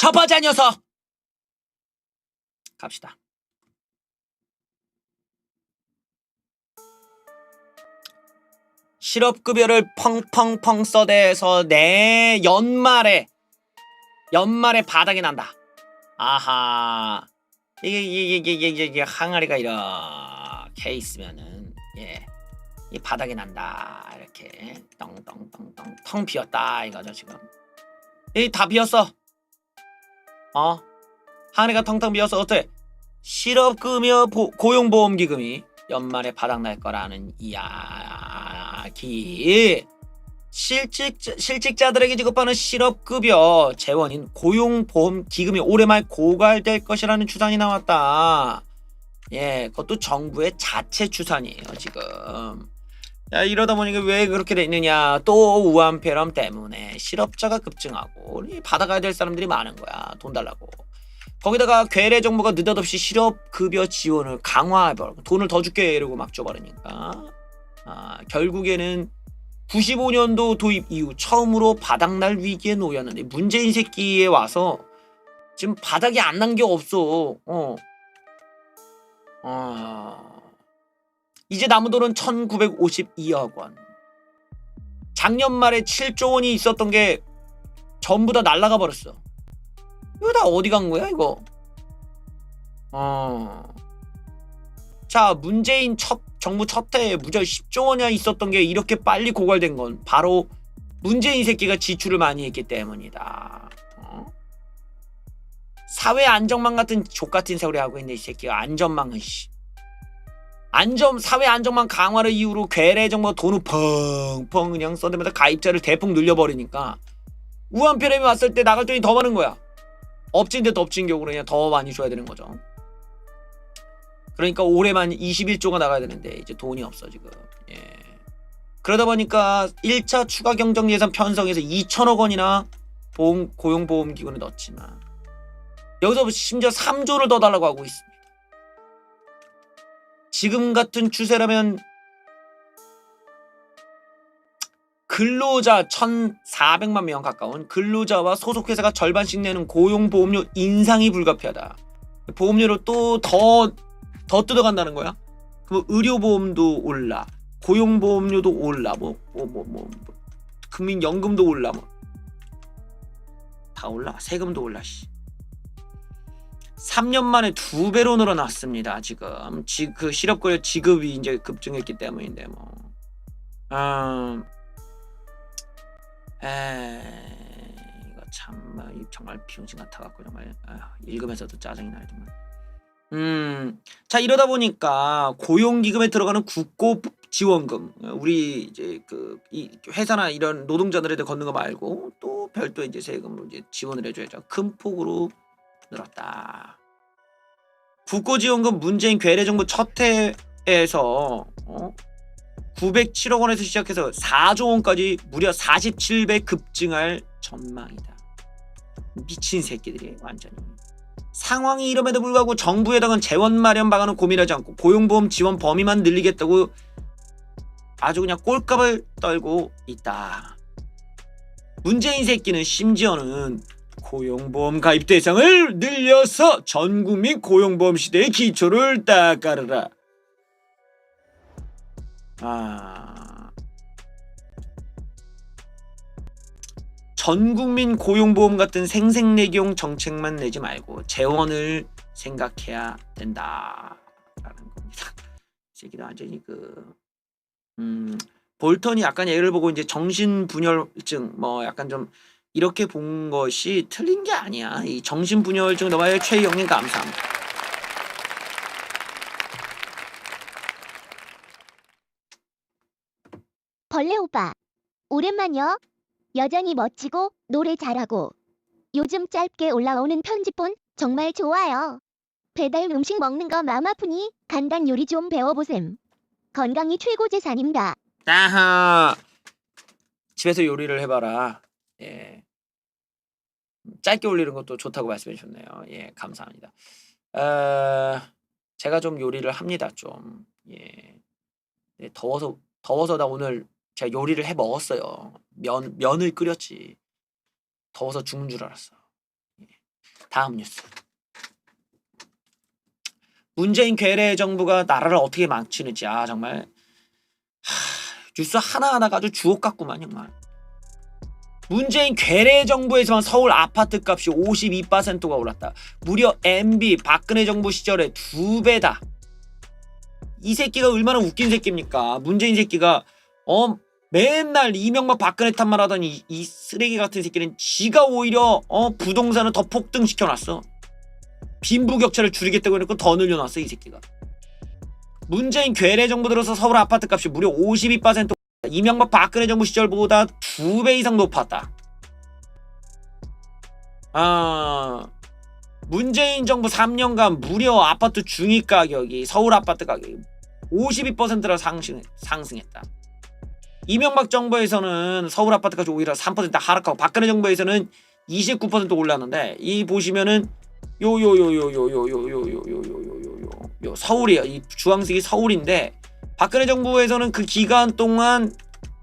첫 번째 녀석 갑시다. 실업급여를 펑펑펑 써대서 내 연말에 바닥이 난다. 아하, 이게 항아리가 이렇게 있으면은 이 바닥이 난다. 이렇게 떵떵떵떵 텅 비었다 이거죠 지금. 이 다 비었어. 항아리가 텅텅 비어서 어때? 실업급여 고용보험기금이 연말에 바닥날 거라는 이야기. 실직자들에게 지급하는 실업급여 재원인 고용보험기금이 올해 말 고갈될 것이라는 추산이 나왔다. 그것도 정부의 자체 추산이에요 지금. 이러다 보니까 왜 그렇게 돼 있느냐? 또 우한폐렴 때문에 실업자가 급증하고 받아가야 될 사람들이 많은 거야. 돈 달라고. 거기다가 괴뢰 정부가 느닷없이 실업급여 지원을 강화해버리고 돈을 더 줄게 이러고 막 줘버리니까 결국에는 95년도 도입 이후 처음으로 바닥날 위기에 놓였는데 문재인 새끼에 와서 지금 바닥이 안 난 게 없어. 이제 남은 돈은 1952억 원. 작년 말에 7조 원이 있었던 게 전부 다 날아가 버렸어. 이거 다 어디 간 거야 이거? 자, 문재인 정부 첫 해에 무려 10조 원이나 있었던 게 이렇게 빨리 고갈된 건 바로 문재인 새끼가 지출을 많이 했기 때문이다. 사회 안전망 같은 족같은 세월이 하고 있네 이 새끼가. 안전망은 사회 안전망 강화를 이유로 괴뢰 정부가 돈을 펑펑 그냥 써대면서 가입자를 대폭 늘려버리니까 우한폐렴이 왔을 때 나갈 돈이 더 많은 거야. 엎친 데 덮친 격으로 그냥 더 많이 줘야 되는 거죠. 그러니까 올해만 21조가 나가야 되는데 이제 돈이 없어 지금. 그러다 보니까 1차 추가 경정 예산 편성해서 2천억 원이나 고용보험기금을 넣었지만 여기서 심지어 3조를 더 달라고 하고 있습니다. 지금 같은 추세라면 근로자 1,400만 명 가까운 근로자와 소속회사가 절반씩 내는 고용보험료 인상이 불가피하다. 보험료를 또 더 뜯어간다는 거야. 그럼 의료보험도 올라, 고용보험료도 올라, 국민연금도 올라, 다 올라, 세금도 올라. 3년 만에 2배로 늘어났습니다. 지금 그 실업급여 지급이 이제 급증했기 때문인데 이거 참 정말 비용신 같아갖고 정말 읽으면서도 짜증이 나더만. 자, 이러다 보니까 고용기금에 들어가는 국고지원금, 우리 이제 이 회사나 이런 노동자들한테 걷는 거 말고 또 별도 이제 세금으로 이제 지원을 해줘야죠. 큰 폭으로 늘었다. 국고지원금 문재인 괴뢰 정부 첫 해에서 907억 원에서 시작해서 4조 원까지 무려 47배 급증할 전망이다. 미친 새끼들이 완전히. 상황이 이름에도 불구하고 정부 여당은 재원 마련 방안은 고민하지 않고 고용보험 지원 범위만 늘리겠다고 아주 그냥 꼴값을 떨고 있다. 문재인 새끼는 심지어는 고용보험 가입 대상을 늘려서 전국민 고용보험 시대의 기초를 딱 깔아라. 전국민 고용보험 같은 생색내기용 정책만 내지 말고 재원을 생각해야 된다라는 겁니다. 이 새끼도 완전히 볼턴이 약간 얘를 보고 이제 정신분열증 약간 좀 이렇게 본 것이 틀린 게 아니야. 이 정신분열증 너마의 최영님 감사합니다. 벌레 오빠 오랜만이요. 여전히 멋지고 노래 잘하고 요즘 짧게 올라오는 편집본 정말 좋아요. 배달 음식 먹는 거 맘 아프니 간단 요리 좀 배워보셈. 건강이 최고 재산입니다. 아하, 집에서 요리를 해봐라. 짧게 올리는 것도 좋다고 말씀해 주셨네요. 감사합니다. 제가 좀 요리를 합니다. 좀 더워서 나 오늘 제가 요리를 해 먹었어요. 면을 끓였지. 더워서 죽는 줄 알았어. 다음 뉴스. 문재인 괴뢰 정부가 나라를 어떻게 망치는지 정말 뉴스 하나하나가 아주 주옥 같구만 정말. 문재인 괴뢰 정부에서만 서울 아파트 값이 52%가 올랐다. 무려 MB 박근혜 정부 시절에 2배다. 이 새끼가 얼마나 웃긴 새끼입니까? 문재인 새끼가 맨날 이명박 박근혜 탓만 하더니 이 쓰레기 같은 새끼는 지가 오히려 부동산을 더 폭등시켜놨어. 빈부격차를 줄이겠다고 해놓고 더 늘려놨어 이 새끼가. 문재인 괴뢰 정부 들어서 서울 아파트 값이 무려 52% 이명박 박근혜 정부 시절보다 2배 이상 높았다. 문재인 정부 3년간 무려 아파트 중위가격이 서울 아파트 가격이 52%나 상승했다. 이명박 정부에서는 서울 아파트 가격이 오히려 3% 하락하고 박근혜 정부에서는 29% 올랐는데 이 보시면은 서울이에요. 이 주황색이 서울인데 박근혜 정부에서는 그 기간 동안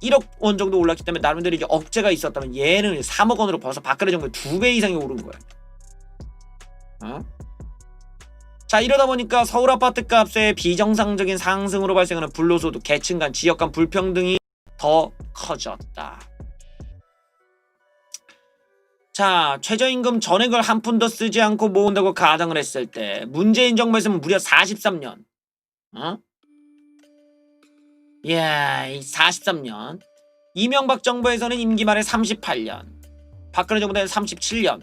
1억 원 정도 올랐기 때문에 나름대로 이제 억제가 있었다면 얘는 3억 원으로 벌써 박근혜 정부의 2배 이상이 오른 거야. 자, 이러다 보니까 서울 아파트 값의 비정상적인 상승으로 발생하는 불로소득, 계층 간, 지역 간 불평등이 더 커졌다. 자, 최저임금 전액을 한 푼 더 쓰지 않고 모은다고 가정을 했을 때 문재인 정부에서는 무려 43년. 이야, 43년. 이명박 정부에서는 임기 말에 38년. 박근혜 정부에서는 37년.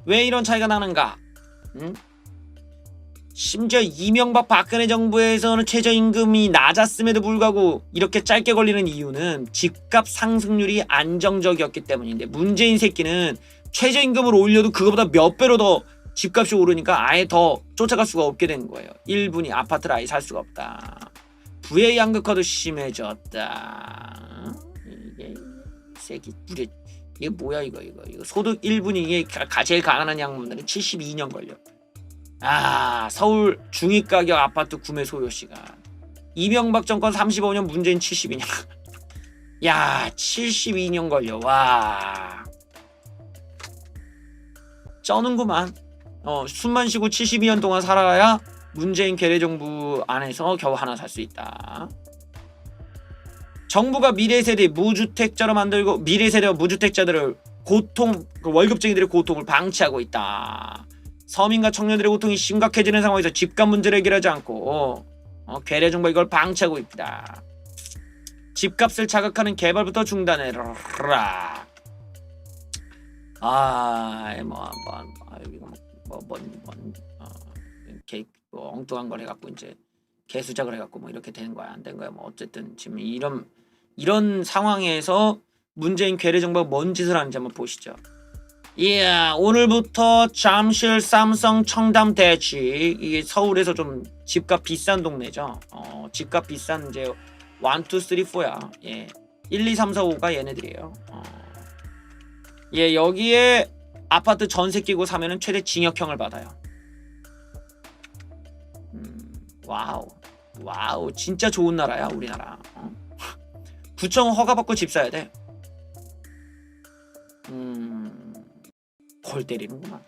왜 이런 차이가 나는가? 심지어 이명박 박근혜 정부에서는 최저임금이 낮았음에도 불구하고 이렇게 짧게 걸리는 이유는 집값 상승률이 안정적이었기 때문인데 문재인 새끼는 최저임금을 올려도 그거보다 몇 배로 더 집값이 오르니까 아예 더 쫓아갈 수가 없게 된 거예요. 1분이 아파트를 아예 살 수가 없다. 부의 양극화도 심해졌다. 이게 새끼 부려. 이게 뭐야 이거 소득 1분이 이게 제일 가난한 양반들은 72년 걸려. 서울 중위가격 아파트 구매 소요 시간. 이명박 정권 35년, 문재인 72년. 야, 72년 걸려. 와. 쩌는구만. 숨만 쉬고 72년 동안 살아야 문재인 괴뢰 정부 안에서 겨우 하나 살 수 있다. 정부가 미래 세대 무주택자로 만들고 미래 세대와 무주택자들을 월급쟁이들의 고통을 방치하고 있다. 서민과 청년들의 고통이 심각해지는 상황에서 집값 문제를 해결하지 않고 괴뢰 정부가 이걸 방치하고 있다. 집값을 자극하는 개발부터 중단해라. 엉뚱한 걸 해갖고 이제 개수작을 해갖고 뭐 이렇게 되는 거야 안 된 거야 뭐 어쨌든 지금 이런 상황에서 문재인 괴뢰 정부가 뭔 짓을 하는지 한번 보시죠. 이야, 오늘부터 잠실, 삼성, 청담, 대치 이게 서울에서 좀 집값 비싼 동네죠. 집값 비싼 이제 1, 2, 3, 4야. 예, 1, 2, 3, 4, 5가 얘네들이에요. 예, 여기에 아파트 전세 끼고 사면은 최대 징역형을 받아요. 와우, 진짜 좋은 나라야 우리나라. 구청 허가 받고 집 사야 돼. 골 때리는구만.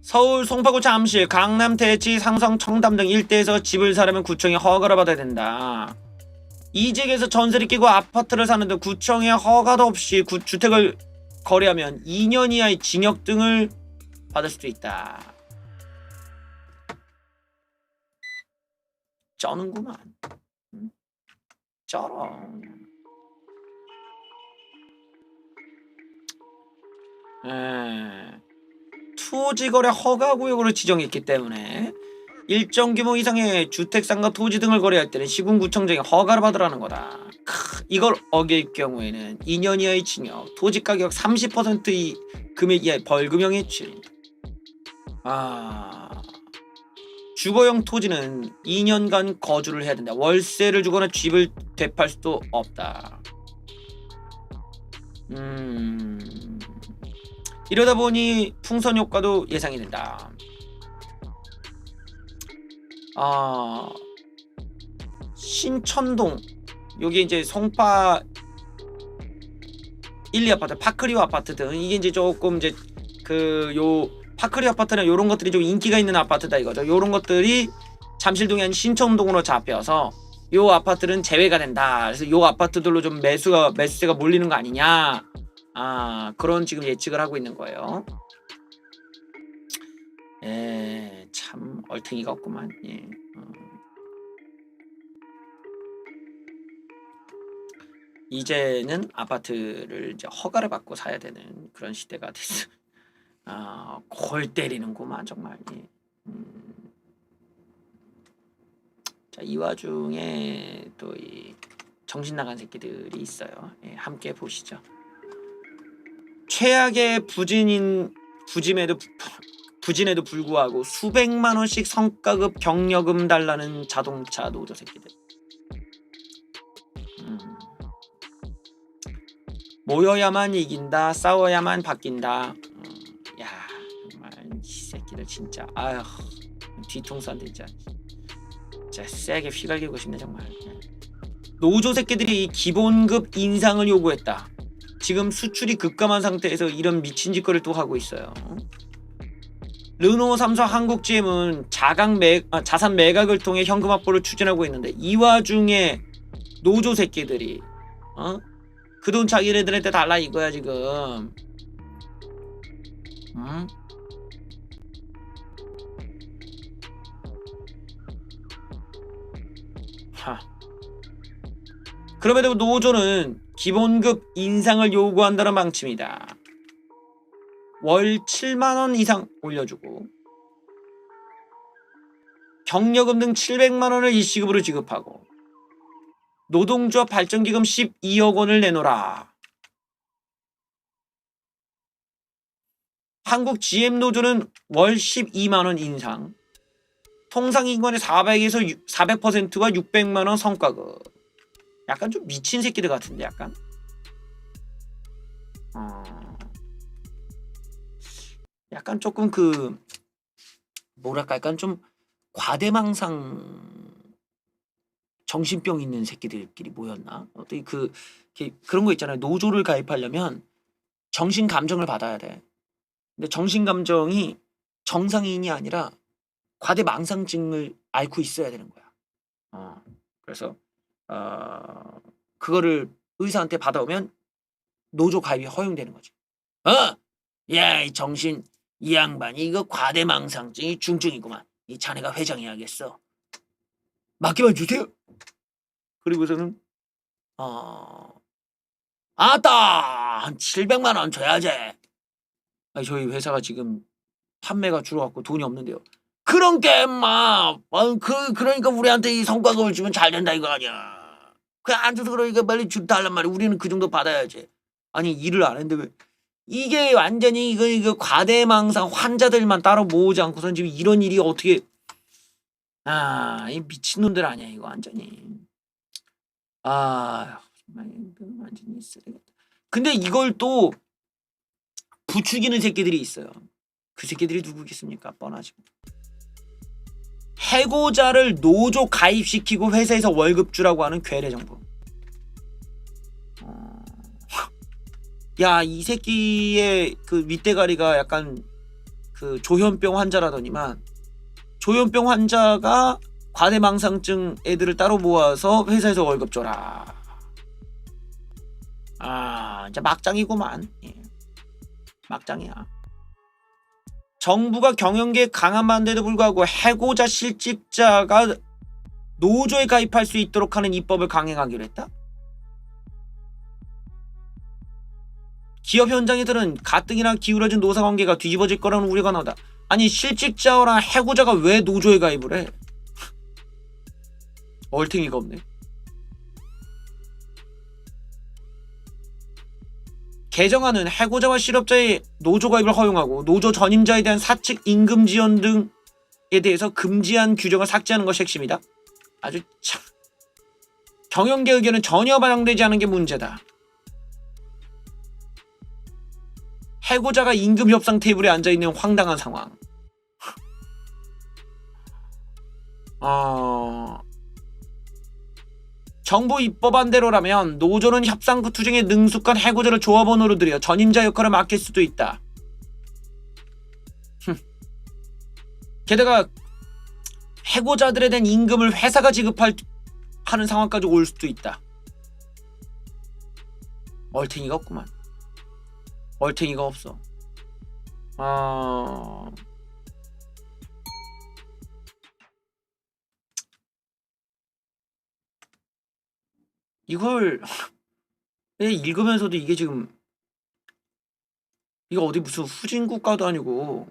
서울, 송파구, 잠실, 강남, 대치, 상성, 청담 등 일대에서 집을 사려면 구청에 허가를 받아야 된다. 이 지역에서 전세를 끼고 아파트를 사는데 구청의 허가도 없이 주택을 거래하면 2년 이하의 징역 등을 받을 수도 있다. 쩌는구만. 쩔어. 토지거래 허가구역으로 지정했기 때문에 일정 규모 이상의 주택상가 토지 등을 거래할 때는 시군구청장이 허가를 받으라는 거다. 이걸 어길 경우에는 2년 이하의 징역, 토지가격 30%의 금액 이하의 벌금형에 처린다. 주거용 토지는 2년간 거주를 해야 된다. 월세를 주거나 집을 되팔 수도 없다. 이러다 보니 풍선 효과도 예상이 된다. 신천동 여기 이제 송파 1, 2아파트, 파크리오 아파트 등 이게 이제 조금 이제 그 요 파크리오 아파트는 요런 것들이 좀 인기가 있는 아파트다 이거죠. 요런 것들이 잠실동이 아닌 신촌동으로 잡혀서 요 아파트는 제외가 된다. 그래서 요 아파트들로 좀 매수세가 몰리는 거 아니냐. 그런 지금 예측을 하고 있는 거예요. 참 얼탱이가 없구만. 이제는 아파트를 이제 허가를 받고 사야 되는 그런 시대가 됐어. 골 때리는구만 정말. 자, 이 와중에 또 이 정신 나간 새끼들이 있어요. 함께 보시죠. 최악의 부진에도 불구하고 수백만 원씩 성과급 경력금 달라는 자동차 노조 새끼들. 모여야만 이긴다, 싸워야만 바뀐다. 야, 정말 이 새끼들 진짜 아휴 뒤통수 안 되자. 진짜 세게 휘갈기고 싶네 정말. 노조 새끼들이 기본급 인상을 요구했다. 지금 수출이 급감한 상태에서 이런 미친 짓거리를 또 하고 있어요. 르노, 삼성, 한국 GM은 자산 매각을 통해 현금 확보를 추진하고 있는데 이 와중에 노조 새끼들이 그 돈 자기네들한테 달라 이거야 지금. 응? 그럼에도 노조는 기본급 인상을 요구한다는 방침이다. 월 7만원 이상 올려주고 경력금 등 700만원을 일시급으로 지급하고 노동조합 발전기금 12억 원을 내놓으라. 한국 GM노조는 월 12만원 인상, 통상인건의 400에서 400%와 600만원 성과급. 약간 좀 미친 새끼들 같은데 약간. 약간 조금 그 뭐랄까 약간 좀 과대망상 정신병 있는 새끼들끼리 모였나? 어떻게 그런 거 있잖아요. 노조를 가입하려면 정신 감정을 받아야 돼. 근데 정신 감정이 정상인이 아니라 과대망상증을 앓고 있어야 되는 거야. 그래서 그거를 의사한테 받아오면 노조 가입이 허용되는 거지. 야, 이 정신 이 양반이 이거 과대망상증이 중증이구만. 이 자네가 회장해야겠어. 맡겨만 주세요. 그리고서는 아따 한 700만 원 줘야지. 아니, 저희 회사가 지금 판매가 줄어갖고 돈이 없는데요. 그런 게 인마 그러니까 우리한테 이 성과급을 주면 잘 된다 이거 아니야. 그냥 앉아서 그러니까 빨리 달란 말이야. 우리는 그 정도 받아야지. 아니 일을 안 했는데 왜 이게 완전히 이거 과대망상 환자들만 따로 모으지 않고선 지금 이런 일이 어떻게 이 미친놈들 아니야 이거 완전히. 정말 완전히 쓰레기다. 근데 이걸 또 부추기는 새끼들이 있어요. 그 새끼들이 누구겠습니까? 뻔하지. 해고자를 노조 가입시키고 회사에서 월급 주라고 하는 괴뢰 정부. 야, 이 새끼의 그 윗대가리가 약간 그 조현병 환자라더니만 조현병 환자가 과대망상증 애들을 따로 모아서 회사에서 월급 줘라. 이제 막장이구만. 막장이야. 정부가 경영계에 강화만데도 불구하고 해고자 실직자가 노조에 가입할 수 있도록 하는 입법을 강행하기로 했다. 기업 현장에서는 가뜩이나 기울어진 노사관계가 뒤집어질 거라는 우려가 나온다. 아니 실직자랑 해고자가 왜 노조에 가입을 해? 얼탱이가 없네. 개정안은 해고자와 실업자의 노조 가입을 허용하고 노조 전임자에 대한 사측 임금 지원 등에 대해서 금지한 규정을 삭제하는 것이 핵심이다. 아주 참. 경영계 의견은 전혀 반영되지 않은 게 문제다. 해고자가 임금 협상 테이블에 앉아있는 황당한 상황. 정부 입법안대로라면 노조는 협상 그 투쟁의 능숙한 해고자를 조합원으로 들여 전임자 역할을 맡길 수도 있다. 게다가 해고자들에 대한 임금을 회사가 하는 상황까지 올 수도 있다. 얼탱이가 없구만. 얼탱이가 없어. 이걸 읽으면서도 이게 지금 이거 어디 무슨 후진 국가도 아니고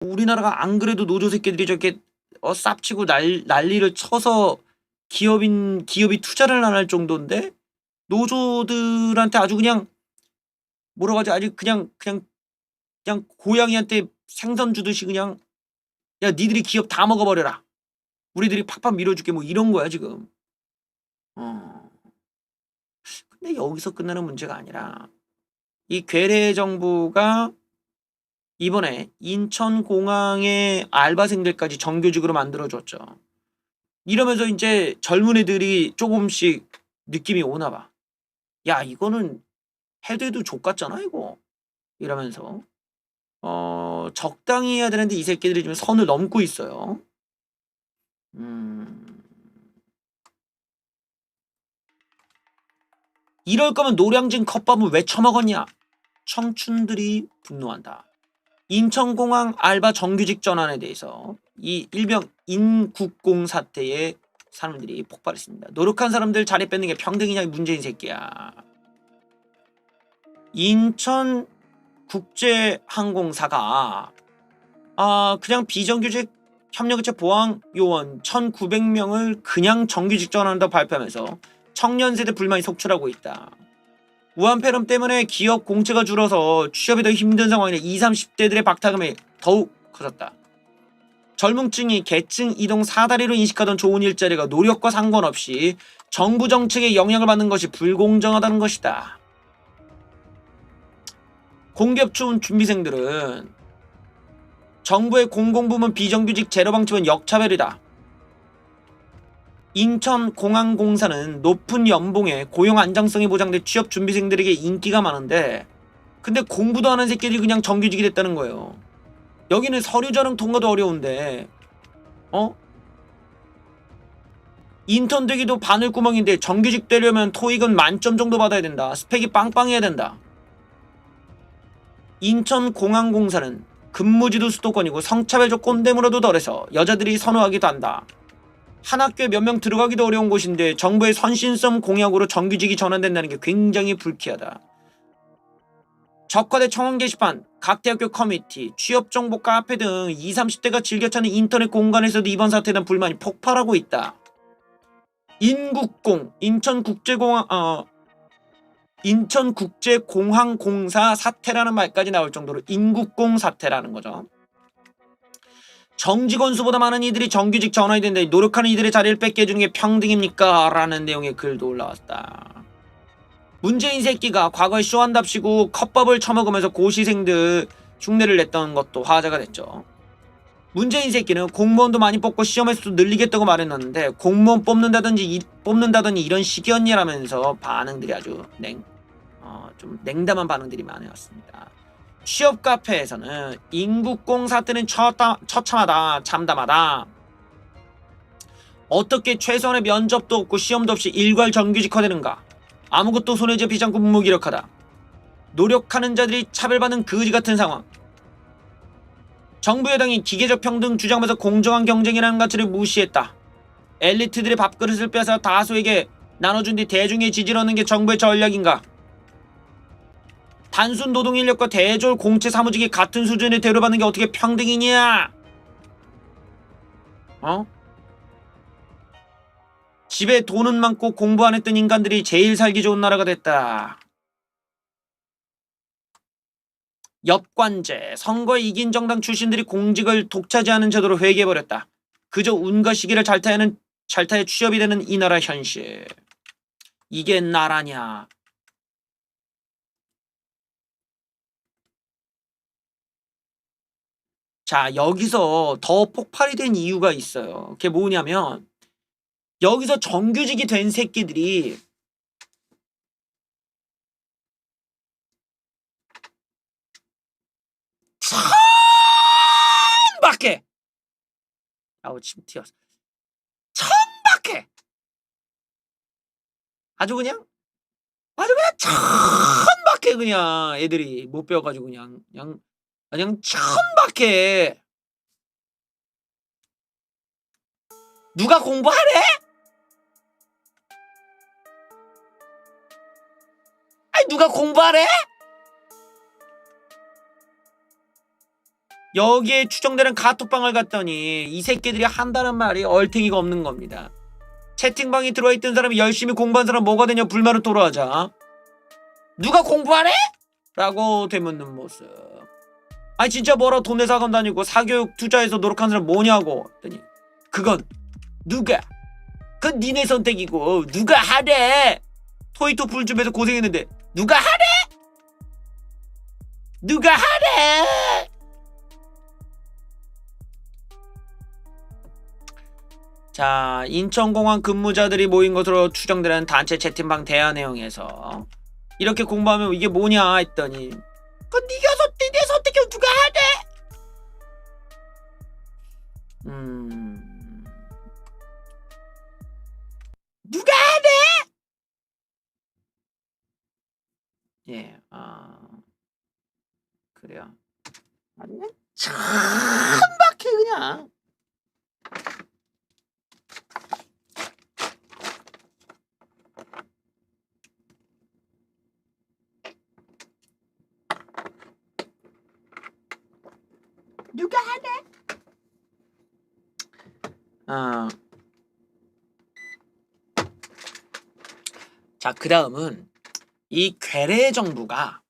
우리나라가 안 그래도 노조 새끼들이 저렇게 쌉치고 난리를 쳐서 기업이 투자를 안 할 정도인데 노조들한테 아주 그냥 뭐라고 하지, 아주 그냥 고양이한테 생선 주듯이 그냥 야 니들이 기업 다 먹어버려라, 우리들이 팍팍 밀어줄게, 뭐 이런 거야 지금. 근데 여기서 끝나는 문제가 아니라 이 괴뢰 정부가 이번에 인천공항의 알바생들까지 정규직으로 만들어줬죠. 이러면서 이제 젊은 애들이 조금씩 느낌이 오나 봐. 야 이거는 해도 족같잖아 이거. 이러면서 적당히 해야 되는데 이 새끼들이 지금 선을 넘고 있어요. 이럴 거면 노량진 컵밥은 왜 처먹었냐? 청춘들이 분노한다. 인천공항 알바 정규직 전환에 대해서 이 일명 인국공 사태에 사람들이 폭발했습니다. 노력한 사람들 자리 뺏는 게 평등이냐, 문재인 새끼야. 인천국제항공사가 그냥 비정규직 협력업체 보안 요원 1,900명을 그냥 정규직 전환한다고 발표하면서 청년 세대 불만이 속출하고 있다. 우한폐렴 때문에 기업 공채가 줄어서 취업이 더 힘든 상황이라 20, 30대들의 박탈감이 더욱 커졌다. 젊은층이 계층 이동 사다리로 인식하던 좋은 일자리가 노력과 상관없이 정부 정책에 영향을 받는 것이 불공정하다는 것이다. 공기업 추운 준비생들은 정부의 공공부문 비정규직 제로 방침은 역차별이다. 인천공항공사는 높은 연봉에 고용 안정성이 보장돼 취업 준비생들에게 인기가 많은데 근데 공부도 하는 새끼들이 그냥 정규직이 됐다는 거예요. 여기는 서류 전형 통과도 어려운데 인턴 되기도 바늘구멍인데 정규직 되려면 토익은 만점 정도 받아야 된다. 스펙이 빵빵해야 된다. 인천공항공사는 근무지도 수도권이고 성차별적 꼰대물어도 덜해서 여자들이 선호하기도 한다. 한 학교에 몇 명 들어가기도 어려운 곳인데 정부의 선신성 공약으로 정규직이 전환된다는 게 굉장히 불쾌하다. 적화대 청원 게시판, 각 대학교 커뮤니티, 취업정보 카페 등 20, 30대가 즐겨 찾는 인터넷 공간에서도 이번 사태에 대한 불만이 폭발하고 있다. 인국공, 인천국제공항공사 사태라는 말까지 나올 정도로 인국공 사태라는 거죠. 정직원 수보다 많은 이들이 정규직 전환이 된다. 노력하는 이들의 자리를 뺏게 해주는 게 평등입니까? 라는 내용의 글도 올라왔다. 문재인 새끼가 과거에 쇼한답시고 컵밥을 처먹으면서 고시생들 흉내를 냈던 것도 화제가 됐죠. 문재인 새끼는 공무원도 많이 뽑고 시험에서도 늘리겠다고 말했는데 공무원 뽑는다더니 이런 식이었냐라면서 반응들이 아주 좀 냉담한 반응들이 많았습니다. 취업 카페에서는 인국공 사태는 처참하다, 참담하다. 어떻게 최소한의 면접도 없고 시험도 없이 일괄 정규직화되는가? 아무것도 손에 잡히지 않고 무기력하다. 노력하는 자들이 차별받는 거지 같은 상황. 정부 여당이 기계적 평등 주장하면서 공정한 경쟁이라는 가치를 무시했다. 엘리트들의 밥그릇을 빼앗아 다수에게 나눠준 뒤 대중의 지지를 얻는 게 정부의 전략인가? 단순 노동 인력과 대졸 공채 사무직이 같은 수준에 대우받는 게 어떻게 평등이냐? 집에 돈은 많고 공부 안 했던 인간들이 제일 살기 좋은 나라가 됐다. 엽관제, 선거에 이긴 정당 출신들이 공직을 독차지하는 제도로 회귀해버렸다. 그저 운과 시기를 잘 타야 취업이 되는 이 나라 현실. 이게 나라냐? 자, 여기서 더 폭발이 된 이유가 있어요. 그게 뭐냐면 여기서 정규직이 된 새끼들이 천밖에 아우 침 튀었어. 천밖에 아주 그냥 천밖에 그냥 애들이 못 배워가지고 그냥 천밖에. 누가 공부하래? 아니 누가 공부하래? 여기에 추정되는 카톡방을 갔더니 이 새끼들이 한다는 말이 얼탱이가 없는 겁니다. 채팅방에 들어와 있던 사람이 열심히 공부한 사람 뭐가 되냐 불만을 토로하자 누가 공부하래? 라고 되묻는 모습. 아니 진짜 뭐라 돈 내서 학원 다니고 사교육 투자해서 노력한 사람 뭐냐고 했더니 그건 누가? 그건 니네 선택이고 누가 하래? 토익 토플 좀 해서 고생했는데 누가 하래? 누가 하래? 자, 인천공항 근무자들이 모인 것으로 추정되는 단체 채팅방 대화 내용에서 이렇게 공부하면 이게 뭐냐 했더니 그건 네 선택이 누가 하래? 누가 하래? 예, 그래요. 아니면 천박해 그냥. 누가 하래? 자, 그 다음은 이 괴뢰 정부가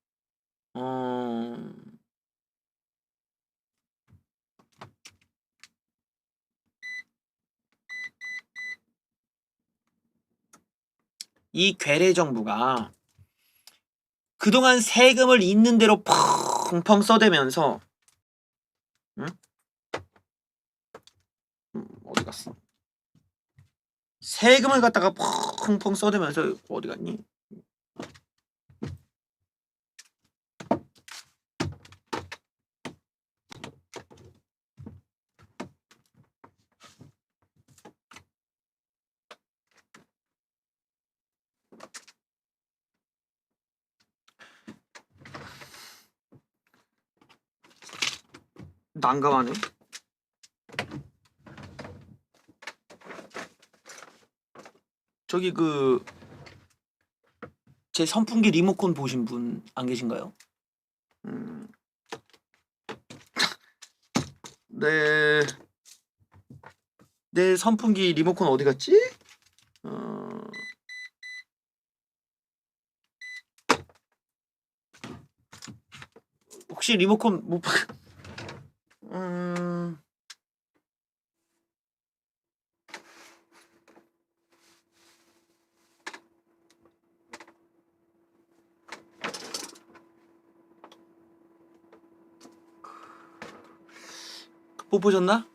이 괴뢰 정부가 그동안 세금을 있는 대로 펑펑 써대면서 응? 어디 갔어? 세금을 갖다가 펑펑 써대면서 어디 갔니? 난감하네. 저기 제 선풍기 리모컨 보신 분 안 계신가요? 내 선풍기 리모컨 어디 갔지? 혹시 리모컨 못 봐? 못 보셨나?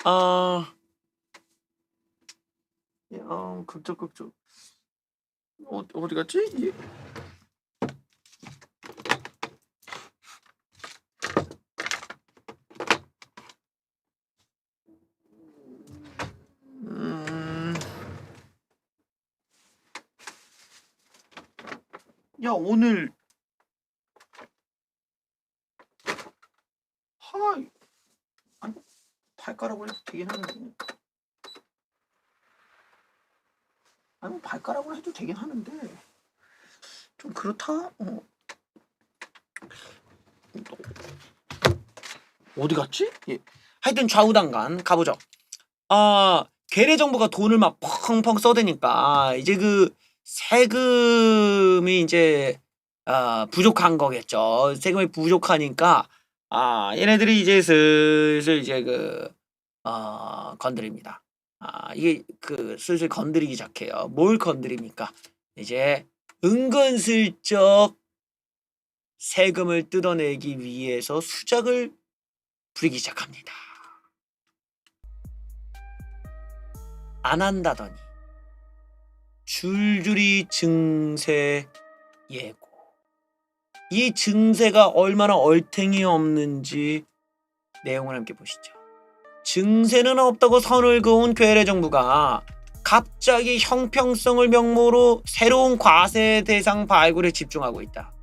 극적. 어디 갔지? 야, 오늘 아니 발가락으로 해도 되긴 하는데 발가락으로 해도 되긴 하는데 좀 그렇다. 어디 갔지? 예. 하여튼 좌우당간 가보죠. 괴뢰 정부가 돈을 막 펑펑 써대니까 이제 그 세금이 이제 부족한 거겠죠. 세금이 부족하니까 얘네들이 이제 슬슬 이제 건드립니다. 이게 슬슬 건드리기 시작해요. 뭘 건드립니까? 이제 은근슬쩍 세금을 뜯어내기 위해서 수작을 부리기 시작합니다. 안 한다더니 줄줄이 증세 예고. 이 증세가 얼마나 얼탱이 없는지 내용을 함께 보시죠. 증세는 없다고 선을 그은 괴뢰 정부가 갑자기 형평성을 명목으로 새로운 과세 대상 발굴에 집중하고 있다.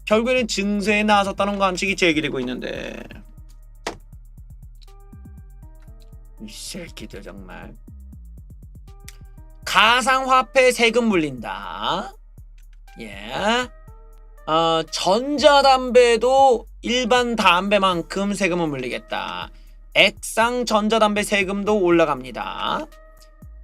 결국에는 증세에 나섰다는 관측이 제기되고 있는데 이 새끼들 정말. 가상화폐 세금 물린다. 예. 전자담배도 일반 담배만큼 세금을 물리겠다. 액상 전자담배 세금도 올라갑니다.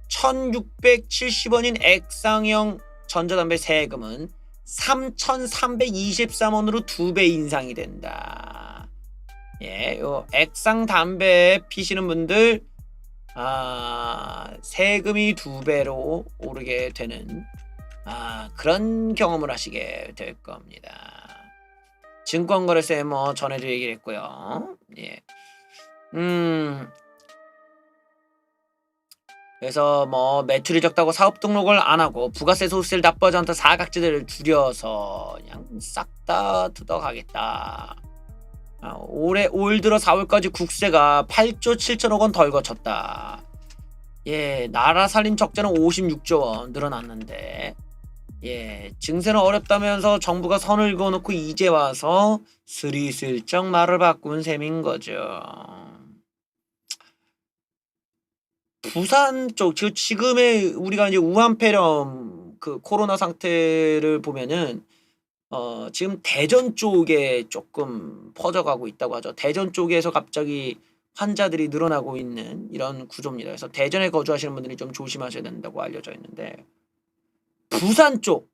1670원인 액상형 전자담배 세금은 3323원으로 2배 인상이 된다. 예, 요 액상 담배 피시는 분들 세금이 2배로 오르게 되는 그런 경험을 하시게 될 겁니다. 증권거래소에 뭐 전에도 얘기를 했고요. 예. 그래서 뭐 매출이 적다고 사업 등록을 안 하고 부가세 소득세를 납부하지 않다 사각지대를 줄여서 그냥 싹 다 뜯어가겠다. 올 들어 4월까지 국세가 8조 7천억 원 덜 거쳤다. 예, 나라 살림 적자는 56조 원 늘어났는데, 예, 증세는 어렵다면서 정부가 선을 그어놓고 이제 와서 스리슬쩍 말을 바꾼 셈인 거죠. 부산 쪽, 지금의 우리가 이제 우한폐렴 그 코로나 상태를 보면은 지금 대전 쪽에 조금 퍼져가고 있다고 하죠. 대전 쪽에서 갑자기 환자들이 늘어나고 있는 이런 구조입니다. 그래서 대전에 거주하시는 분들이 좀 조심하셔야 된다고 알려져 있는데 부산 쪽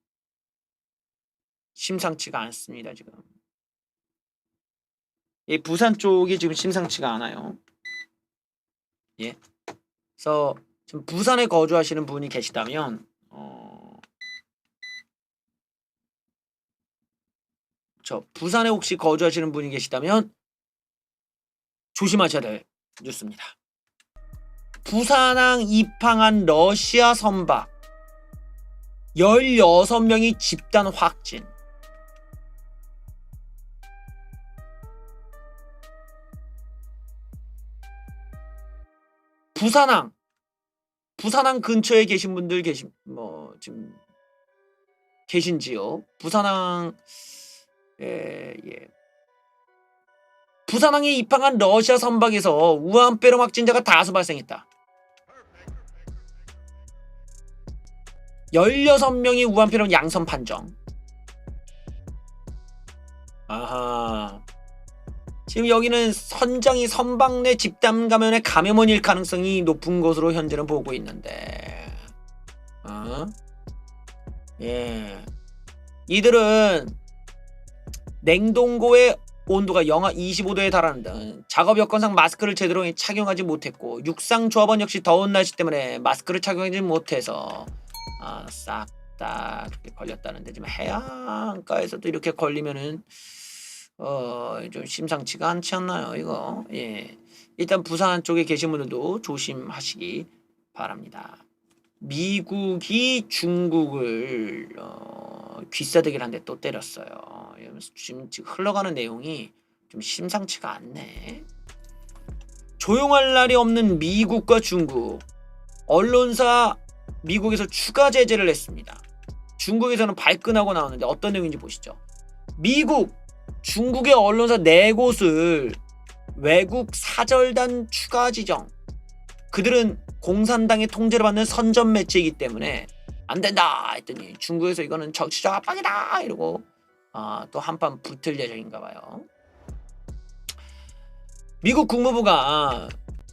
심상치가 않습니다. 지금 이 부산 쪽이 지금 심상치가 않아요. 예. 그래서 지금 부산에 거주하시는 분이 계시다면 부산에 혹시 거주하시는 분이 계시다면 조심하셔야 될 뉴스입니다. 부산항 입항한 러시아 선박 16명이 집단 확진. 부산항 근처에 계신 분들 지금 계신지요? 부산항 예. 부산항에 입항한 러시아 선박에서 우한폐렴 확진자가 다수 발생했다. 16명이 우한폐렴 양성 판정. 아하. 지금 여기는 선장이 선박 내 집단 감염의 감염원일 가능성이 높은 것으로 현재는 보고 있는데, 예, 이들은 냉동고의 온도가 영하 25도에 달하는 등 작업 여건상 마스크를 제대로 착용하지 못했고 육상 조합원 역시 더운 날씨 때문에 마스크를 착용하지 못해서 싹 다 그렇게 걸렸다는데 지금 해안가에서도 이렇게 걸리면은 좀 심상치가 않지 않나요 이거. 예, 일단 부산 쪽에 계신 분들도 조심하시기 바랍니다. 미국이 중국을 귀싸대기를 한 대 또 때렸어요. 지금 흘러가는 내용이 좀 심상치가 않네. 조용할 날이 없는 미국과 중국. 언론사 미국에서 추가 제재를 했습니다. 중국에서는 발끈하고 나오는데 어떤 내용인지 보시죠. 미국, 중국의 언론사 4곳을 외국 사절단 추가 지정. 그들은 공산당의 통제를 받는 선전 매체이기 때문에 안 된다 했더니 중국에서 이거는 정치적 압박이다 이러고 또 한판 붙을 예정인가 봐요. 미국 국무부가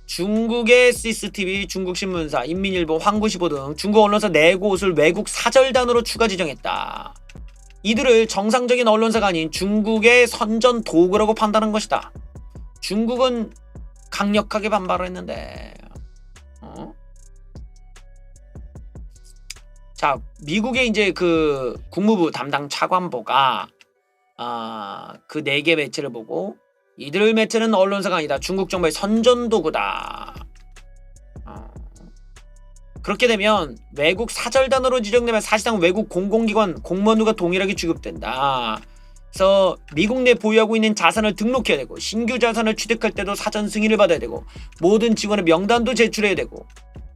중국의 CCTV, 중국신문사, 인민일보, 황구시보 등 중국 언론사 4곳을 외국 사절단으로 추가 지정했다. 이들을 정상적인 언론사가 아닌 중국의 선전 도구라고 판단한 것이다. 중국은 강력하게 반발을 했는데 자, 미국의 이제 그 국무부 담당 차관보가 그 4개 매체를 보고 이들 매체는 언론사가 아니다. 중국 정부의 선전 도구다. 그렇게 되면 외국 사절단으로 지정되면 사실상 외국 공공기관 공무원과 동일하게 취급된다. 그래서 미국 내 보유하고 있는 자산을 등록해야 되고 신규 자산을 취득할 때도 사전 승인을 받아야 되고 모든 직원의 명단도 제출해야 되고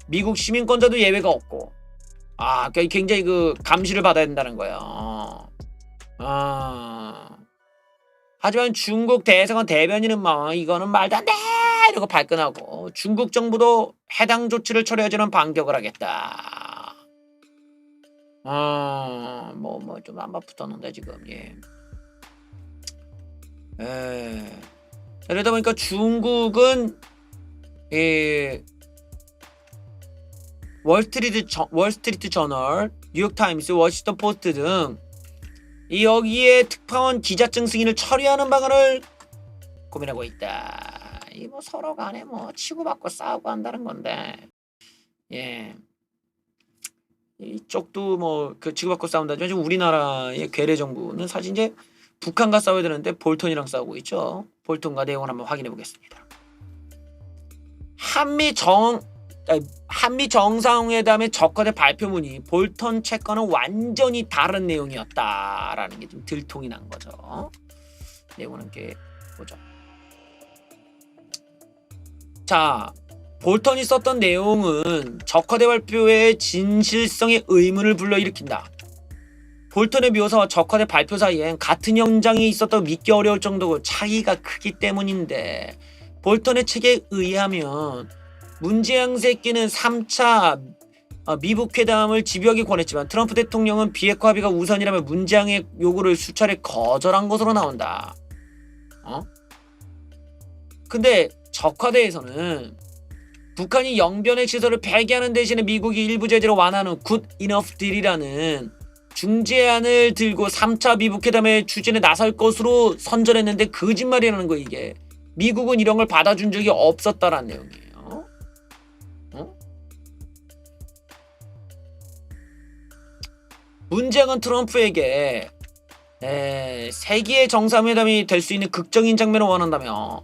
미국 시민권자도 예외가 없고 그러니까 굉장히 그 감시를 받아야 된다는 거예요. 하지만 중국 대사관 대변인은 뭐 이거는 말도 안 돼! 이러고 발끈하고 중국 정부도 해당 조치를 철회하지는 반격을 하겠다. 뭐 좀 한번 붙었는데 지금 예. 이러다 보니까 중국은 월스트리트 저널, 뉴욕타임스, 워싱턴 포스트 등 여기에 특파원 기자증 승인을 처리하는 방안을 고민하고 있다. 이 뭐 서로 간에 뭐 치고받고 싸우고 한다는 건데, 예. 이쪽도 뭐 그 치고받고 싸운다지만 지금 우리나라의 괴뢰 정부는 사실 이제 북한과 싸워야 되는데 볼턴이랑 싸우고 있죠. 볼턴과 내용을 한번 확인해 보겠습니다. 한미 정상회담의 적화된 발표문이 볼턴 책과는 완전히 다른 내용이었다라는 게 좀 들통이 난 거죠. 내용은 이렇게 보죠. 자, 볼턴이 썼던 내용은 적화된 발표의 진실성에 의문을 불러일으킨다. 볼턴의 묘사와 적화된 발표 사이엔 같은 현장에 있었던 믿기 어려울 정도로 차이가 크기 때문인데 볼턴의 책에 의하면 문재양 새끼는 3차 미북 회담을 집요하게 권했지만 트럼프 대통령은 비핵화 합의가 우선이라며 문재양의 요구를 수차례 거절한 것으로 나온다. 근데 적화대에서는 북한이 영변핵 시설을 폐기하는 대신에 미국이 일부 제재로 완화하는 굿 이너프 딜이라는 중재안을 들고 3차 미북 회담의 추진에 나설 것으로 선전했는데 거짓말이라는 거 이게. 미국은 이런 걸 받아준 적이 없었다라는 내용이에요. 문재양은 트럼프에게 세계의 정상회담이 될 수 있는 극적인 장면을 원한다며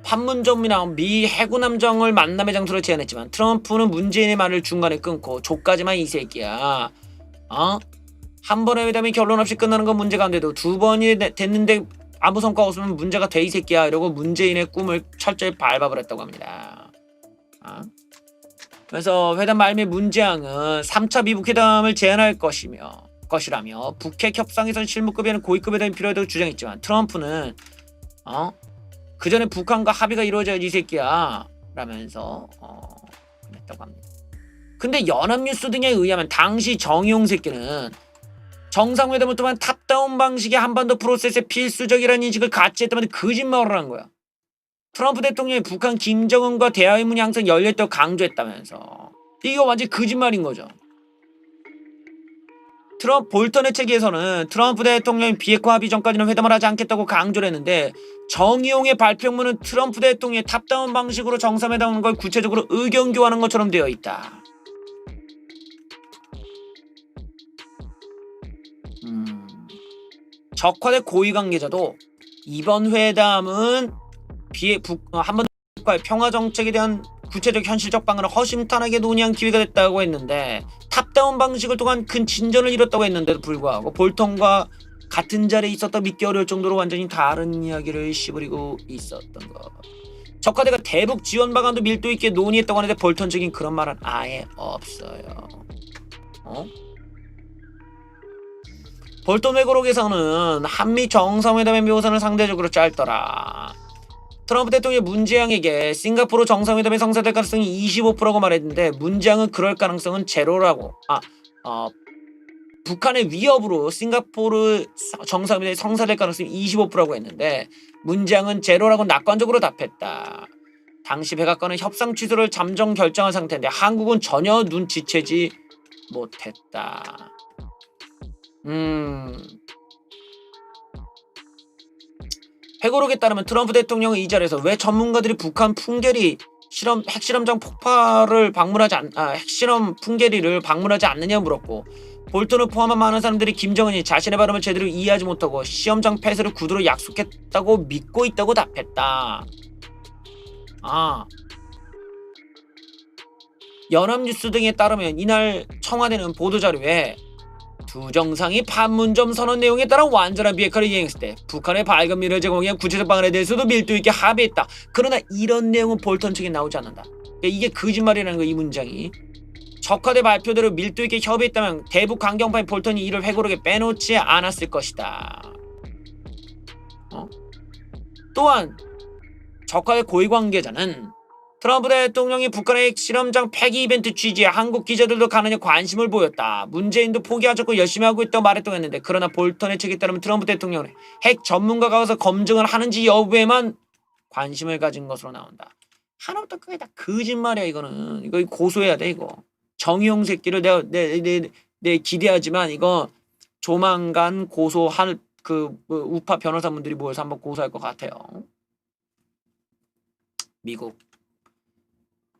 판문점이나 미 해군 함정을 만남의 장소로 제안했지만 트럼프는 문재인의 말을 중간에 끊고 족가지마 이 새끼야. 한 번의 회담이 결론 없이 끝나는 건 문제가 안 돼도 두 번이 됐는데 아무 성과 없으면 문제가 돼 이 새끼야. 이러고 문재인의 꿈을 철저히 밟아버렸다고 합니다. 그래서 회담 말미 문재양은 3차 미북 회담을 제안할 것이라며 북핵 협상에선 실무급이 아닌 고위급 회담이 필요하다고 주장했지만 트럼프는 그 전에 북한과 합의가 이루어져야지 이 새끼야 라면서 했다고 합니다. 근데 연합뉴스 등에 의하면 당시 정의용 새끼는 정상회담을 통한 탑다운 방식의 한반도 프로세스의 필수적이라는 인식을 같이 했다면 거짓말을 한 거야. 트럼프 대통령이 북한 김정은과 대화의 문이 항상 열려있다고 강조했다면서 이거 완전 거짓말인 거죠. 볼턴의 책에서는 트럼프 대통령이 비핵화 합의 전까지는 회담을 하지 않겠다고 강조를 했는데 정의용의 발표문은 트럼프 대통령의 탑다운 방식으로 정상회담하는 걸 구체적으로 의견 교환한 것처럼 되어 있다. 적화된 고위 관계자도 이번 회담은 한반도의 평화 정책에 대한 구체적 현실적 방안을 허심탄회하게 논의한 기회가 됐다고 했는데 탑다운 방식을 통한 큰 진전을 이뤘다고 했는데도 불구하고 볼턴과 같은 자리에 있었다 믿기 어려울 정도로 완전히 다른 이야기를 씹으리고 있었던 것. 적화대가 대북 지원 방안도 밀도 있게 논의했다고 하는데 볼턴적인 그런 말은 아예 없어요. 볼턴 회고록에서는 한미 정상회담의 묘사는 상대적으로 짧더라. 트럼프 대통령이 문재양에게 싱가포르 정상회담이 성사될 가능성이 25%라고 말했는데 문재양은 그럴 가능성은 제로라고. 북한의 위협으로 싱가포르 정상회담이 성사될 가능성이 25%라고 했는데 문재양은 제로라고 낙관적으로 답했다. 당시 백악관은 협상 취소를 잠정 결정한 상태인데 한국은 전혀 눈치채지 못했다. 회고록에 따르면 트럼프 대통령은 이 자리에서 왜 전문가들이 북한 풍계리 핵실험장 폭발을 핵실험 풍계리를 방문하지 않느냐 물었고 볼턴을 포함한 많은 사람들이 김정은이 자신의 발음을 제대로 이해하지 못하고 시험장 폐쇄를 구두로 약속했다고 믿고 있다고 답했다. 연합뉴스 등에 따르면 이날 청와대는 보도자료에 두 정상이 판문점 선언 내용에 따라 완전한 비핵화를 이행했을 때 북한의 밝은 미래를 제공하기 위한 구체적 방안에 대해서도 밀도 있게 합의했다. 그러나 이런 내용은 볼턴 측에 나오지 않는다. 그러니까 이게 거짓말이라는 거, 이 문장이. 적화대 발표대로 밀도 있게 협의했다면 대북 강경파인 볼턴이 이를 회고록에 빼놓지 않았을 것이다. 또한 적화대 고위 관계자는 트럼프 대통령이 북한의 실험장 폐기 이벤트 취지에 한국 기자들도 가느냐 관심을 보였다. 문재인도 포기하지 않고 열심히 하고 있다고 말했다고 했는데, 그러나 볼턴의 책에 따르면 트럼프 대통령은 핵 전문가가 가서 검증을 하는지 여부에만 관심을 가진 것으로 나온다. 하나부터 끝까지 다 거짓말이야. 이거는 이거 고소해야 돼. 이거 정의용 새끼를 내 기대하지만 이거 조만간 고소할 우파 변호사분들이 모여서 한번 고소할 것 같아요. 미국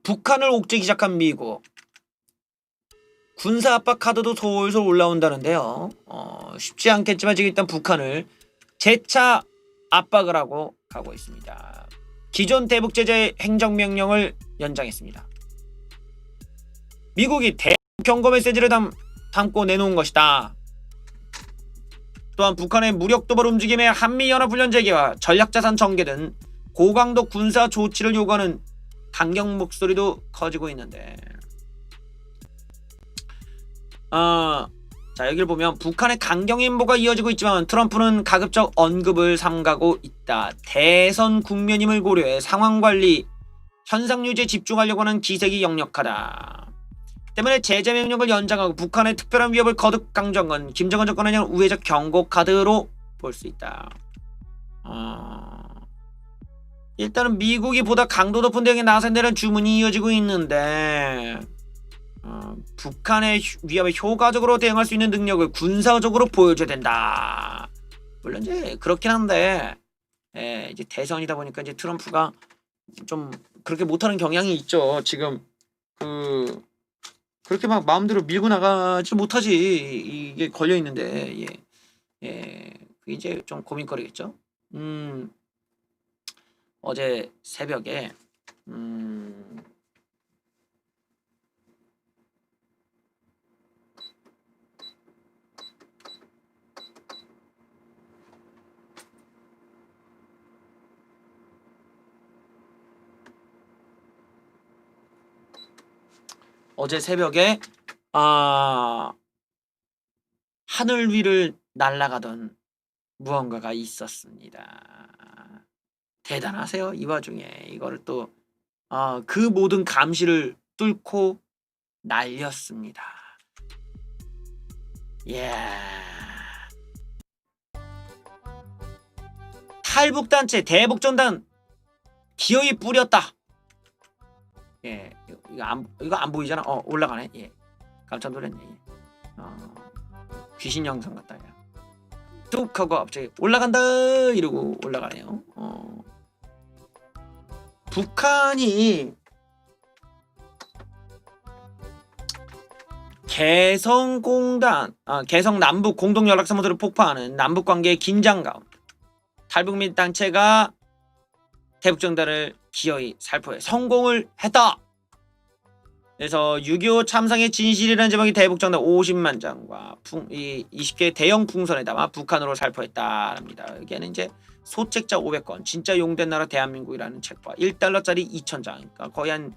북한을 옥죄기 시작한 미국. 군사 압박 카드도 솔솔 올라온다는데요. 쉽지 않겠지만 지금 일단 북한을 재차 압박을 하고 가고 있습니다. 기존 대북 제재 행정명령을 연장했습니다. 미국이 대북 경고 메시지를 담고 내놓은 것이다. 또한 북한의 무력 도발 움직임에 한미연합훈련 재개와 전략자산 전개 등 고강도 군사 조치를 요구하는 강경 목소리도 커지고 있는데, 자, 여기를 보면 북한의 강경 행보가 이어지고 있지만 트럼프는 가급적 언급을 삼가고 있다. 대선 국면임을 고려해 상황관리, 현상 유지에 집중하려고 하는 기색이 역력하다. 때문에 제재 명령을 연장하고 북한의 특별한 위협을 거듭 강조한 건 김정은 정권에 대한 우회적 경고 카드로 볼 수 있다. 일단은 미국이 보다 강도 높은 대응에 나선다는 주문이 이어지고 있는데, 북한의 위협에 효과적으로 대응할 수 있는 능력을 군사적으로 보여줘야 된다. 물론 이제 그렇긴 한데, 이제 대선이다 보니까 이제 트럼프가 좀 그렇게 못하는 경향이 있죠. 지금 그렇게 막 마음대로 밀고 나가지 못하지. 이게 걸려 있는데, 그게 이제 좀 고민거리겠죠. 어제 새벽에 하늘 위를 날아가던 무언가가 있었습니다. 대단하세요. 이 와중에 이거를 또 그 모든 감시를 뚫고 날렸습니다. 예. 탈북단체 대북전단 기어이 뿌렸다. 예, 이거 안 보이잖아. 올라가네. 예, 깜짝 놀랐네. 귀신 영상 같다. 야. 뚝 하고 갑자기 올라간다 이러고 올라가네요. 북한이 개성 남북 공동 연락사무소를 폭파하는 남북 관계의 긴장 가운데 탈북민 단체가 대북전단을 기어이 살포해 성공을 했다. 그래서 6.25 참상의 진실이라는 제목의 대북전단 50만 장과 20개 대형 풍선에 담아 북한으로 살포했다랍니다. 여기에는 이제 소책자 500권, 진짜 용된 나라 대한민국이라는 책과 1달러짜리 2,000장, 그러니까 거의 한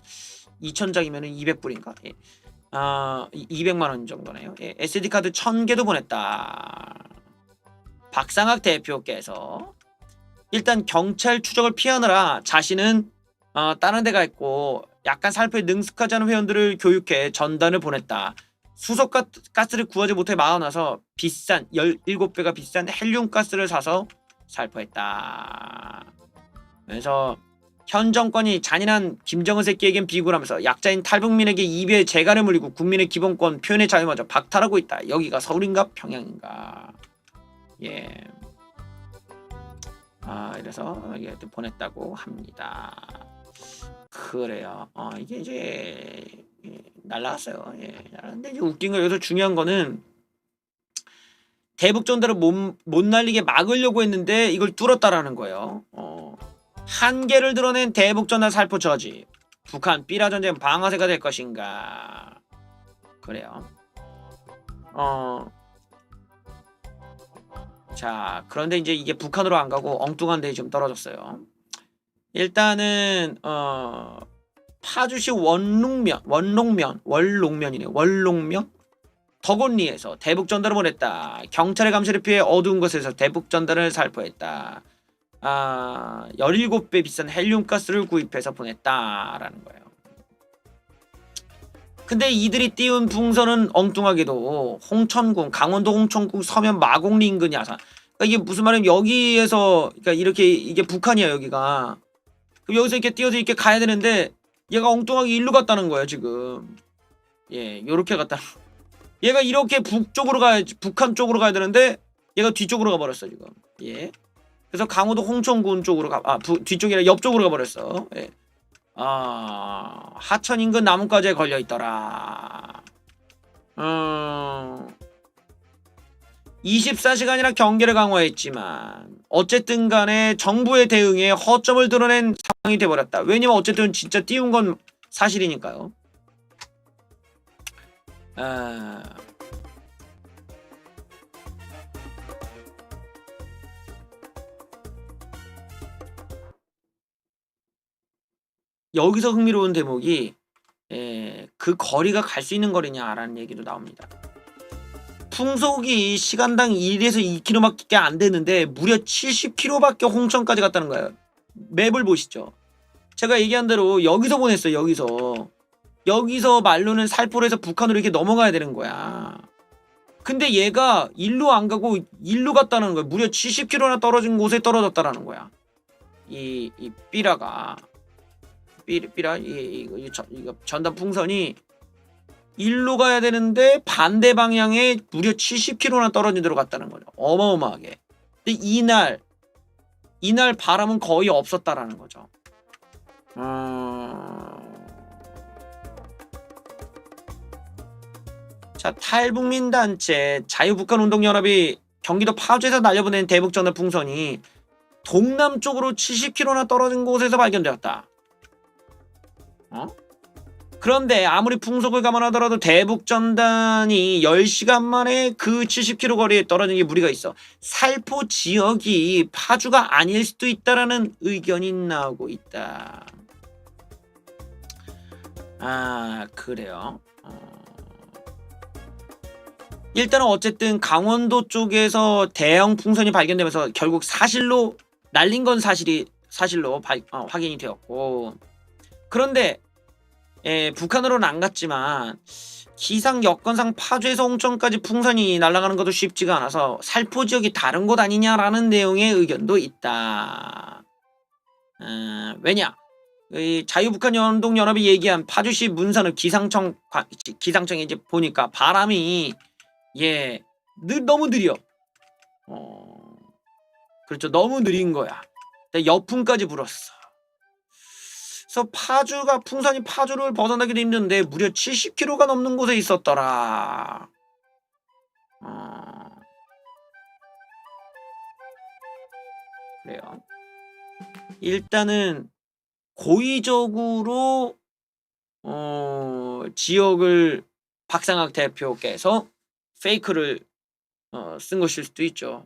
2,000장이면 200불인가? 200만 원 정도네요. SD 카드 1,000개도 보냈다. 박상학 대표께서 일단 경찰 추적을 피하느라 자신은 다른 데 가 있고 약간 살포에 능숙하지 않은 회원들을 교육해 전단을 보냈다. 수소 가스를 구하지 못해 막아놔서 비싼 17배가 비싼 헬륨 가스를 사서 살포했다. 그래서 현 정권이 잔인한 김정은 새끼에겐 비굴하면서 약자인 탈북민에게 이배의 재간을 물리고 국민의 기본권 표현의 자유마저 박탈하고 있다. 여기가 서울인가 평양인가. 예. 이래서 이게 또 보냈다고 합니다. 그래요. 이게 이제 날라갔어요. 예. 근데 이제 웃긴 거, 여기서 중요한 거는 대북전단을 못 날리게 막으려고 했는데 이걸 뚫었다라는 거예요. 한계를 드러낸 대북전단 살포 저지. 북한 삐라 전쟁 방아쇠가 될 것인가? 그래요. 자, 그런데 이제 이게 북한으로 안 가고 엉뚱한 데에 좀 떨어졌어요. 일단은 파주시 원롱면 덕원리에서 대북 전달을 보냈다. 경찰의 감시를 피해 어두운 곳에서 대북 전달을 살포했다. 17배 비싼 헬륨가스를 구입해서 보냈다라는 거예요. 근데 이들이 띄운 풍선은 엉뚱하게도 홍천군, 강원도 홍천군 서면 마곡리 인근 야산. 그러니까 이게 무슨 말이냐면 여기에서 그러니까 이렇게 이게 북한이야 여기가. 여기서 이렇게 띄어서 이렇게 가야 되는데 얘가 엉뚱하게 일로 갔다는 거예요 지금. 예, 요렇게 갔다. 얘가 이렇게 북쪽으로 북한 쪽으로 가야 되는데 얘가 뒤쪽으로 가버렸어 지금. 예. 그래서 강원도 홍천군 쪽으로 뒤쪽이 아니라 옆쪽으로 가버렸어. 예. 하천 인근 나뭇가지에 걸려있더라. 24시간이나 경계를 강화했지만 어쨌든 간에 정부의 대응에 허점을 드러낸 상황이 돼버렸다. 왜냐면 어쨌든 진짜 띄운 건 사실이니까요. 여기서 흥미로운 대목이 그 거리가 갈 수 있는 거리냐라는 얘기도 나옵니다. 풍속이 시간당 1에서 2km밖에 안 되는데 무려 70km밖에 홍천까지 갔다는 거예요. 맵을 보시죠. 제가 얘기한 대로 여기서 보냈어요. 여기서 말로는 살포를 해서 북한으로 이렇게 넘어가야 되는 거야. 근데 얘가 일로 안 가고 일로 갔다는 거야. 무려 70km나 떨어진 곳에 떨어졌다라는 거야. 이 삐라가 삐라 이거 전단 풍선이 일로 가야 되는데 반대 방향에 무려 70km나 떨어진 데로 갔다는 거죠. 어마어마하게. 근데 이날 바람은 거의 없었다라는 거죠. 자, 탈북민단체 자유북한운동연합이 경기도 파주에서 날려보낸 대북전단 풍선이 동남쪽으로 70km나 떨어진 곳에서 발견되었다. 그런데 아무리 풍속을 감안하더라도 대북전단이 10시간 만에 그 70km 거리에 떨어진 게 무리가 있어. 살포 지역이 파주가 아닐 수도 있다라는 의견이 나오고 있다. 그래요. 일단은 어쨌든 강원도 쪽에서 대형 풍선이 발견되면서 결국 사실로 날린 건 사실로 확인이 되었고, 그런데 북한으로는 안 갔지만 기상 여건상 파주에서 홍천까지 풍선이 날아가는 것도 쉽지가 않아서 살포 지역이 다른 곳 아니냐라는 내용의 의견도 있다. 왜냐? 자유북한운동연합이 얘기한 파주시 문산읍 기상청에 이제 보니까 바람이 너무 느려. 그렇죠. 너무 느린 거야. 여풍까지 불었어. 그래서 풍선이 파주를 벗어나기도 힘든데 무려 70km가 넘는 곳에 있었더라. 그래요. 일단은 고의적으로 지역을 박상학 대표께서 페이크를 쓴 것일 수도 있죠.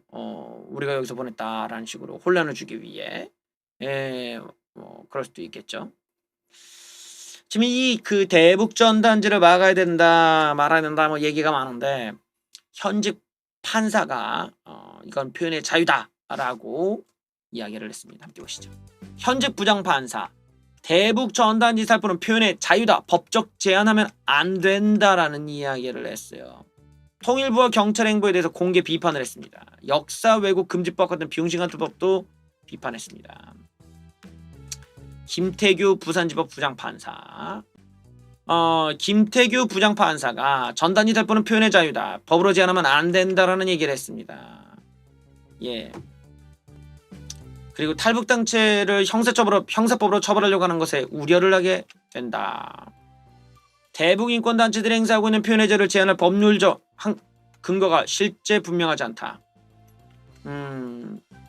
우리가 여기서 보냈다라는 식으로 혼란을 주기 위해. 그럴 수도 있겠죠. 지금 그 대북전단지를 막아야 된다, 말아야 된다, 얘기가 많은데, 현직 판사가, 이건 표현의 자유다라고 이야기를 했습니다. 함께 보시죠. 현직 부장판사, 대북전단지 살포는 표현의 자유다, 법적 제한하면 안 된다라는 이야기를 했어요. 통일부와 경찰 행보에 대해서 공개 비판을 했습니다. 역사 왜곡 금지법 같은 비용신 같은 법도 비판했습니다. 김태규 부산지법 부장판사. 김태규 부장판사가 전단지 살포는 표현의 자유다, 법으로 제한하면 안 된다라는 얘기를 했습니다. 그리고 탈북단체를 형사법으로 처벌하려고 하는 것에 우려를 하게 된다. 대북인권단체들이 행사하고 있는 표현의 자유를 제한할 법률적 근거가 실제 분명하지 않다.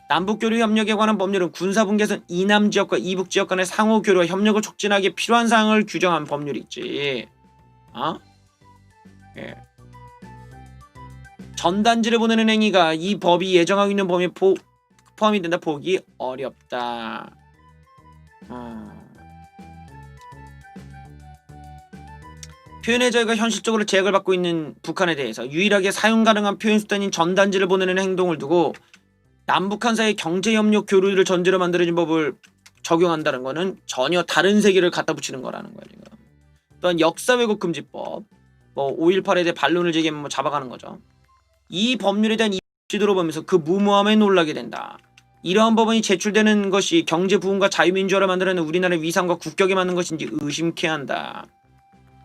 남북교류 협력에 관한 법률은 군사분계선 이남 지역과 이북 지역 간의 상호 교류와 협력을 촉진하기 필요한 사항을 규정한 법률이 있지. 예. 전단지를 보내는 행위가 이 법이 예정하고 있는 범위에 포함이 된다 보기 어렵다. 표현의 자유가 현실적으로 제약을 받고 있는 북한에 대해서 유일하게 사용 가능한 표현 수단인 전단지를 보내는 행동을 두고 남북한 사이의 경제협력 교류를 전제로 만들어진 법을 적용한다는 것은 전혀 다른 세계를 갖다 붙이는 거라는 거예요. 지금. 또한 역사 왜곡 금지법, 5.18에 대해 반론을 제기하면 잡아가는 거죠. 이 법률에 대한 입시 들어보면서 그 무모함에 놀라게 된다. 이러한 법안이 제출되는 것이 경제 부흥과 자유민주화를 만들어내는 우리나라의 위상과 국격에 맞는 것인지 의심케 한다.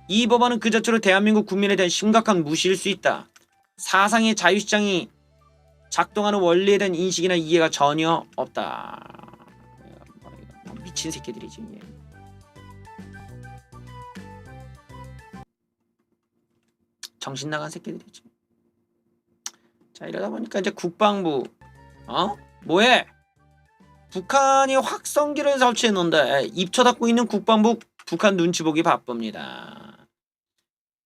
이 법안은 그 자체로 대한민국 국민에 대한 심각한 무시일 수 있다. 사상의 자유시장이 작동하는 원리에 대한 인식이나 이해가 전혀 없다. 미친 새끼들이지. 정신 나간 새끼들이지. 자, 이러다 보니까 이제 국방부 뭐해? 북한이 확성기를 설치했는데 입쳐닫고 있는 국방부 북한 눈치 보기 바쁩니다.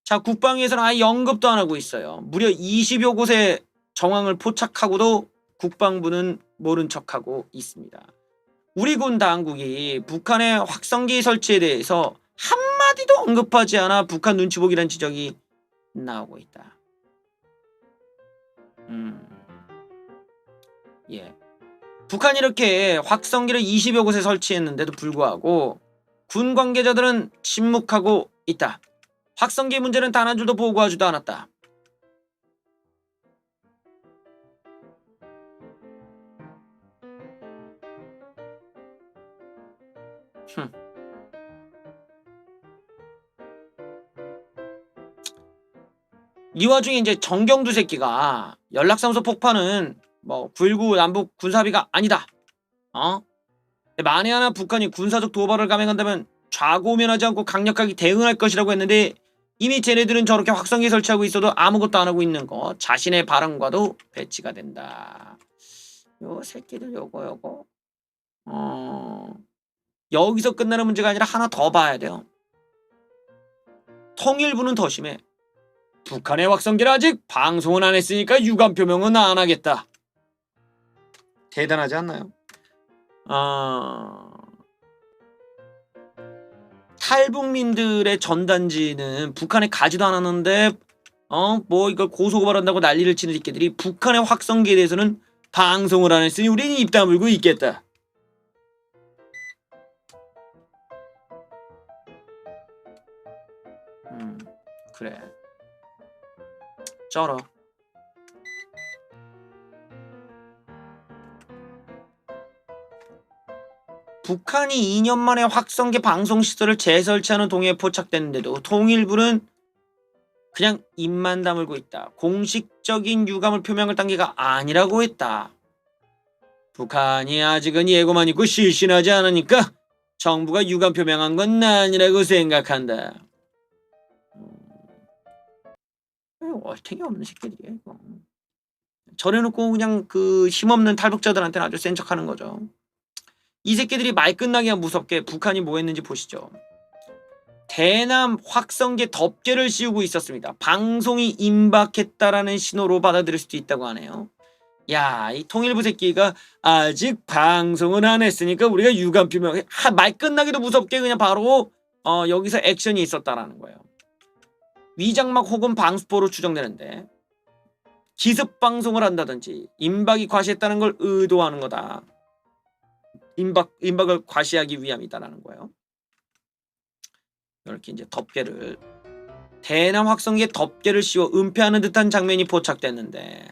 자, 국방위에서는 아예 언급도 안 하고 있어요. 무려 20여 곳에 정황을 포착하고도 국방부는 모른 척하고 있습니다. 우리 군 당국이 북한의 확성기 설치에 대해서 한마디도 언급하지 않아 북한 눈치 보기란 지적이 나오고 있다. 예. 북한이 이렇게 확성기를 20여 곳에 설치했는데도 불구하고 군 관계자들은 침묵하고 있다. 확성기 문제는 단 한 줄도 보고하지도 않았다. 이 와중에 이제 정경두 새끼가 연락사무소 폭파는 9.19 남북 군사합의가 아니다. 만에 하나 북한이 군사적 도발을 감행한다면 좌고우면하지 않고 강력하게 대응할 것이라고 했는데 이미 쟤네들은 저렇게 확성기 설치하고 있어도 아무것도 안 하고 있는 거 자신의 발언과도 배치가 된다. 요 새끼들 요거 여기서 끝나는 문제가 아니라 하나 더 봐야 돼요. 통일부는 더 심해. 북한의 확성기를 아직 방송은 안 했으니까 유감 표명은 안 하겠다. 대단하지 않나요? 탈북민들의 전단지는 북한에 가지도 않았는데 이걸 고소고발한다고 난리를 치는 새끼들이 북한의 확성기에 대해서는 방송을 안 했으니 우리는 입 다물고 있겠다. 그래. 쩔어. 북한이 2년 만에 확성기 방송시설을 재설치하는 동해에 포착됐는데도 통일부는 그냥 입만 다물고 있다. 공식적인 유감을 표명할 단계가 아니라고 했다. 북한이 아직은 예고만 있고 실신하지 않으니까 정부가 유감 표명한 건 아니라고 생각한다. 얼탱이 없는 새끼들이야 이거. 저래놓고 그냥 그 힘없는 탈북자들한테는 아주 센 척하는 거죠. 이 새끼들이 말 끝나기가 무섭게 북한이 뭐 했는지 보시죠. 대남 확성기에 덮개를 씌우고 있었습니다. 방송이 임박했다라는 신호로 받아들일 수도 있다고 하네요. 야, 이 통일부 새끼가 아직 방송은 안 했으니까 우리가 유감 표명 말 끝나기도 무섭게 그냥 바로 여기서 액션이 있었다라는 거예요. 위장막 혹은 방수포로 추정되는데 기습 방송을 한다든지 임박이 과시했다는 걸 의도하는 거다. 임박을 과시하기 위함이다라는 거예요. 이렇게 이제 대남 확성기에 덮개를 씌워 은폐하는 듯한 장면이 포착됐는데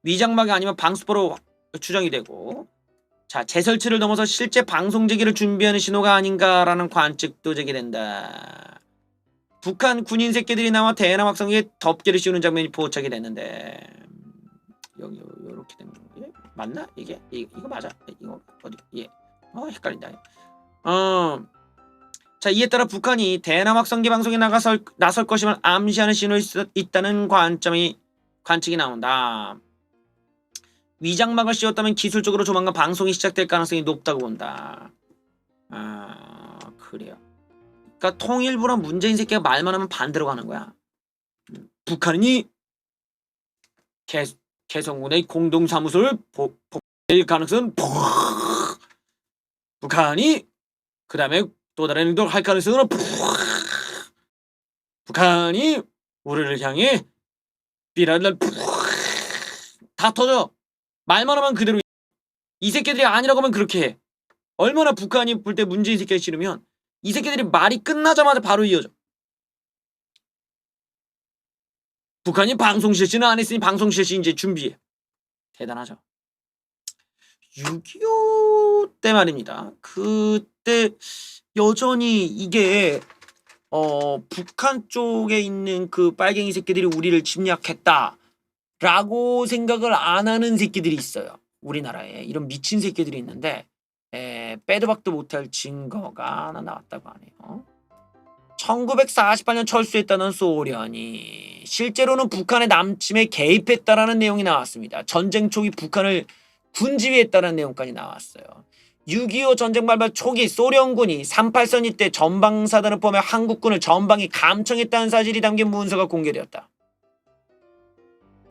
위장막이 아니면 방수포로 추정이 되고 자 재설치를 넘어서 실제 방송 재개를 준비하는 신호가 아닌가라는 관측도 제기된다. 북한 군인 새끼들이 나와 대남 확성기에 덮개를 씌우는 장면이 포착이 됐는데 여기 이렇게 된 거 맞나? 이게 이거 맞아? 이거 어디? 예. 헷갈린다. 자, 이에 따라 북한이 대남 확성기 방송에 나설 것임을 암시하는 신호일 수 있다는 관측이 나온다. 위장막을 씌웠다면 기술적으로 조만간 방송이 시작될 가능성이 높다고 본다. 아, 그래요. 그러니까 통일부랑 문재인 새끼가 말만 하면 반대로 가는 거야. 북한이 개성군의 공동사무소를 낼 가능성은 북한이 그 다음에 또 다른 행동을 할 가능성은 북한이 우리를 향해 삐라를 다 터져. 말만 하면 그대로. 이 새끼들이 아니라고 하면 그렇게 해. 얼마나 북한이 볼 때 문재인 새끼가 싫으면 이 새끼들이 말이 끝나자마자 바로 이어져. 북한이 방송 실시는 안 했으니 방송 실시 이제 준비해. 대단하죠. 6.25 때 말입니다. 그때 여전히 이게 북한 쪽에 있는 그 빨갱이 새끼들이 우리를 침략했다라고 생각을 안 하는 새끼들이 있어요. 우리나라에 이런 미친 새끼들이 있는데 빼도 박도 못할 증거가 하나 나왔다고 하네요. 1948년 철수했다는 소련이 실제로는 북한의 남침에 개입했다라는 내용이 나왔습니다. 전쟁 초기 북한을 군지휘했다는 내용까지 나왔어요. 6.25 전쟁 발발 초기 소련군이 38선 이때 전방사단을 포함해 한국군을 전방에 감청했다는 사실이 담긴 문서가 공개되었다.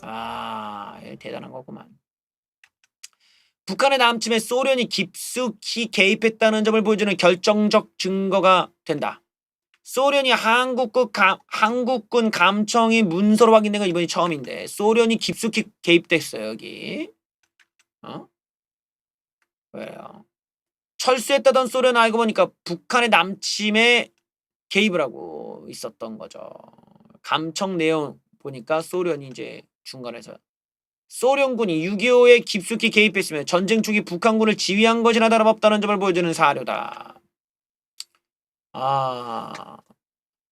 아, 대단한 거구만. 북한의 남침에 소련이 깊숙이 개입했다는 점을 보여주는 결정적 증거가 된다. 소련이 한국군 감청이 문서로 확인된 건 이번이 처음인데 소련이 깊숙이 개입됐어요. 여기. 왜요? 철수했다던 소련 알고 보니까 북한의 남침에 개입을 하고 있었던 거죠. 감청 내용 보니까 소련이 이제 중간에서 소련군이 6.25에 깊숙이 개입했으며 전쟁 초기 북한군을 지휘한 것이나 다름없다는 점을 보여주는 사료다. 아,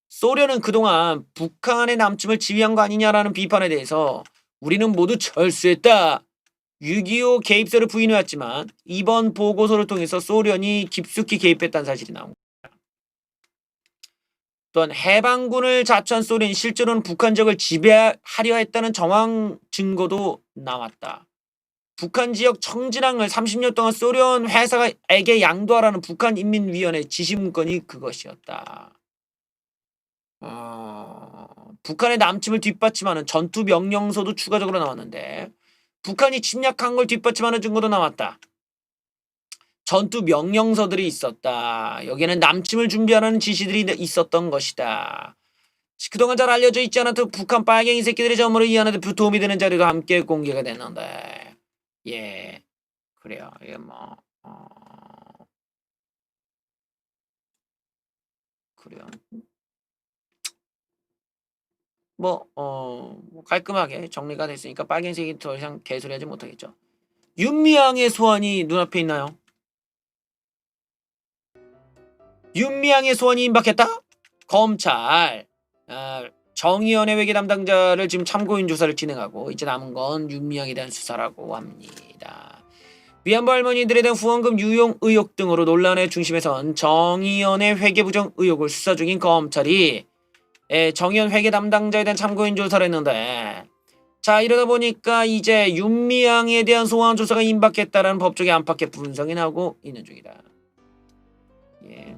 소련은 그동안 북한의 남침을 지휘한 거 아니냐라는 비판에 대해서 우리는 모두 철수했다. 6.25 개입설을 부인해왔지만 이번 보고서를 통해서 소련이 깊숙이 개입했다는 사실이 나옵니다. 또한 해방군을 자처한 소련이 실제로는 북한 지역을 지배하려 했다는 정황 증거도 나왔다. 북한 지역 청진항을 30년 동안 소련 회사에게 양도하라는 북한인민위원회 지시문건이 그것이었다. 북한의 남침을 뒷받침하는 전투 명령서도 추가적으로 나왔는데 북한이 침략한 걸 뒷받침하는 증거도 나왔다. 전투 명령서들이 있었다. 여기에는 남침을 준비하라는 지시들이 있었던 것이다. 그동안 잘 알려져 있지 않았던 북한 빨갱이 새끼들의 전모를 이해하는 데 도움이 되는 자료도 함께 공개가 됐는데 예, 그래요. 이게 뭐 그래요. 뭐 깔끔하게 정리가 됐으니까 빨갱이색이 더 이상 개소리하지 못하겠죠. 윤미향의 소환이 눈앞에 있나요? 윤미향의 소환이 임박했다? 검찰 정의연의 회계 담당자를 지금 참고인 조사를 진행하고 이제 남은 건 윤미향에 대한 수사라고 합니다. 위안부 할머니들에 대한 후원금 유용 의혹 등으로 논란의 중심에선 정의연의 회계 부정 의혹을 수사 중인 검찰이 정의연 회계 담당자에 대한 참고인 조사를 했는데 자 이러다 보니까 이제 윤미향에 대한 소환 조사가 임박했다라는 법조계 안팎의 분석이 나오고 있는 중이다. 예.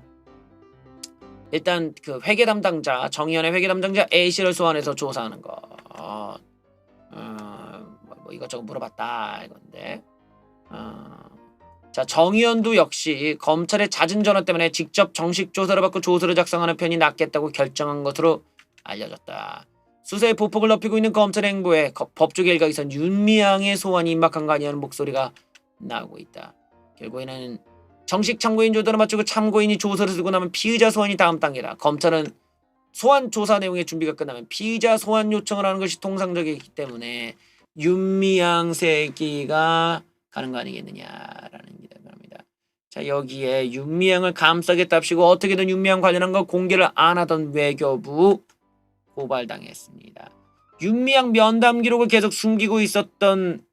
일단 그 회계 담당자 정의연의 회계 담당자 A씨를 소환해서 조사하는 거 뭐 이것저것 물어봤다 이건데 자 정의연도 역시 검찰의 잦은 전화 때문에 직접 정식 조사를 받고 조서를 작성하는 편이 낫겠다고 결정한 것으로 알려졌다. 수사의 보폭을 높이고 있는 검찰의 행보에 법조계 일각에선 윤미향의 소환이 임박한 거 아니냐는 목소리가 나오고 있다. 결국에는 정식 참고인 조사를 마치고 참고인이 조서를 쓰고 나면 피의자 소환이 다음 단계다. 검찰은 소환 조사 내용의 준비가 끝나면 피의자 소환 요청을 하는 것이 통상적이기 때문에 윤미향 새끼가 가는 거 아니겠느냐라는 겁니다. 자 여기에 윤미향을 감싸겠답시고 어떻게든 윤미향 관련한 거 공개를 안 하던 외교부 고발당했습니다. 윤미향 면담 기록을 계속 숨기고 있었던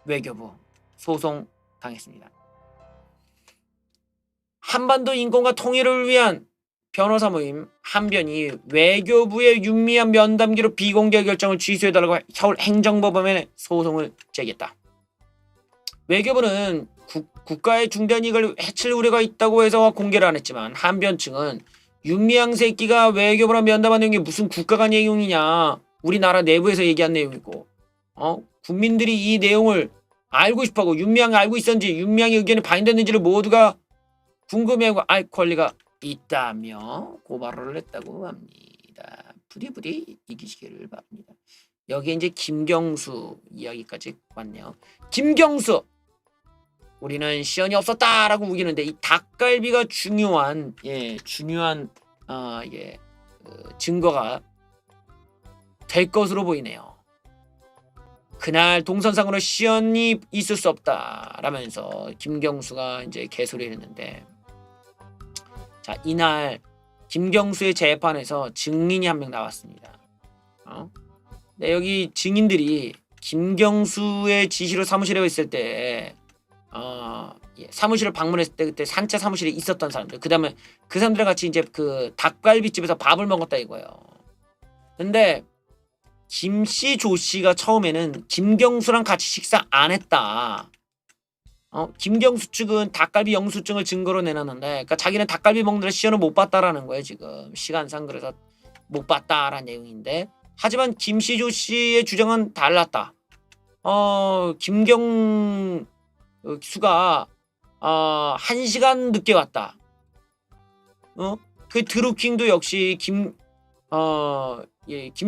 외교부 소송 당했습니다. 한반도 인권과 통일을 위한 변호사 모임 한변이 외교부의 윤미향 면담 기록 비공개 결정을 취소해달라고 서울 행정법원에 소송을 제기했다. 외교부는 국가의 중대한 이익을 해칠 우려가 있다고 해서 공개를 안 했지만 한편 측은 윤미향 새끼가 외교부랑 면담한 내용이 무슨 국가 간 내용이냐. 우리나라 내부에서 얘기한 내용이고 국민들이 이 내용을 알고 싶어하고 윤미향이 알고 있었는지 윤미향의 의견이 반영됐는지를 모두가 궁금해하고 알 권리가 있다며 고발을 했다고 합니다. 부디부디 이기시기를 바랍니다. 여기에 이제 김경수 이야기까지 왔네요. 김경수! 우리는 시연이 없었다라고 우기는데 이 닭갈비가 중요한 증거가 될 것으로 보이네요. 그날 동선상으로 시연이 있을 수 없다라면서 김경수가 이제 개소리를 했는데, 자, 이날 김경수의 재판에서 증인이 한 명 나왔습니다. 네, 여기 증인들이 김경수의 지시로 사무실에 있을 때 사무실을 방문했을 때 그때 산채 사무실에 있었던 사람들, 그 다음에 그 사람들과 같이 이제 그 닭갈비집에서 밥을 먹었다 이거예요. 근데 김씨 조씨가 처음에는 김경수랑 같이 식사 안 했다. 김경수 측은 닭갈비 영수증을 증거로 내놨는데, 그러니까 자기는 닭갈비 먹느라 시연을 못 봤다라는 거예요. 지금 시간상 그래서 못 봤다라는 내용인데, 하지만 김씨 조씨의 주장은 달랐다. 김경수가 1시간 늦게 왔다. 그 드루킹도 역시 김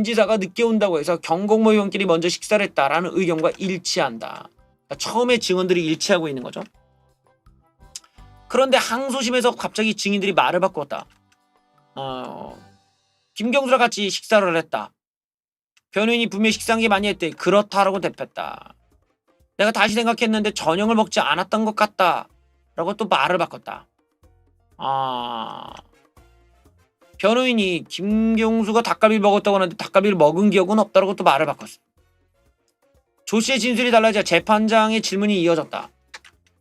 지사가 늦게 온다고 해서 경공모 의원끼리 먼저 식사를 했다라는 의견과 일치한다. 그러니까 처음에 증언들이 일치하고 있는 거죠. 그런데 항소심에서 갑자기 증인들이 말을 바꿨다. 김경수랑 같이 식사를 했다. 변호인이 분명히 식사한 게 많이 했대. 그렇다라고 대표했다. 내가 다시 생각했는데 저녁을 먹지 않았던 것 같다 라고 또 말을 바꿨다. 변호인이 김경수가 닭갈비를 먹었다고 하는데 닭갈비를 먹은 기억은 없다라고 또 말을 바꿨어. 조씨의 진술이 달라지자 재판장의 질문이 이어졌다.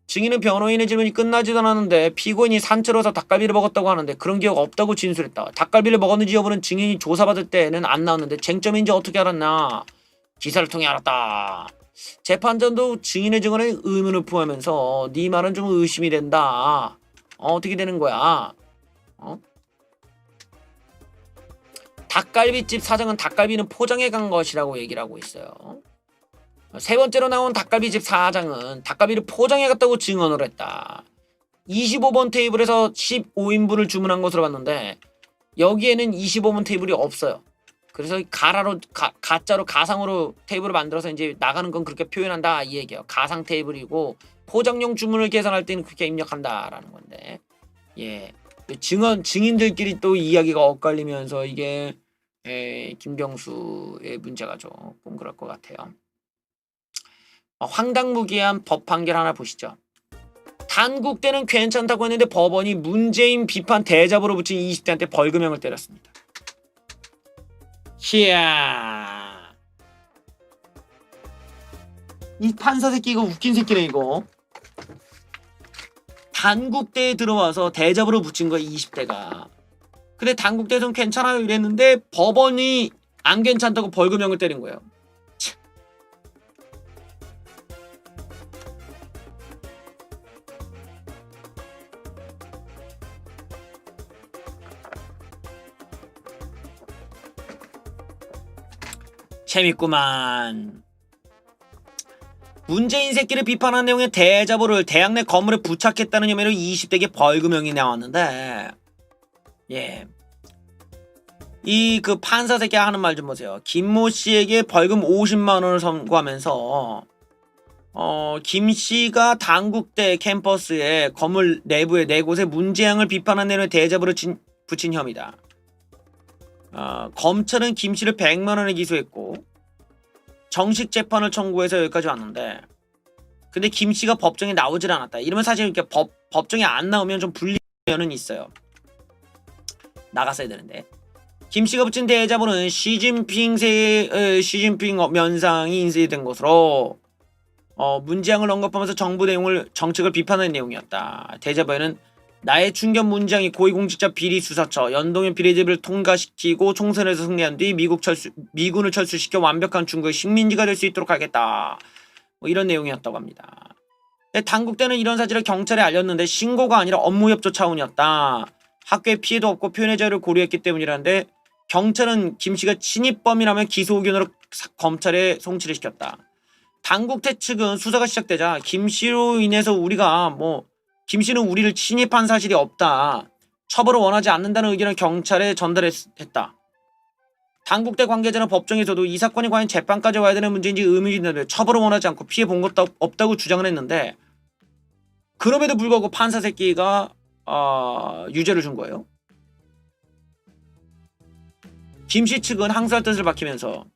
증인은 변호인의 질문이 끝나지도 않았는데 피고인이 산채로 와서 닭갈비를 먹었다고 하는데 그런 기억 없다고 진술했다. 닭갈비를 먹었는지 여부는 증인이 조사받을 때는 안 나왔는데 쟁점인지 어떻게 알았나. 기사를 통해 알았다. 재판장도 증인의 증언에 의문을 포함하면서 네 말은 좀 의심이 된다. 어떻게 되는 거야? 닭갈비집 사장은 닭갈비는 포장해 간 것이라고 얘기를 하고 있어요. 세 번째로 나온 닭갈비집 사장은 닭갈비를 포장해 갔다고 증언을 했다. 25번 테이블에서 15인분을 주문한 것으로 봤는데 여기에는 25번 테이블이 없어요. 그래서 가짜로 가상으로 테이블을 만들어서 이제 나가는 건 그렇게 표현한다 이 얘기예요. 가상 테이블이고 포장용 주문을 계산할 때는 그렇게 입력한다라는 건데, 증인들끼리 또 이야기가 엇갈리면서 이게 김경수의 문제가 조금 그럴 것 같아요. 황당무계한 법 판결 하나 보시죠. 단국대는 괜찮다고 했는데 법원이 문재인 비판 대자보로 붙인 20대한테 벌금형을 때렸습니다. 이야, 이 판사 새끼 이거 웃긴 새끼네 이거. 단국대에 들어와서 대자보로 붙인 거야 20대가. 근데 단국대에서는 괜찮아요 이랬는데 법원이 안 괜찮다고 벌금형을 때린 거예요. 재밌구만. 문재인 새끼를 비판한 내용의 대자보를 대학 내 건물에 부착했다는 혐의로 20대에게 벌금형이 나왔는데, 이 그 판사 새끼가 하는 말 좀 보세요. 김모 씨에게 벌금 50만 원을 선고하면서 김 씨가 단국대 캠퍼스의 건물 내부의 4곳에 문재양을 비판한 내용의 대자보를 붙인 혐의다. 검찰은 김 씨를 100만 원에 기소했고 정식 재판을 청구해서 여기까지 왔는데, 근데 김 씨가 법정에 나오질 않았다. 이러면 사실 이렇게 법정에 안 나오면 좀 불리면은 있어요. 나갔어야 되는데. 김 씨가 붙인 대자보는 시진핑 면상이 인쇄된 것으로 문재양을 언급하면서 정책을 비판하는 내용이었다. 대자보에는 나의 충견 문재양이 고위공직자 비리 수사처 연동형 비례대표를 통과시키고 총선에서 승리한 뒤 미군을 철수시켜 완벽한 중국의 식민지가 될 수 있도록 하겠다. 뭐 이런 내용이었다고 합니다. 당국대는 이런 사실을 경찰에 알렸는데 신고가 아니라 업무 협조 차원이었다. 학교에 피해도 없고 표현의 자유를 고려했기 때문이라는데 경찰은 김씨가 친입범이라면 기소 의견으로 검찰에 송치를 시켰다. 당국대 측은 수사가 시작되자 김씨로 인해서 우리가 김씨는 우리를 침입한 사실이 없다. 처벌을 원하지 않는다는 의견을 경찰에 전달했다. 당국대 관계자는 법정에서도 이 사건이 과연 재판까지 와야 되는 문제인지 의문이 있는데 처벌을 원하지 않고 피해 본 것도 없다고 주장을 했는데 그럼에도 불구하고 판사 새끼가 유죄를 준 거예요. 김씨 측은 항소할 뜻을 밝히면서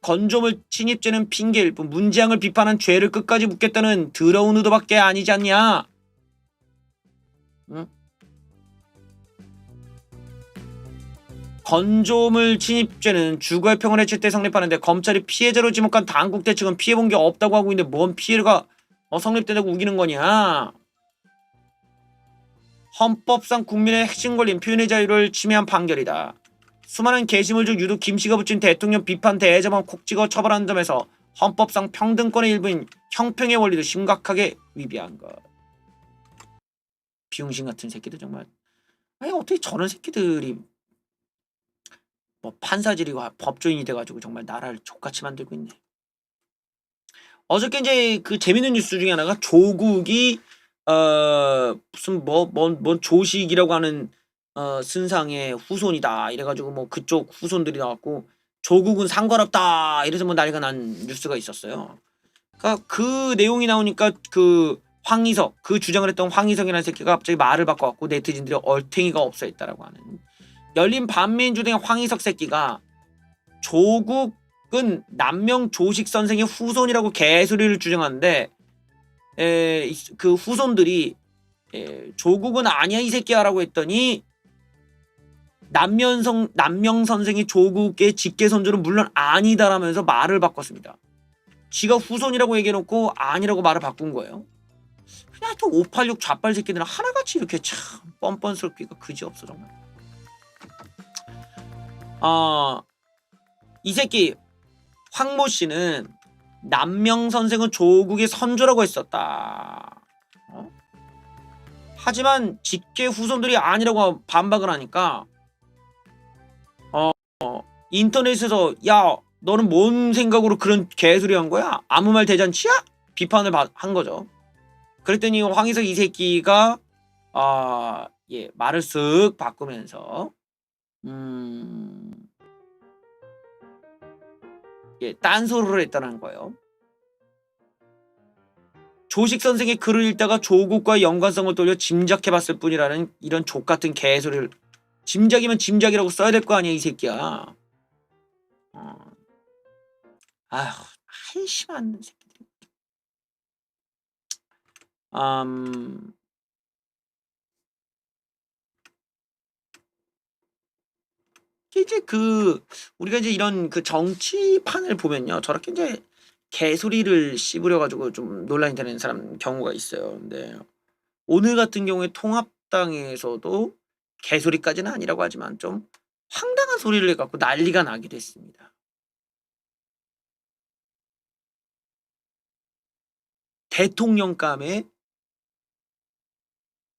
건조물 침입죄는 핑계일 뿐 문재양을 비판한 죄를 끝까지 묻겠다는 더러운 의도밖에 아니지 않냐. 응? 건조물 침입죄는 주거의 평을 해칠 때 성립하는데 검찰이 피해자로 지목한 당국대 측은 피해본 게 없다고 하고 있는데 뭔 피해가 성립된다고 우기는 거냐. 헌법상 국민의 핵심 권리인 표현의 자유를 침해한 판결이다. 수많은 게시물 중 유독 김씨가 붙인 대통령 비판 대자만 콕 찍어 처벌하는 점에서 헌법상 평등권의 일부인 형평의 원리도 심각하게 위배한 것. 비용신 같은 새끼들 정말. 아니 어떻게 저런 새끼들이 판사질이고 법조인이 돼가지고 정말 나라를 족같이 만들고 있네. 어저께 이제 그 재밌는 뉴스 중에 하나가 조국이 무슨 뭔 조식이라고 하는 순상의 후손이다 이래가지고 그쪽 후손들이 나왔고 조국은 상관없다 이래서 난리가 난 뉴스가 있었어요. 그러니까 그 내용이 나오니까 그 황희석 그 주장을 했던 황희석이라는 새끼가 갑자기 말을 바꿔갖고 네티즌들이 얼탱이가 없어있다라고 하는 열린 반민주당의 황희석 새끼가 조국은 남명 조식 선생의 후손이라고 개소리를 주장하는데 그 후손들이 조국은 아니야 이 새끼야라고 했더니 남명 선생이 조국의 직계선조는 물론 아니다라면서 말을 바꿨습니다. 지가 후손이라고 얘기해놓고 아니라고 말을 바꾼 거예요. 그냥 또 586 좌빨 새끼들은 하나같이 이렇게 참 뻔뻔스럽기가 그지없어 정말. 이 새끼 황모 씨는 남명 선생은 조국의 선조라고 했었다. 하지만 직계 후손들이 아니라고 반박을 하니까 인터넷에서 야 너는 뭔 생각으로 그런 개소리 한 거야? 아무 말 대잔치야? 비판을 한 거죠. 그랬더니 황희석 이 새끼가 말을 쓱 바꾸면서 딴소리를 했다는 거예요. 조식 선생의 글을 읽다가 조국과 연관성을 돌려 짐작해봤을 뿐이라는 이런 족같은 개소리를 짐작이면 짐작이라고 써야 될 거 아니야 이 새끼야. 아휴 한심한 새끼들. 이제 우리가 이제 이런 정치판을 보면요 저렇게 이제 개소리를 씹으려가지고 좀 논란이 되는 사람 경우가 있어요. 근데 오늘 같은 경우에 통합당에서도 개소리까지는 아니라고 하지만 좀 황당한 소리를 해갖고 난리가 나기도 했습니다. 대통령감에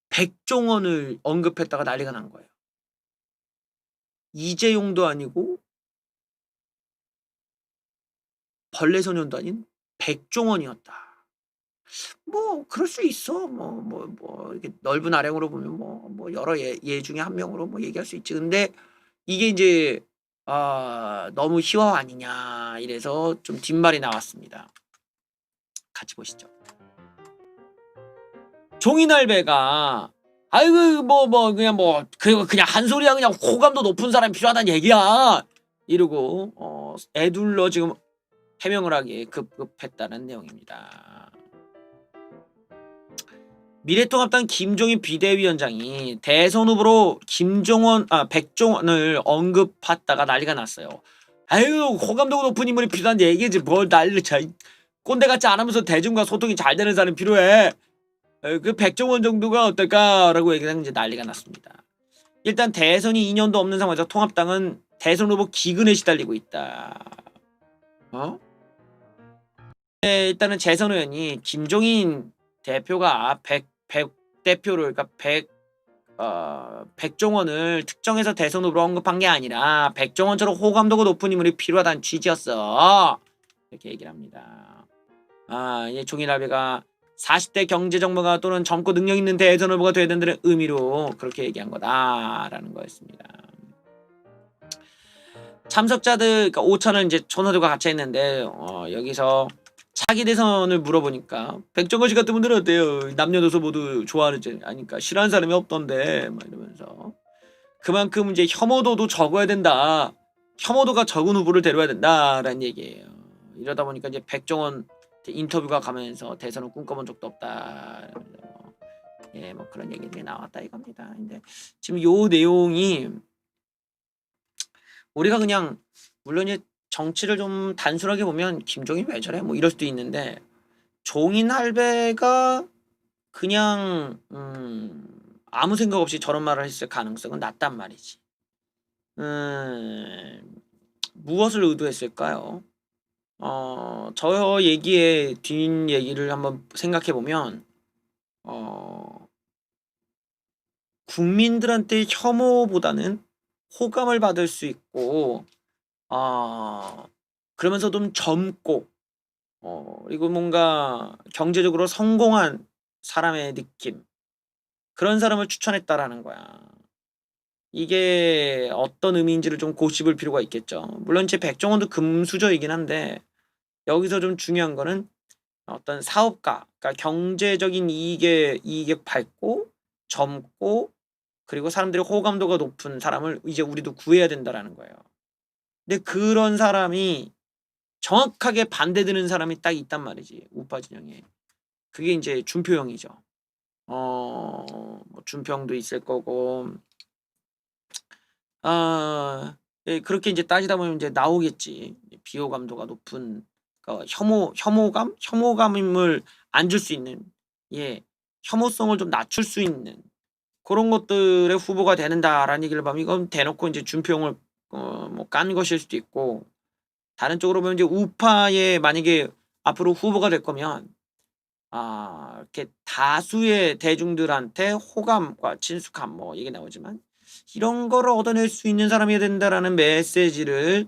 백종원을 언급했다가 난리가 난 거예요. 이재용도 아니고 벌레소년도 아닌 백종원이었다. 그럴 수 있어. 이렇게 넓은 아량으로 보면 여러 예 중에 한 명으로 얘기할 수 있지. 근데 이게 이제 너무 희화 아니냐 이래서 좀 뒷말이 나왔습니다. 같이 보시죠. 종이날배가 아이고 그냥 한 소리야 그냥 호감도 높은 사람이 필요하다는 얘기야 이러고 애둘러 지금 해명을 하기에 급급했다는 내용입니다. 미래통합당 김종인 비대위원장이 대선 후보로 백종원을 언급했다가 난리가 났어요. 아유 호감도 높은 인물이 필요한데 얘기지 뭘 난리를 쳐. 꼰대 같지 않으면서 대중과 소통이 잘 되는 사람이 필요해. 그 백종원 정도가 어떨까라고 얘기하는 이제 난리가 났습니다. 일단 대선이 2년도 없는 상황에서 통합당은 대선 후보 기근에 시달리고 있다. 일단은 재선 의원이 김종인 대표가 백 대표를 그러니까 백종원을 특정해서 대선 후보로 언급한 게 아니라 백종원처럼 호감도가 높은 인물이 필요하다는 취지였어. 이렇게 얘기를 합니다. 이 종이라베가 40대 경제정보가 또는 젊고 능력 있는 대선 후보가 돼야 된다는 의미로 그렇게 얘기한 거다라는 거였습니다. 참석자들 그러니까 5천을 이제 전화들과 같이 했는데 여기서 차기 대선을 물어보니까 백종원 씨 같은 분들은 어때요? 남녀노소 모두 좋아하는지 아니까 싫어하는 사람이 없던데 막 이러면서 그만큼 이제 혐오도도 적어야 된다. 혐오도가 적은 후보를 데려야 된다라는 얘기예요. 이러다 보니까 이제 백종원 인터뷰가 가면서 대선을 꿈꿔본 적도 없다. 뭐 그런 얘기들이 나왔다 이겁니다. 근데 지금 요 내용이 우리가 그냥 물론 이제 정치를 좀 단순하게 보면 김종인 왜 저래 뭐 이럴 수도 있는데 종인 할배가 그냥 아무 생각 없이 저런 말을 했을 가능성은 낮단 말이지. 무엇을 의도했을까요? 저 얘기의 뒷 얘기를 한번 생각해 보면 국민들한테 혐오보다는 호감을 받을 수 있고 그러면서 좀 젊고 그리고 뭔가 경제적으로 성공한 사람의 느낌 그런 사람을 추천했다라는 거야. 이게 어떤 의미인지를 좀 고집을 필요가 있겠죠. 물론 제 백종원도 금수저이긴 한데 여기서 좀 중요한 거는 어떤 사업가, 그러니까 경제적인 이익에 밝고 젊고 그리고 사람들의 호감도가 높은 사람을 이제 우리도 구해야 된다라는 거예요. 근데 그런 사람이 정확하게 반대되는 사람이 딱 있단 말이지. 우파 진영에. 그게 이제 준표 형이죠. 뭐 준표 형도 있을 거고. 그렇게 이제 따지다 보면 이제 나오겠지. 비호감도가 높은 그러니까 혐오감을 안 줄 수 있는 혐오성을 좀 낮출 수 있는 그런 것들의 후보가 되는다라는 얘기를 보면 이건 대놓고 이제 준표 형을 뭐 깐 것일 수도 있고 다른 쪽으로 보면 이제 우파에 만약에 앞으로 후보가 될 거면 이렇게 다수의 대중들한테 호감과 친숙함 뭐 얘기 나오지만 이런 거를 얻어낼 수 있는 사람이어야 된다라는 메시지를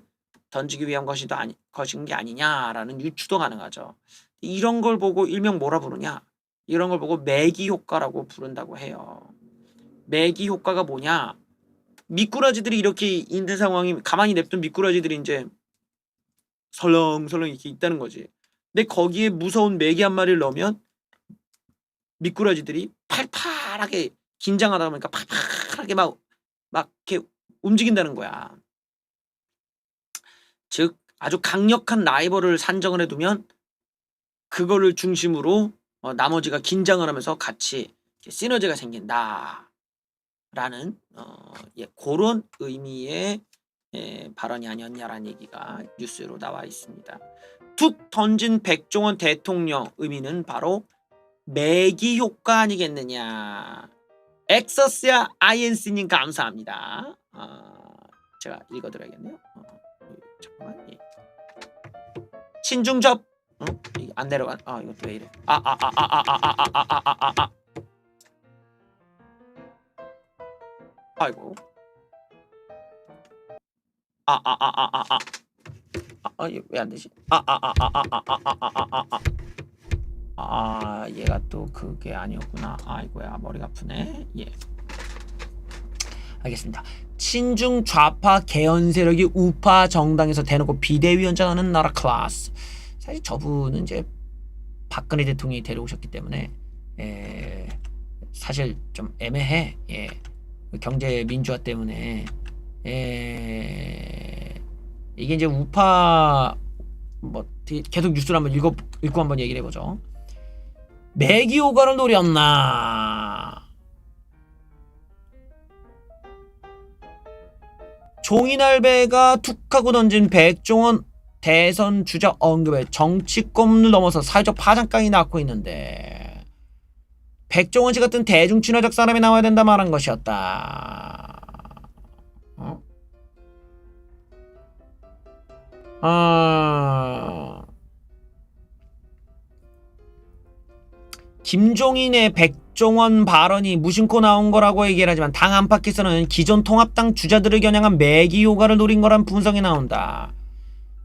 던지기 위한 것인 게 아니냐라는 유추도 가능하죠. 이런 걸 보고 일명 뭐라 부르냐? 이런 걸 보고 매기 효과라고 부른다고 해요. 매기 효과가 뭐냐? 미꾸라지들이 이렇게 있는 상황이 가만히 냅둔 미꾸라지들이 이제 설렁설렁 이렇게 있다는 거지. 근데 거기에 무서운 메기 한 마리를 넣으면 미꾸라지들이 팔팔하게 긴장하다 보니까 팔팔하게 막 이렇게 움직인다는 거야. 즉 아주 강력한 라이벌을 산정을 해두면 그거를 중심으로 나머지가 긴장을 하면서 같이 시너지가 생긴다. 라는 그런 의미의 발언이 아니었냐라는 얘기가 뉴스로 나와 있습니다. 툭 던진 백종원 대통령 의미는 바로 매기 효과 아니겠느냐. 엑서스야 INC님 감사합니다. 제가 읽어드려야겠네요. 잠깐만. 신중접 안 내려가. 이것도 왜 이래? 아이고. 왜 안 되지? 얘가 또 그게 아니었구나. 아이고야 머리가 아프네. 알겠습니다. 친중 좌파 개헌 세력이 우파 정당에서 대놓고 비대위원장 하는 나라 클래스. 사실 저분은 이제 박근혜 대통령이 데려오셨기 때문에 사실 좀 애매해. 경제 민주화 때문에 이게 이제 우파 뭐 계속 뉴스를 한번 읽고 한번 얘기를 해보죠. 매기 효과를 노렸나? 종이날배가 툭하고 던진 백종원 대선 주자 언급에 정치권을 넘어서 사회적 파장강이 낳고 있는데 백종원 씨 같은 대중친화적 사람이 나와야 된다 말한 것이었다. 김종인의 백종원 발언이 무심코 나온 거라고 얘기를 하지만 당 안팎에서는 기존 통합당 주자들을 겨냥한 매기 효과를 노린 거란 분석이 나온다.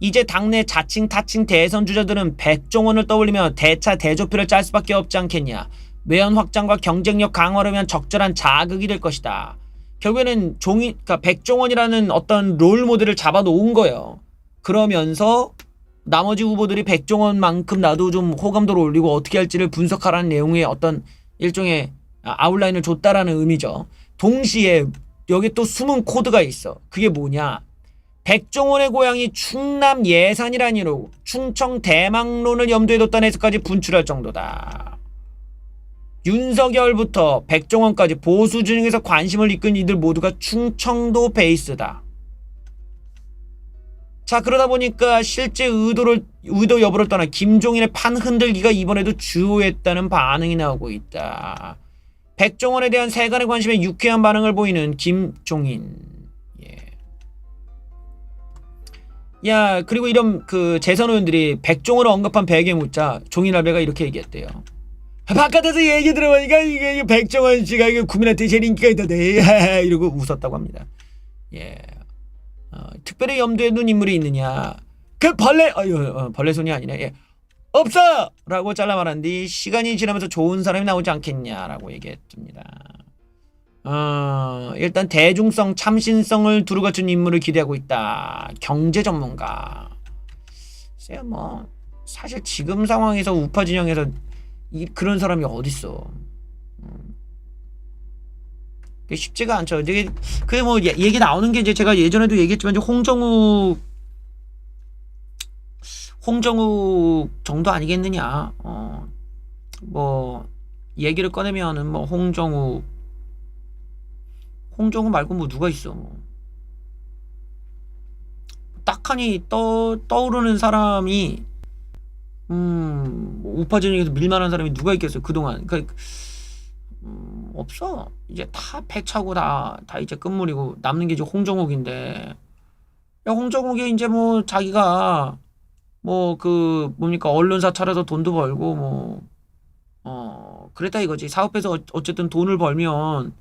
이제 당내 자칭 타칭 대선 주자들은 백종원을 떠올리며 대차 대조표를 짤 수밖에 없지 않겠냐. 외연 확장과 경쟁력 강화를 위한 적절한 자극이 될 것이다. 결국에는 그러니까 백종원이라는 어떤 롤 모델을 잡아놓은 거예요. 그러면서 나머지 후보들이 백종원만큼 나도 좀 호감도를 올리고 어떻게 할지를 분석하라는 내용의 어떤 일종의 아웃라인을 줬다라는 의미죠. 동시에 여기 또 숨은 코드가 있어. 그게 뭐냐? 백종원의 고향이 충남 예산이라니로 충청 대망론을 염두에 뒀다는 해석까지 분출할 정도다. 윤석열부터 백종원까지 보수 진영에서 관심을 이끈 이들 모두가 충청도 베이스다. 자, 그러다 보니까 실제 의도 여부를 떠나 김종인의 판 흔들기가 이번에도 주요했다는 반응이 나오고 있다. 백종원에 대한 세간의 관심에 유쾌한 반응을 보이는 김종인. 예. 야, 그리고 이런 그 재선 의원들이 백종원을 언급한 배경에 묻자 종인알배가 이렇게 얘기했대요. 바깥에서 얘기 들어보니까 이게 백종원 씨가 이게 국민한테 제일 인기가 있다네 이러고 웃었다고 합니다. 예. 특별히 염두에 둔 인물이 있느냐? 그 벌레 손이 아니네. 예. 없어! 라고 잘라 말한 뒤 시간이 지나면서 좋은 사람이 나오지 않겠냐라고 얘기했습니다. 일단 대중성, 참신성을 두루 갖춘 인물을 기대하고 있다. 경제 전문가. 글쎄요, 뭐 사실 지금 상황에서 우파 진영에서 그런 사람이 어딨어. 쉽지가 않죠. 이게 그게 뭐 얘기 나오는 게 이제 제가 예전에도 얘기했지만 이제 홍정욱 정도 아니겠느냐. 뭐 얘기를 꺼내면은 뭐 홍정욱 말고 뭐 누가 있어. 뭐. 딱하니 떠오르는 사람이 우파 진영에서 밀만한 사람이 누가 있겠어요 그동안. 그러니까 없어. 이제 다 패차고 다 이제 끝물이고 남는 게 이제 홍정욱인데, 야, 홍정욱이 이제 뭐 자기가 뭐 그 뭡니까 언론사 차려서 돈도 벌고 뭐 그랬다 이거지. 사업해서 어쨌든 돈을 벌면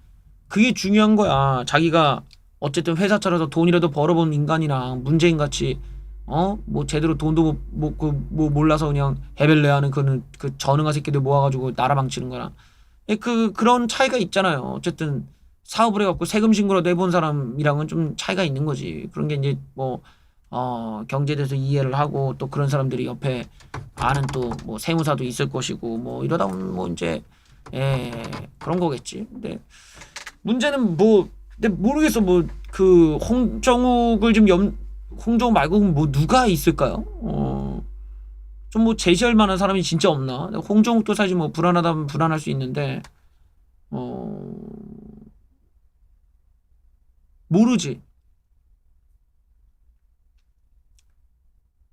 그게 중요한 거야. 자기가 어쨌든 회사 차려서 돈이라도 벌어본 인간이랑 문재인 같이 뭐 제대로 돈도 뭐 몰라서 그냥 해벨레하는 그 전응아 새끼들 모아가지고 나라 망치는 거랑 그런 차이가 있잖아요. 어쨌든 사업을 해갖고 세금 신고라도 해본 사람이랑은 좀 차이가 있는 거지. 그런 게 이제 뭐 경제에 대해서 이해를 하고 또 그런 사람들이 옆에 아는 또 뭐 세무사도 있을 것이고 뭐 이러다 보면 뭐 이제 그런 거겠지. 근데 문제는 뭐 근데 모르겠어. 뭐 그 홍정욱을 지금 홍정욱 말고 뭐 누가 있을까요? 좀 뭐 제시할 만한 사람이 진짜 없나? 홍정욱도 사실 뭐 불안하다면 불안할 수 있는데 모르지.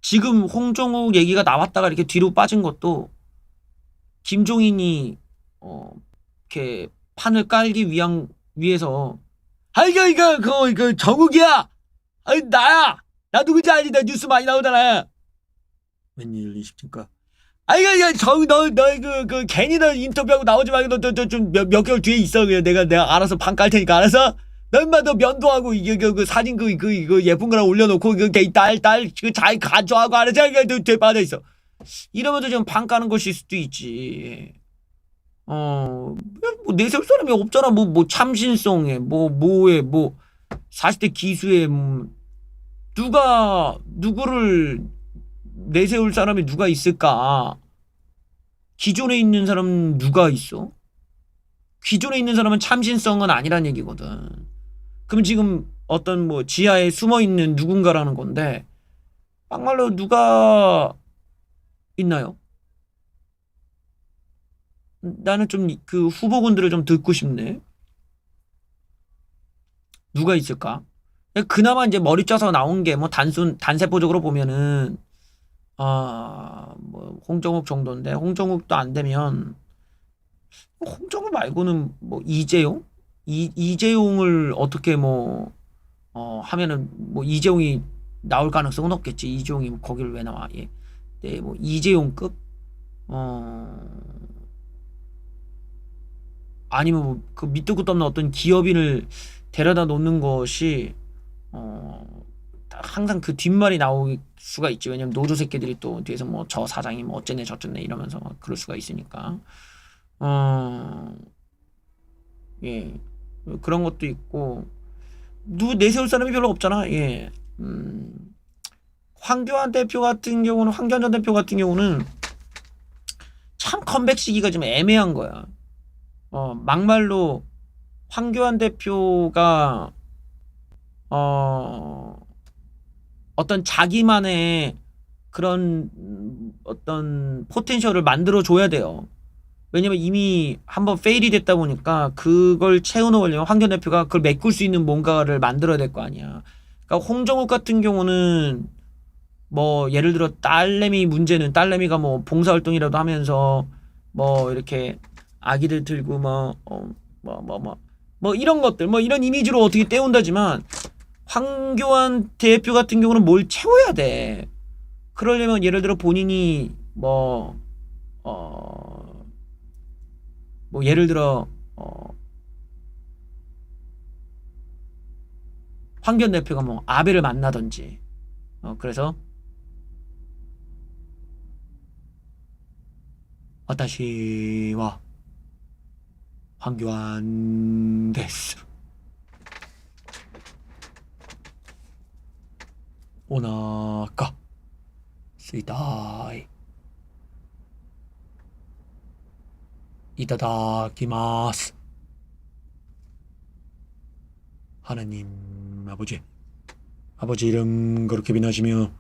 지금 홍정욱 얘기가 나왔다가 이렇게 뒤로 빠진 것도 김종인이 이렇게 판을 깔기 위해서 이거 정욱이야. 아니 나야. 나 누구지 알지? 나 뉴스 많이 나오잖아. 웬일이십니까? 너 괜히 너 인터뷰하고 나오지 말고 너 좀 몇 개월 뒤에 있어. 그냥 내가 알아서 판 깔 테니까 알아서. 너 인마 너 면도하고 이게 그 사진 이거 예쁜 거랑 올려놓고 딸 잘 가져하고 알아서 너 뒤에 빠져 있어. 이러면서 지금 판 까는 것일 수도 있지. 뭐 내세울 사람이 없잖아. 뭐 참신성에 뭐에 40대 기수에 누구를 내세울 사람이 누가 있을까? 기존에 있는 사람 누가 있어? 기존에 있는 사람은 참신성은 아니란 얘기거든. 그럼 지금 어떤 뭐 지하에 숨어있는 누군가라는 건데 막말로 누가 있나요? 나는 좀 그 후보군들을 좀 듣고 싶네. 누가 있을까? 그나마 이제 머리 짜서 나온 게 뭐 단세포적으로 보면은 뭐 홍정욱 정도인데 홍정욱도 안 되면 홍정욱 말고는 뭐 이재용을 어떻게 뭐 하면은 뭐 이재용이 나올 가능성은 없겠지. 이재용이 뭐 거기를 왜 나와? 예. 네, 뭐 이재용급 아니면 뭐그 밑도 끝도 없는 어떤 기업인을 데려다 놓는 것이 항상 그 뒷말이 나올 수가 있지. 왜냐면 노조 새끼들이 또 뒤에서 뭐 저 사장이 뭐 어쨌네 저쨌네 이러면서 막 그럴 수가 있으니까. 예. 그런 것도 있고 내세울 사람이 별로 없잖아. 예. 황교안 대표 같은 경우는 황교안 전 대표 같은 경우는 참 컴백 시기가 좀 애매한 거야. 막말로 황교안 대표가 어떤 자기만의 그런 어떤 포텐셜을 만들어 줘야 돼요. 왜냐면 이미 한번 페일이 됐다 보니까 그걸 채워넣으려면 황교안 대표가 그걸 메꿀 수 있는 뭔가를 만들어야 될 거 아니야. 그러니까 홍정욱 같은 경우는 뭐 예를 들어 딸내미가 뭐 봉사활동이라도 하면서 뭐 이렇게 아기들 들고 뭐 이런 것들 뭐 이런 이미지로 어떻게 때운다지만 황교안 대표 같은 경우는 뭘 채워야 돼. 그러려면 예를 들어 본인이 뭐 예를 들어 황교안 대표가 뭐 아베를 만나든지 그래서 와타시와 황교안 데스 오나카 스이다이 이타다키마스 하나님 아버지 이름 그렇게 빛나시며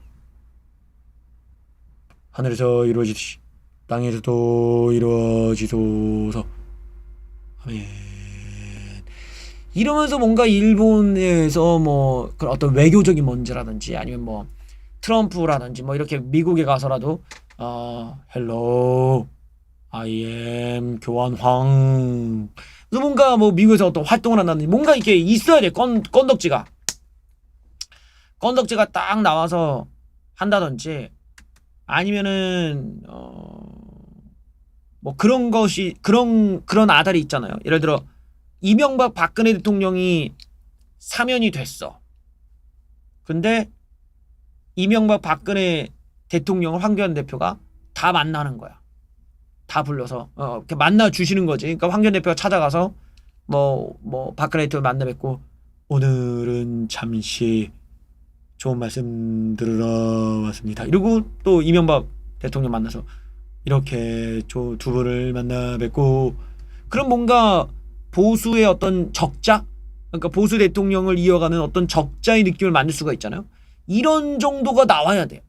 하늘에서 이루어지듯이 땅에서도 이루어지소서 아멘. 이러면서 뭔가 일본에서 뭐 그런 어떤 외교적인 문제라든지 아니면 뭐 트럼프라든지 뭐 이렇게 미국에 가서라도 헬로 I am 교환황 그래서 뭔가 뭐 미국에서 어떤 활동을 한다든지 뭔가 이렇게 있어야 돼. 건덕지가 딱 나와서 한다든지 아니면은 뭐 그런 것이 그런 아달이 있잖아요. 예를 들어 이명박 박근혜 대통령이 사면이 됐어. 근데 이명박 박근혜 대통령을 황교안 대표가 다 만나는 거야. 다 불러서 이렇게 만나 주시는 거지. 그러니까 황교안 대표가 찾아가서 뭐 박근혜 대통령 만나 뵙고 오늘은 잠시 좋은 말씀 들으러 왔습니다. 이러고 또 이명박 대통령 만나서 이렇게 두 분을 만나 뵙고 그런 뭔가 보수의 어떤 적자 그러니까 보수 대통령을 이어가는 어떤 적자의 느낌을 만들 수가 있잖아요. 이런 정도가 나와야 돼요.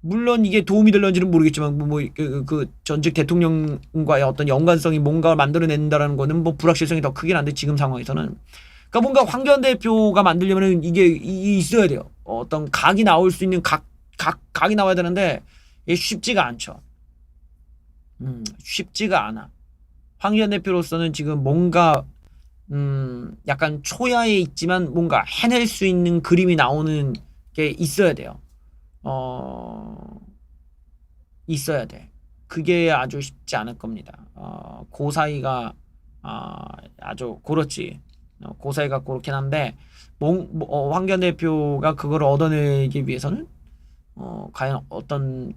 물론 이게 도움이 될런지는 모르겠지만 그 전직 대통령과의 어떤 연관성이 뭔가를 만들어낸다라는 거는 뭐 불확실성이 더 크긴 한데 지금 상황에서는 그러니까 뭔가 황교안 대표가 만들려면 이게 있어야 돼요. 어떤 각이 나올 수 있는 각이 나와야 되는데 이게 쉽지가 않죠. 쉽지가 않아. 황교안 대표로서는 지금 뭔가 약간 초야에 있지만 뭔가 해낼 수 있는 그림이 나오는 게 있어야 돼요. 있어야 돼. 그게 아주 쉽지 않을 겁니다. 그 사이가 아주 그렇지. 그 사이가 그렇긴 한데 황교안 대표가 그걸 얻어내기 위해서는 과연 어떤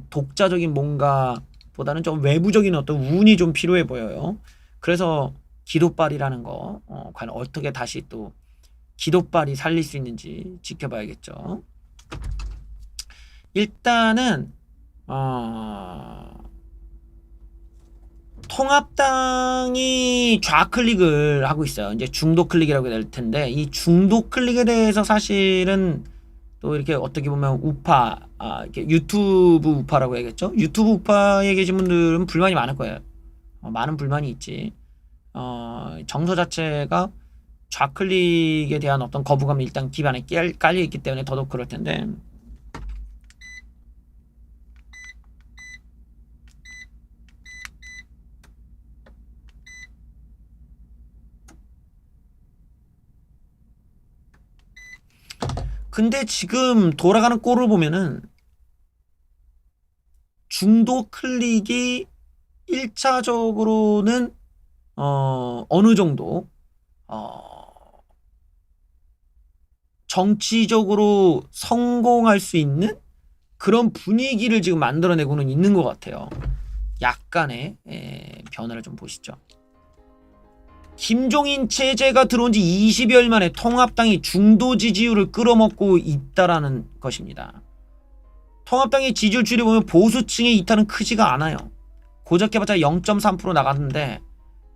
독자적인 뭔가보다는 좀 외부적인 어떤 운이 좀 필요해 보여요. 그래서 기도빨이라는 거 과연 어떻게 다시 또 기도빨이 살릴 수 있는지 지켜봐야겠죠. 일단은 통합당이 좌클릭을 하고 있어요. 이제 중도 클릭이라고 될 텐데 이 중도 클릭에 대해서 사실은 또 이렇게 어떻게 보면 우파 이렇게 유튜브 우파라고 해야겠죠. 유튜브 우파에 계신 분들은 불만이 많을 거예요. 많은 불만이 있지. 정서 자체가 좌클릭에 대한 어떤 거부감이 일단 기반에 깔려 있기 때문에 더더욱 그럴 텐데 근데 지금 돌아가는 꼴을 보면은 중도 클릭이 1차적으로는 어느 정도 정치적으로 성공할 수 있는 그런 분위기를 지금 만들어내고는 있는 것 같아요. 약간의 변화를 좀 보시죠. 김종인 체제가 들어온 지 20여일 만에 통합당이 중도 지지율을 끌어먹고 있다라는 것입니다. 통합당의 지지율 보면 보수층의 이탈은 크지가 않아요. 고작 해봤자 0.3% 나갔는데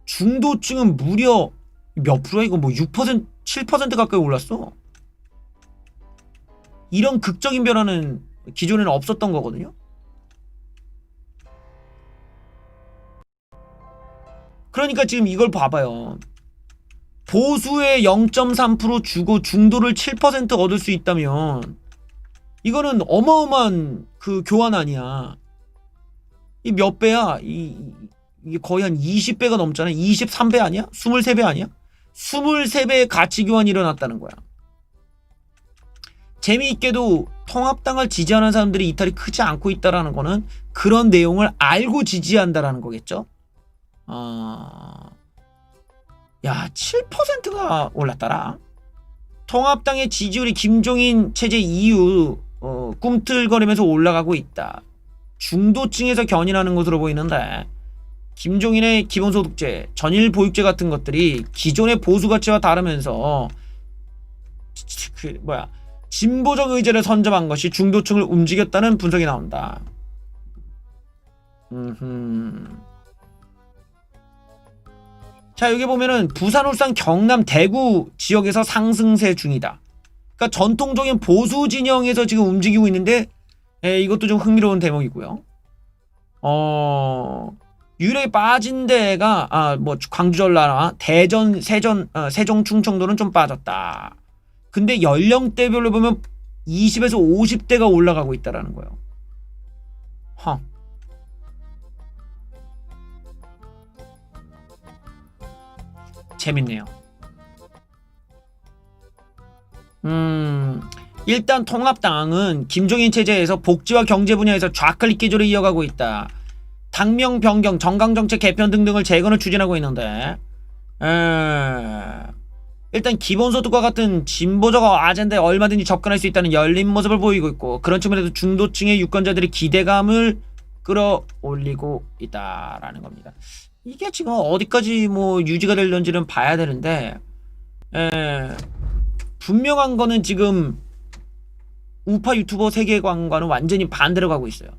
중도층은 무려 몇 프로야? 이거 뭐 6%, 7% 가까이 올랐어. 이런 극적인 변화는 기존에는 없었던 거거든요. 그러니까 지금 이걸 봐봐요. 보수에 0.3% 주고 중도를 7% 얻을 수 있다면 이거는 어마어마한 그 교환 아니야. 이 몇 배야? 이게 거의 한 20배가 넘잖아. 23배 아니야? 23배 아니야? 23배의 가치 교환이 일어났다는 거야. 재미있게도 통합당을 지지하는 사람들이 이탈이 크지 않고 있다라는 거는 그런 내용을 알고 지지한다라는 거겠죠. 야, 7%가 올랐더라. 통합당의 지지율이 김종인 체제 이후 꿈틀거리면서 올라가고 있다. 중도층에서 견인하는 것으로 보이는데 김종인의 기본소득제, 전일보육제 같은 것들이 기존의 보수 가치와 다르면서 진보적 의제를 선점한 것이 중도층을 움직였다는 분석이 나온다. 자, 여기 보면은 부산, 울산, 경남, 대구 지역에서 상승세 중이다. 그러니까 전통적인 보수 진영에서 지금 움직이고 있는데 이것도 좀 흥미로운 대목이고요. 유력에 빠진 데가 뭐 광주, 전라나 대전, 세종, 충청도는 좀 빠졌다. 근데 연령대별로 보면 20에서 50대가 올라가고 있다라는 거예요. 재밌네요. 일단 통합당은 김종인 체제에서 복지와 경제 분야에서 좌클릭 기조를 이어가고 있다. 당명 변경, 정강정책 개편 등등을 재건을 추진하고 있는데 일단 기본소득과 같은 진보적 아젠다에 얼마든지 접근할 수 있다는 열린 모습을 보이고 있고 그런 측면에서 중도층의 유권자들이 기대감을 끌어올리고 있다라는 겁니다. 이게 지금 어디까지 뭐 유지가 될런지는 봐야 되는데 분명한 거는 지금 우파 유튜버 세계관과는 완전히 반대로 가고 있어요.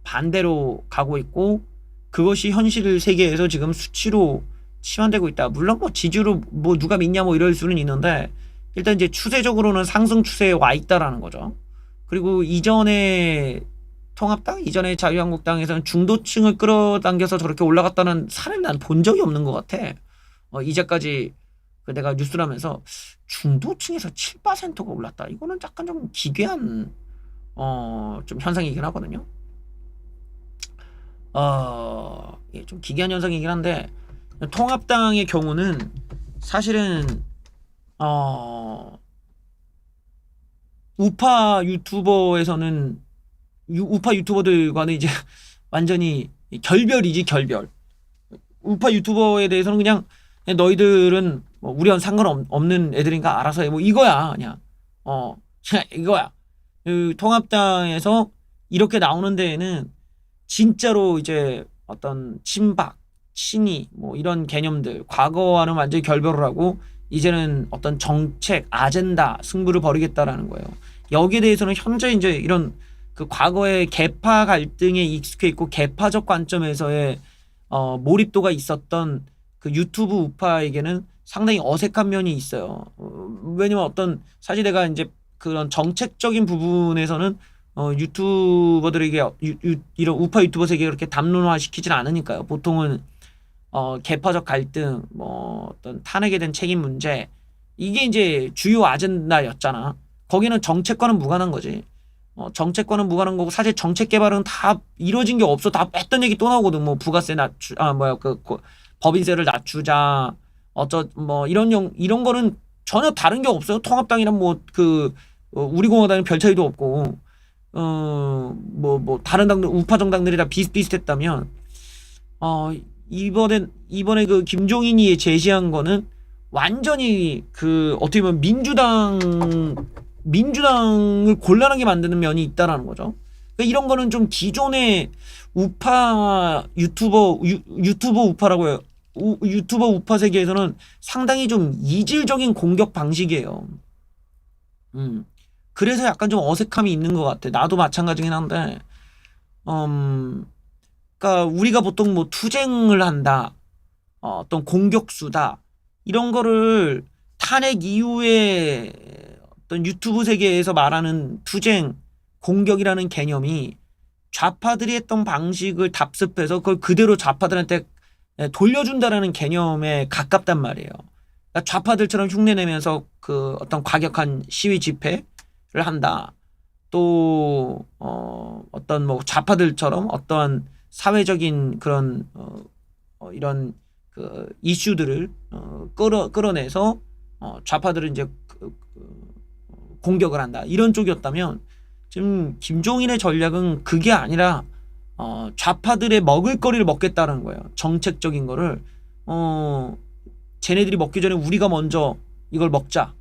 반대로 가고 있고 그것이 현실 세계에서 지금 수치로 치환되고 있다. 물론 뭐 지지로 뭐 누가 믿냐 뭐 이럴 수는 있는데 일단 이제 추세적으로는 상승 추세에 와 있다라는 거죠. 그리고 이전에 통합당, 이전에 자유한국당에서는 중도층을 끌어당겨서 저렇게 올라갔다는 사례를 난 본 적이 없는 것 같아. 이제까지 내가 뉴스를 하면서 중도층에서 7%가 올랐다. 이거는 약간 좀 기괴한 좀 현상이긴 하거든요. 예, 좀 기괴한 현상이긴 한데 통합당의 경우는 사실은 우파 유튜버에서는 우파 유튜버들과는 이제 완전히 결별이지, 결별. 우파 유튜버에 대해서는 그냥 너희들은 뭐 우리와는 상관없는 애들인가 알아서 해. 뭐 이거야, 그냥. 그냥 이거야. 그 통합당에서 이렇게 나오는 데에는 진짜로 이제 어떤 친박, 친이 뭐 이런 개념들, 과거와는 완전히 결별을 하고 이제는 어떤 정책, 아젠다, 승부를 벌이겠다라는 거예요. 여기에 대해서는 현재 이제 이런 그 과거의 계파 갈등에 익숙해 있고 계파적 관점에서의 몰입도가 있었던 그 유튜브 우파에게는 상당히 어색한 면이 있어요. 왜냐면 어떤 사실 내가 이제 그런 정책적인 부분에서는 유튜버들에게 이런 우파 유튜버 세계를 그렇게 담론화 시키진 않으니까요. 보통은 계파적 갈등, 뭐 어떤 탄핵에 대한 책임 문제 이게 이제 주요 아젠다였잖아. 거기는 정책과는 무관한 거지. 정책과는 무관한 거고 사실 정책 개발은 다 이루어진 게 없어. 다 뺐던 얘기 또 나오거든. 뭐 부가세 법인세를 낮추자. 뭐 이런 거는 전혀 다른 게 없어요. 통합당이랑 뭐 우리공화당은 별 차이도 없고 뭐 다른 당들 우파 정당들이 다 비슷비슷했다면 이번에 그 김종인이 제시한 거는 완전히 그 어떻게 보면 민주당을 곤란하게 만드는 면이 있다라는 거죠. 그러니까 이런 거는 좀 기존의 우파 유튜버 우파라고 해요. 유튜버 우파 세계에서는 상당히 좀 이질적인 공격 방식이에요. 그래서 약간 좀 어색함이 있는 것 같아. 나도 마찬가지긴 한데, 그러니까 우리가 보통 뭐 투쟁을 한다, 어떤 공격수다 이런 거를 탄핵 이후에 어떤 유튜브 세계에서 말하는 투쟁, 공격이라는 개념이 좌파들이 했던 방식을 답습해서 그걸 그대로 좌파들한테 돌려준다라는 개념에 가깝단 말이에요. 그러니까 좌파들처럼 흉내내면서 그 어떤 과격한 시위 집회를 한다. 또 어떤 뭐 좌파들처럼 어떠한 사회적인 그런 이런 그 이슈들을 끌어내서 좌파들은 이제 공격을 한다. 이런 쪽이었다면 지금 김종인의 전략은 그게 아니라 좌파들의 먹을거리를 먹겠다는 거예요. 정책적인 거를 쟤네들이 먹기 전에 우리가 먼저 이걸 먹자.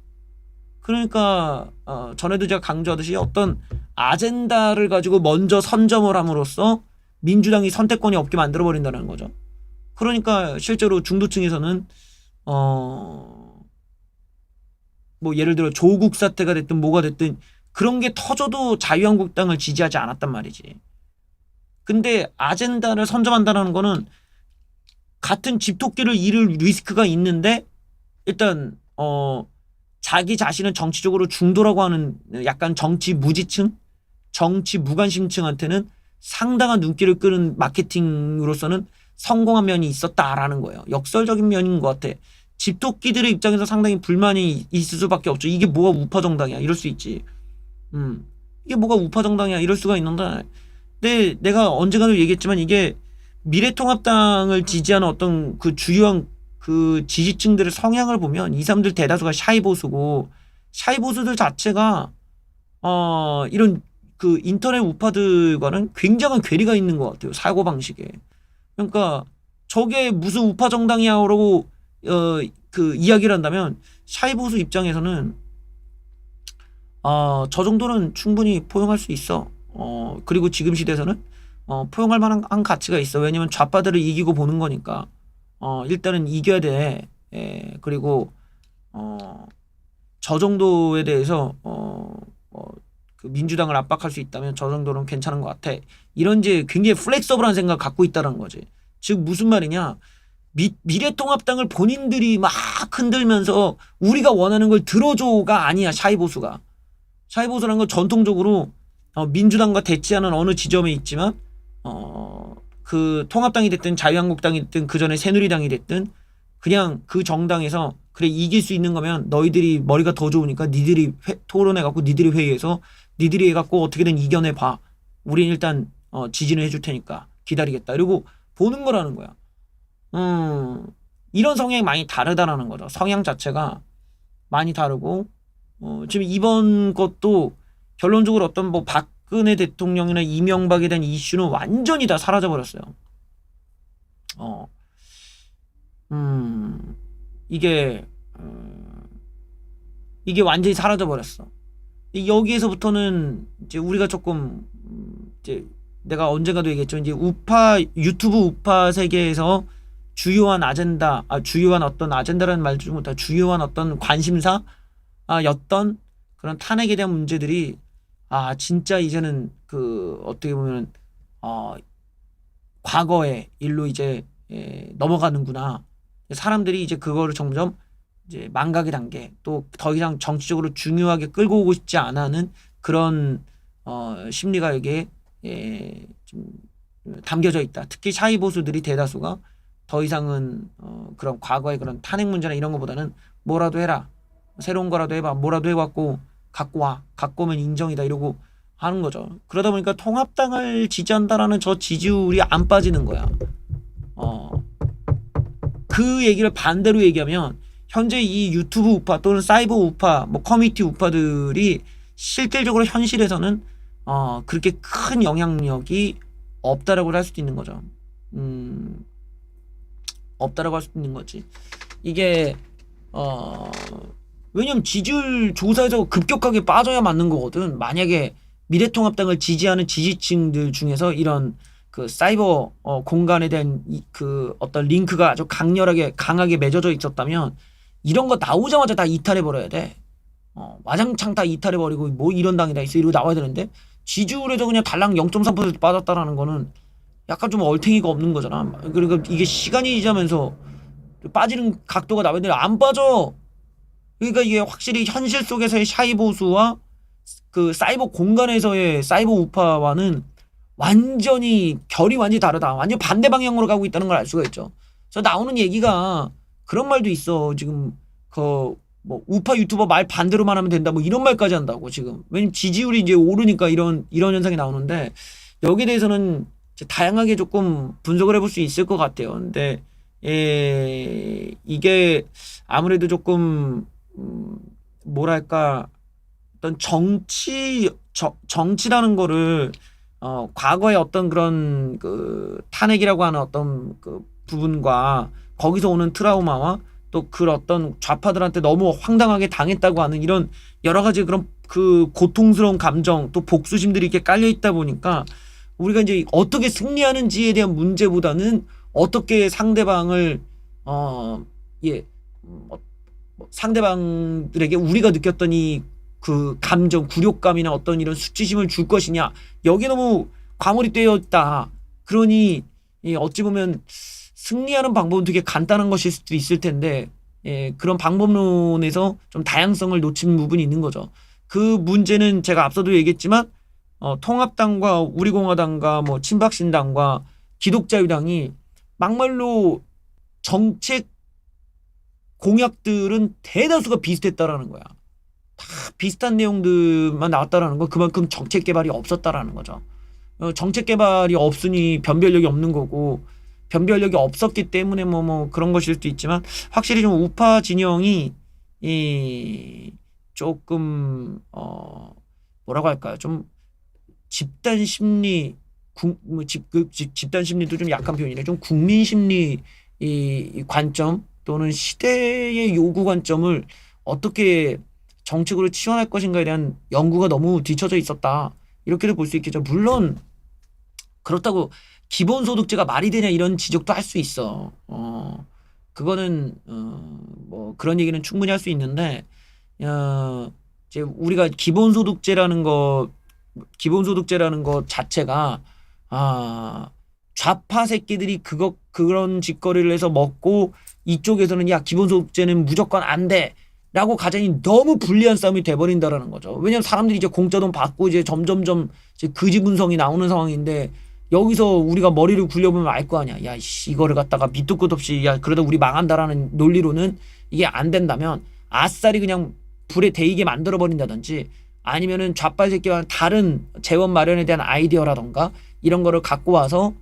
그러니까 전에도 제가 강조하듯이 어떤 아젠다를 가지고 먼저 선점을 함으로써 민주당이 선택권이 없게 만들어 버린다는 거죠. 그러니까 실제로 중도층에서는 뭐 예를 들어 조국 사태가 됐든 뭐가 됐든 그런 게 터져도 자유한국당을 지지하지 않았단 말이지. 근데 아젠다를 선점한다는 거는 같은 집토끼를 잃을 리스크가 있는데 일단 자기 자신은 정치적으로 중도라고 하는 약간 정치 무지층, 정치 무관심층한테는 상당한 눈길을 끄는 마케팅으로서는 성공한 면이 있었다라는 거예요. 역설적인 면인 것 같아. 집토끼들의 입장에서 상당히 불만이 있을 수밖에 없죠. 이게 뭐가 우파 정당이야? 이럴 수 있지. 이게 뭐가 우파 정당이야? 이럴 수가 있는데, 근데 내가 언젠가도 얘기했지만 이게 미래통합당을 지지하는 어떤 그 주요한 그 지지층들의 성향을 보면 이 사람들 대다수가 샤이보수고 샤이보수들 자체가 이런 그 인터넷 우파들과는 굉장한 괴리가 있는 것 같아요. 사고방식에. 그러니까 저게 무슨 우파 정당이야라고 그 이야기를 한다면 샤이보수 입장에서는 저 정도는 충분히 포용할 수 있어. 그리고 지금 시대에서는 포용할 만한 가치가 있어. 왜냐면 좌파들을 이기고 보는 거니까. 일단은 이겨야 돼. 그리고 저 정도에 대해서 그 민주당을 압박할 수 있다면 저 정도는 괜찮은 것 같아. 이런 이제 굉장히 플렉서블한 생각 갖고 있다는 거지. 즉 무슨 말이냐? 미래통합당을 본인들이 막 흔들면서 우리가 원하는 걸 들어줘가 아니야. 샤이보수가. 샤이보수라는 건 전통적으로 민주당과 대치하는 어느 지점에 있지만 그 통합당이 됐든 자유한국당이 됐든 그 전에 새누리당이 됐든 그냥 그 정당에서 그래 이길 수 있는 거면 너희들이 머리가 더 좋으니까 니들이 토론해갖고 니들이 회의해서 니들이 해갖고 어떻게든 이겨내봐. 우린 일단 지지는 해줄 테니까 기다리겠다. 이러고 보는 거라는 거야. 이런 성향이 많이 다르다라는 거죠. 성향 자체가 많이 다르고 지금 이번 것도 결론적으로 어떤 뭐 박근혜 대통령이나 이명박에 대한 이슈는 완전히 다 사라져 버렸어요. 이게 완전히 사라져 버렸어. 여기에서부터는 이제 우리가 조금 이제 내가 언젠가도 얘기했죠. 이제 유튜브 우파 세계에서 주요한 아젠다, 주요한 어떤 아젠다라는 말도 못하고 주요한 어떤 관심사 였던 그런 탄핵에 대한 문제들이 진짜 이제는 그 어떻게 보면 과거의 일로 이제 넘어가는구나. 사람들이 이제 그거를 점점 이제 망각의 단계, 또 더 이상 정치적으로 중요하게 끌고 오고 싶지 않아 하는 그런 심리가 여기에 좀 담겨져 있다. 특히 샤이 보수들이 대다수가 더 이상은 그런 과거의 그런 탄핵 문제나 이런 것보다는 뭐라도 해라, 새로운 거라도 해봐, 뭐라도 해갖고 갖고 와, 갖고 오면 인정이다 이러고 하는 거죠. 그러다 보니까 통합당을 지지한다라는 저 지지율이 안 빠지는 거야. 그 얘기를 반대로 얘기하면 현재 이 유튜브 우파 또는 사이버 우파, 뭐 커뮤니티 우파들이 실질적으로 현실에서는 그렇게 큰 영향력이 없다라고 할 수도 있는 거죠. 없다라고 할 수 있는 거지. 이게 왜냐면 지지율 조사에서 급격하게 빠져야 맞는 거거든. 만약에 미래통합당을 지지하는 지지층들 중에서 이런 그 사이버 공간에 대한 그 어떤 링크가 아주 강하게 맺어져 있었다면 이런 거 나오자마자 다 이탈해 버려야 돼. 와장창 다 이탈해 버리고 뭐 이런 당이다 있어 이러고 나와야 되는데 지지율에서 그냥 달랑 0.3% 빠졌다라는 거는 약간 좀 얼탱이가 없는 거잖아. 그러니까 이게 시간이 지나면서 빠지는 각도가 나오는데 안 빠져. 그러니까 이게 확실히 현실 속에서의 샤이 보수와 그 사이버 공간에서의 사이버 우파와는 완전히 결이 완전히 다르다. 완전 반대 방향으로 가고 있다는 걸 알 수가 있죠. 그래서 나오는 얘기가 그런 말도 있어. 지금 그 뭐 우파 유튜버 말 반대로만 하면 된다. 뭐 이런 말까지 한다고 지금. 왜냐면 지지율이 이제 오르니까 이런 현상이 나오는데 여기에 대해서는 이제 다양하게 조금 분석을 해볼 수 있을 것 같아요. 근데 이게 아무래도 조금 뭐랄까 어떤 정치라는 거를 과거의 어떤 그런 그 탄핵이라고 하는 어떤 그 부분과 거기서 오는 트라우마와 또 그 어떤 좌파들한테 너무 황당하게 당했다고 하는 이런 여러 가지 그런 그 고통스러운 감정 또 복수심들이 이렇게 깔려 있다 보니까 우리가 이제 어떻게 승리하는지에 대한 문제보다는 어떻게 상대방을 상대방들에게 우리가 느꼈던 이 그 감정, 굴욕감이나 어떤 이런 수치심을 줄 것이냐 여기 너무 과몰입되어 있다. 그러니 어찌 보면 승리하는 방법은 되게 간단한 것일 수도 있을 텐데 그런 방법론에서 좀 다양성을 놓친 부분이 있는 거죠. 그 문제는 제가 앞서도 얘기했지만 통합당과 우리공화당과 뭐 친박신당과 기독자유당이 막말로 정책 공약들은 대다수가 비슷했다라는 거야. 다 비슷한 내용들만 나왔다라는 거 그만큼 정책 개발이 없었다라는 거죠. 정책 개발이 없으니 변별력이 없는 거고 변별력이 없었기 때문에 뭐 그런 것일 수도 있지만 확실히 좀 우파 진영이 조금 뭐라고 할까요? 좀 집단 심리 집단 심리도 좀 약한 표현이네. 좀 국민 심리 이 관점 또는 시대의 요구 관점을 어떻게 정책으로 치환할 것인가에 대한 연구가 너무 뒤처져 있었다. 이렇게도 볼 수 있겠죠. 물론 그렇다고 기본소득제가 말이 되냐 이런 지적도 할 수 있어. 그거는 뭐 그런 얘기는 충분히 할 수 있는데 이제 우리가 기본소득제라는 거 자체가 좌파 새끼들이 그런 짓거리를 해서 먹고 이쪽에서는 야 기본소득제는 무조건 안 돼. 라고 가정이 너무 불리한 싸움이 돼버린다라는 거죠. 왜냐면 사람들이 이제 공짜돈 받고 이제 점점점 이제 거지분성이 나오는 상황인데 여기서 우리가 머리를 굴려보면 알 거 아니야. 야, 이거를 갖다가 밑도 끝 없이 야 그러다 우리 망한다라는 논리로는 이게 안 된다면 아싸리 그냥 불에 데이게 만들어 버린다든지 아니면은 좌빨 새끼와 다른 재원 마련에 대한 아이디어라던가 이런 거를 갖고 와서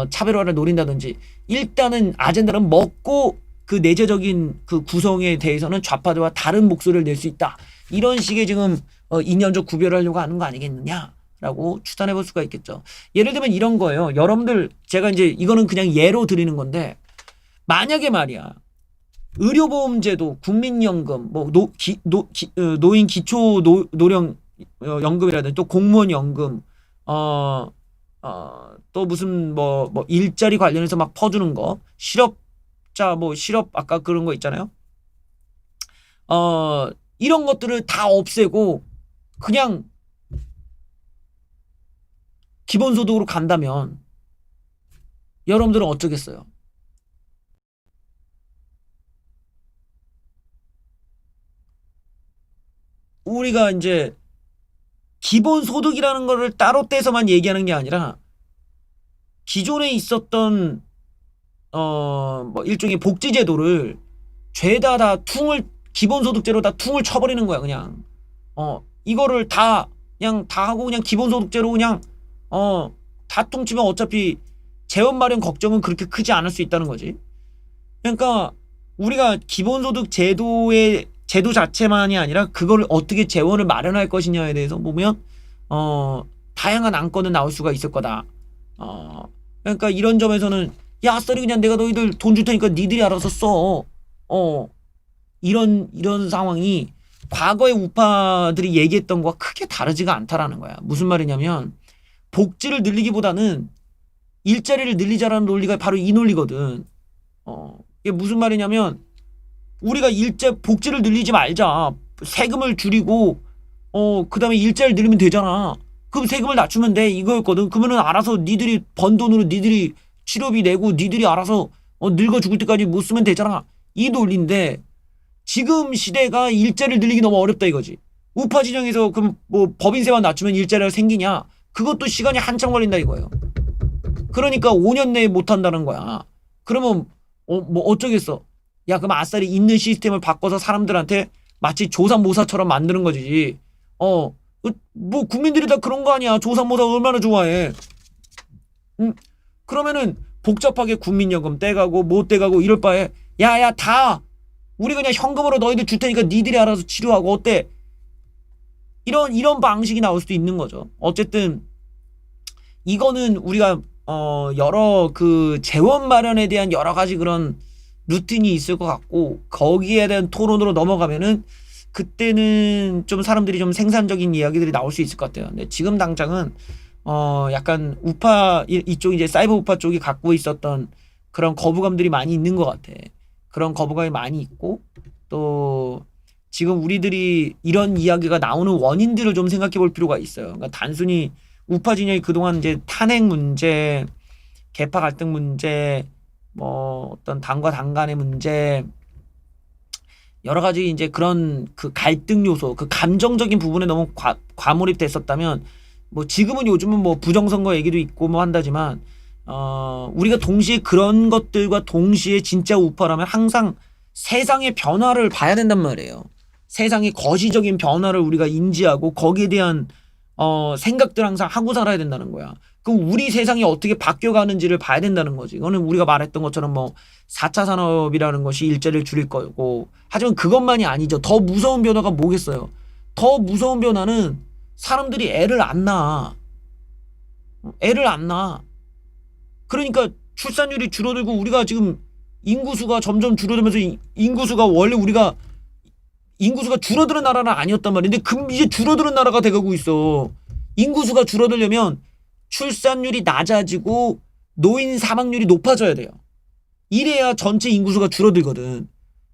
차별화를 노린다든지 일단은 아젠다는 먹고 그 내재적인 그 구성에 대해서는 좌파들과 다른 목소리를 낼 수 있다. 이런 식의 지금 이념적 구별을 하려고 하는 거 아니겠느냐라고 추산해 볼 수가 있겠죠. 예를 들면 이런 거예요. 여러분들 제가 이제 이거는 그냥 예로 드리는 건데 만약에 말이야. 의료보험제도, 국민연금, 뭐 노인 기초 노령 연금이라든지 또 공무원 연금, 또 무슨 뭐 일자리 관련해서 막 퍼주는 거, 실업자 뭐 실업 아까 그런 거 있잖아요. 이런 것들을 다 없애고 그냥 기본소득으로 간다면 여러분들은 어쩌겠어요? 우리가 이제 기본소득이라는 거를 따로 떼서만 얘기하는 게 아니라 기존에 있었던 뭐 일종의 복지제도를 죄다 다 퉁을 기본소득제로 다 퉁을 쳐버리는 거야 그냥. 이거를 다 그냥 다 하고 그냥 기본소득제로 그냥 다 퉁치면 어차피 재원 마련 걱정은 그렇게 크지 않을 수 있다는 거지. 그러니까 우리가 기본소득 제도의 제도 자체만이 아니라 그걸 어떻게 재원을 마련할 것이냐에 대해서 보면 다양한 안건은 나올 수가 있을 거다. 그러니까 이런 점에서는 야 아싸리 그냥 내가 너희들 돈 줄 테니까 니들이 알아서 써. 이런 상황이 과거의 우파들이 얘기했던 거와 크게 다르지가 않다라는 거야. 무슨 말이냐면 복지를 늘리기보다는 일자리를 늘리자라는 논리가 바로 이 논리거든. 이게 무슨 말이냐면 우리가 복지를 늘리지 말자. 세금을 줄이고 그다음에 일자리를 늘리면 되잖아. 그럼 세금을 낮추면 돼 이거였거든. 그러면은 알아서 니들이 번 돈으로 니들이 치료비 내고 니들이 알아서 늙어 죽을 때까지 못 쓰면 되잖아. 이 논리인데 지금 시대가 일자리를 늘리기 너무 어렵다 이거지. 우파 진영에서 그럼 뭐 법인세만 낮추면 일자리가 생기냐? 그것도 시간이 한참 걸린다 이거예요. 그러니까 5년 내에 못 한다는 거야. 그러면 뭐 어쩌겠어. 야 그럼 아싸리 있는 시스템을 바꿔서 사람들한테 마치 조삼모사처럼 만드는 거지. 뭐 국민들이 다 그런 거 아니야. 조삼모사 얼마나 좋아해. 그러면은 복잡하게 국민연금 떼가고 못 떼가고 이럴 바에 야야 다 우리 그냥 현금으로 너희들 줄 테니까 니들이 알아서 치료하고 어때? 이런 방식이 나올 수도 있는 거죠. 어쨌든 이거는 우리가 여러 그 재원 마련에 대한 여러 가지 그런 루틴이 있을 것 같고 거기에 대한 토론으로 넘어가면은 그때는 좀 사람들이 좀 생산적인 이야기들이 나올 수 있을 것 같아요. 근데 지금 당장은 약간 우파 이쪽 이제 사이버 우파 쪽이 갖고 있었던 그런 거부감들이 많이 있는 것 같아. 그런 거부감이 많이 있고 또 지금 우리들이 이런 이야기가 나오는 원인들을 좀 생각해 볼 필요가 있어요. 그러니까 단순히 우파 진영이 그동안 이제 탄핵 문제, 계파 갈등 문제, 뭐 어떤 당과 당 간의 문제 여러 가지 이제 그런 그 갈등 요소, 그 감정적인 부분에 너무 과몰입됐었다면 뭐 지금은 요즘은 뭐 부정선거 얘기도 있고 뭐 한다지만 우리가 동시에 그런 것들과 동시에 진짜 우파라면 항상 세상의 변화를 봐야 된단 말이에요. 세상의 거시적인 변화를 우리가 인지하고 거기에 대한 생각들 항상 하고 살아야 된다는 거야. 그럼 우리 세상이 어떻게 바뀌어가는지를 봐야 된다는 거지. 이거는 우리가 말했던 것처럼 뭐 4차 산업이라는 것이 일자리를 줄일 거고 하지만 그것만이 아니죠. 더 무서운 변화가 뭐겠어요. 더 무서운 변화는 사람들이 애를 안 낳아. 애를 안 낳아. 그러니까 출산율이 줄어들고 우리가 지금 인구수가 점점 줄어들면서 인구수가 원래 우리가 인구수가 줄어드는 나라는 아니었단 말인데 이제 줄어드는 나라가 돼가고 있어. 인구수가 줄어들려면 출산율이 낮아지고 노인 사망률이 높아져야 돼요. 이래야 전체 인구수가 줄어들거든.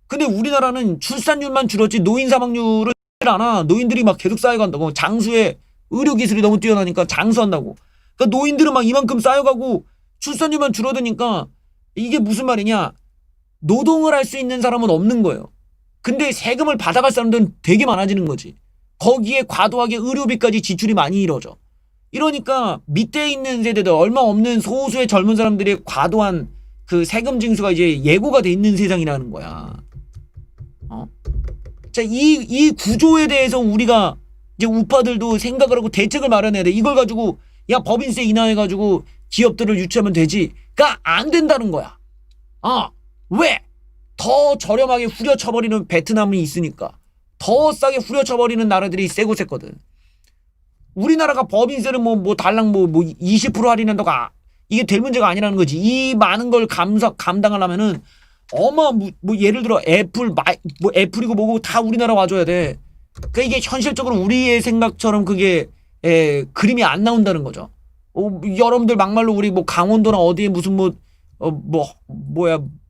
근데 우리나라는 출산율만 줄었지 노인 사망률을 안 하. 노인들이 막 계속 쌓여간다고. 장수에 의료기술이 너무 뛰어나니까 장수한다고. 그러니까 노인들은 막 이만큼 쌓여가고 출산율만 줄어드니까 이게 무슨 말이냐. 노동을 할 수 있는 사람은 없는 거예요. 근데 세금을 받아갈 사람들은 되게 많아지는 거지. 거기에 과도하게 의료비까지 지출이 많이 이루어져. 이러니까 밑에 있는 세대들 얼마 없는 소수의 젊은 사람들의 과도한 그 세금 징수가 이제 예고가 돼 있는 세상이라는 거야. 자, 이 구조에 대해서 우리가 이제 우파들도 생각을 하고 대책을 마련해야 돼. 이걸 가지고 야 법인세 인하해가지고 기업들을 유치하면 되지.가 안 된다는 거야. 왜? 더 저렴하게 후려쳐버리는 베트남이 있으니까. 더 싸게 후려쳐버리는 나라들이 세고 셌거든. 우리나라가 법인세를 뭐 달랑 뭐 20% 할인한다고 이게 될 문제가 아니라는 거지. 이 많은 걸 감당하려면은 뭐 예를 들어 애플이고 뭐고 다 우리나라 와줘야 돼. 그러니까 이게 현실적으로 우리의 생각처럼 그게 그림이 안 나온다는 거죠. 여러분들 막말로 우리 뭐 강원도나 어디에 무슨 뭐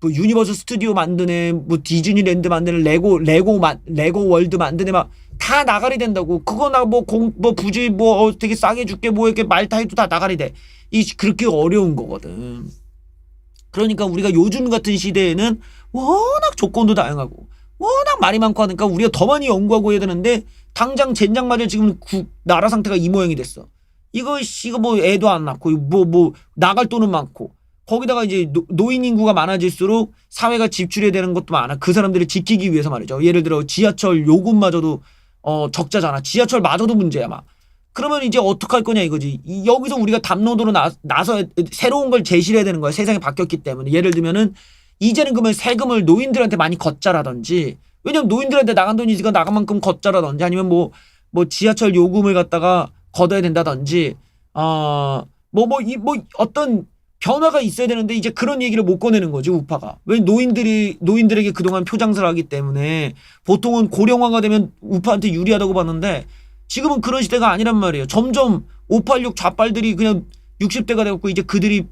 유니버설 스튜디오 만드네, 뭐 디즈니랜드 만드네, 레고 월드 만드네, 막 다 나가리 된다고. 그거 나 뭐 부지 되게 싸게 줄게 뭐 이렇게 말 다 해도 다 나가리 돼. 그렇게 어려운 거거든. 그러니까 우리가 요즘 같은 시대에는 워낙 조건도 다양하고 워낙 말이 많고 하니까 우리가 더 많이 연구하고 해야 되는데 당장 젠장 맞아 지금 나라 상태가 이 모양이 됐어. 이거 뭐 애도 안 낳고 뭐 나갈 돈은 많고 거기다가 이제 노인 인구가 많아질수록 사회가 지출해야 되는 것도 많아. 그 사람들을 지키기 위해서 말이죠. 예를 들어 지하철 요금마저도 적자잖아. 지하철마저도 문제야 막. 그러면 이제 어떡할 거냐 이거지. 여기서 우리가 담론으로 나서 새로운 걸 제시를 해야 되는 거야. 세상이 바뀌었기 때문에. 예를 들면은 이제는 그러면 세금을 노인들한테 많이 걷자라든지, 왜냐면 노인들한테 나간 돈이 있으니까 나간 만큼 걷자라든지, 아니면 뭐 지하철 요금을 갖다가 걷어야 된다든지, 어떤 변화가 있어야 되는데 이제 그런 얘기를 못 꺼내는 거지 우파가. 왜 노인들에게 그동안 표장을 하기 때문에 보통은 고령화가 되면 우파한테 유리하다고 봤는데 지금은 그런 시대가 아니란 말이에요. 점점 586 좌빨들이 그냥 60대가 되고 이제 그들이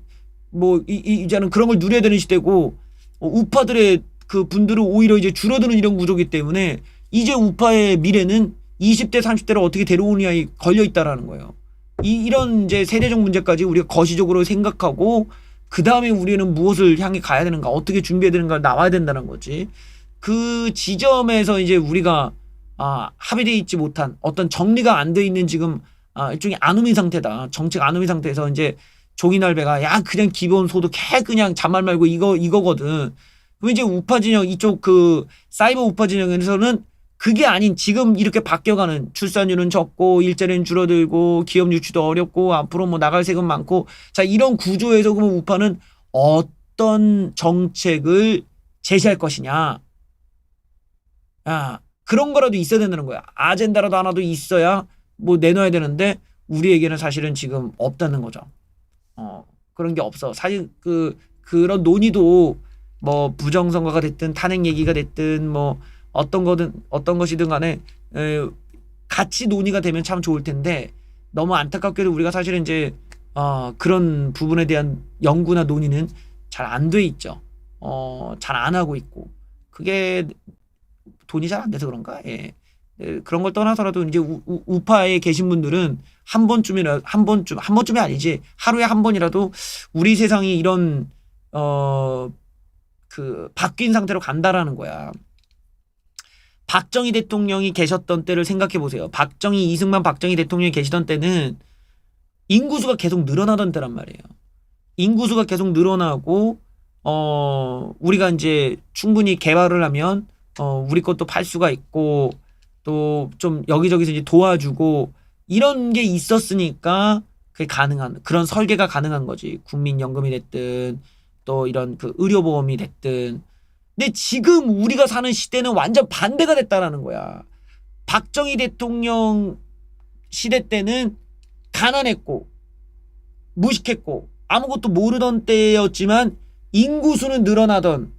뭐 이제는 그런 걸 누려야 되는 시대고 우파들의 그 분들은 오히려 이제 줄어드는 이런 구조기 때문에 이제 우파의 미래는 20대 30대를 어떻게 데려오느냐에 걸려 있다라는 거예요. 이런 이제 세대적 문제까지 우리가 거시적으로 생각하고 그 다음에 우리는 무엇을 향해 가야 되는가, 어떻게 준비해야 되는가 나와야 된다는 거지. 그 지점에서 이제 우리가 합의되어 있지 못한 어떤 정리가 안 돼 있는 지금 일종의 아노미 상태다. 정책 아노미 상태에서 이제 종이날배가 야 그냥 기본 소득 그냥 잔말 말고 이거거든. 그럼 이제 우파 진영 이쪽 그 사이버 우파 진영에서는 그게 아닌 지금 이렇게 바뀌어가는 출산율은 적고 일자리는 줄어들고 기업 유치도 어렵고 앞으로 뭐 나갈 세금 많고 자 이런 구조에서 그러면 우파는 어떤 정책을 제시할 것이냐. 그런 거라도 있어야 된다는 거야. 아젠다라도 하나도 있어야 뭐 내놔야 되는데 우리에게는 사실은 지금 없다는 거죠. 그런 게 없어. 사실 그런 논의도 뭐 부정선거가 됐든 탄핵 얘기가 됐든 뭐 어떤 것이든 간에 같이 논의가 되면 참 좋을 텐데 너무 안타깝게도 우리가 사실은 이제 그런 부분에 대한 연구나 논의는 잘 안 돼 있죠. 잘 안 하고 있고 그게 돈이 잘 안 돼서 그런가? 예. 그런 걸 떠나서라도 이제 우파에 계신 분들은 한 번쯤이 아니지 하루에 한 번이라도 우리 세상이 이런 그 바뀐 상태로 간다라는 거야. 박정희 대통령이 계셨던 때를 생각해 보세요. 이승만 박정희 대통령이 계시던 때는 인구수가 계속 늘어나던 때란 말이에요. 인구수가 계속 늘어나고 우리가 이제 충분히 개발을 하면 우리 것도 팔 수가 있고 또 좀 여기저기서 이제 도와주고 이런 게 있었으니까 그게 가능한 그런 설계가 가능한 거지. 국민연금이 됐든 또 이런 그 의료보험이 됐든. 근데 지금 우리가 사는 시대는 완전 반대가 됐다라는 거야. 박정희 대통령 시대 때는 가난했고 무식했고 아무것도 모르던 때였지만 인구수는 늘어나던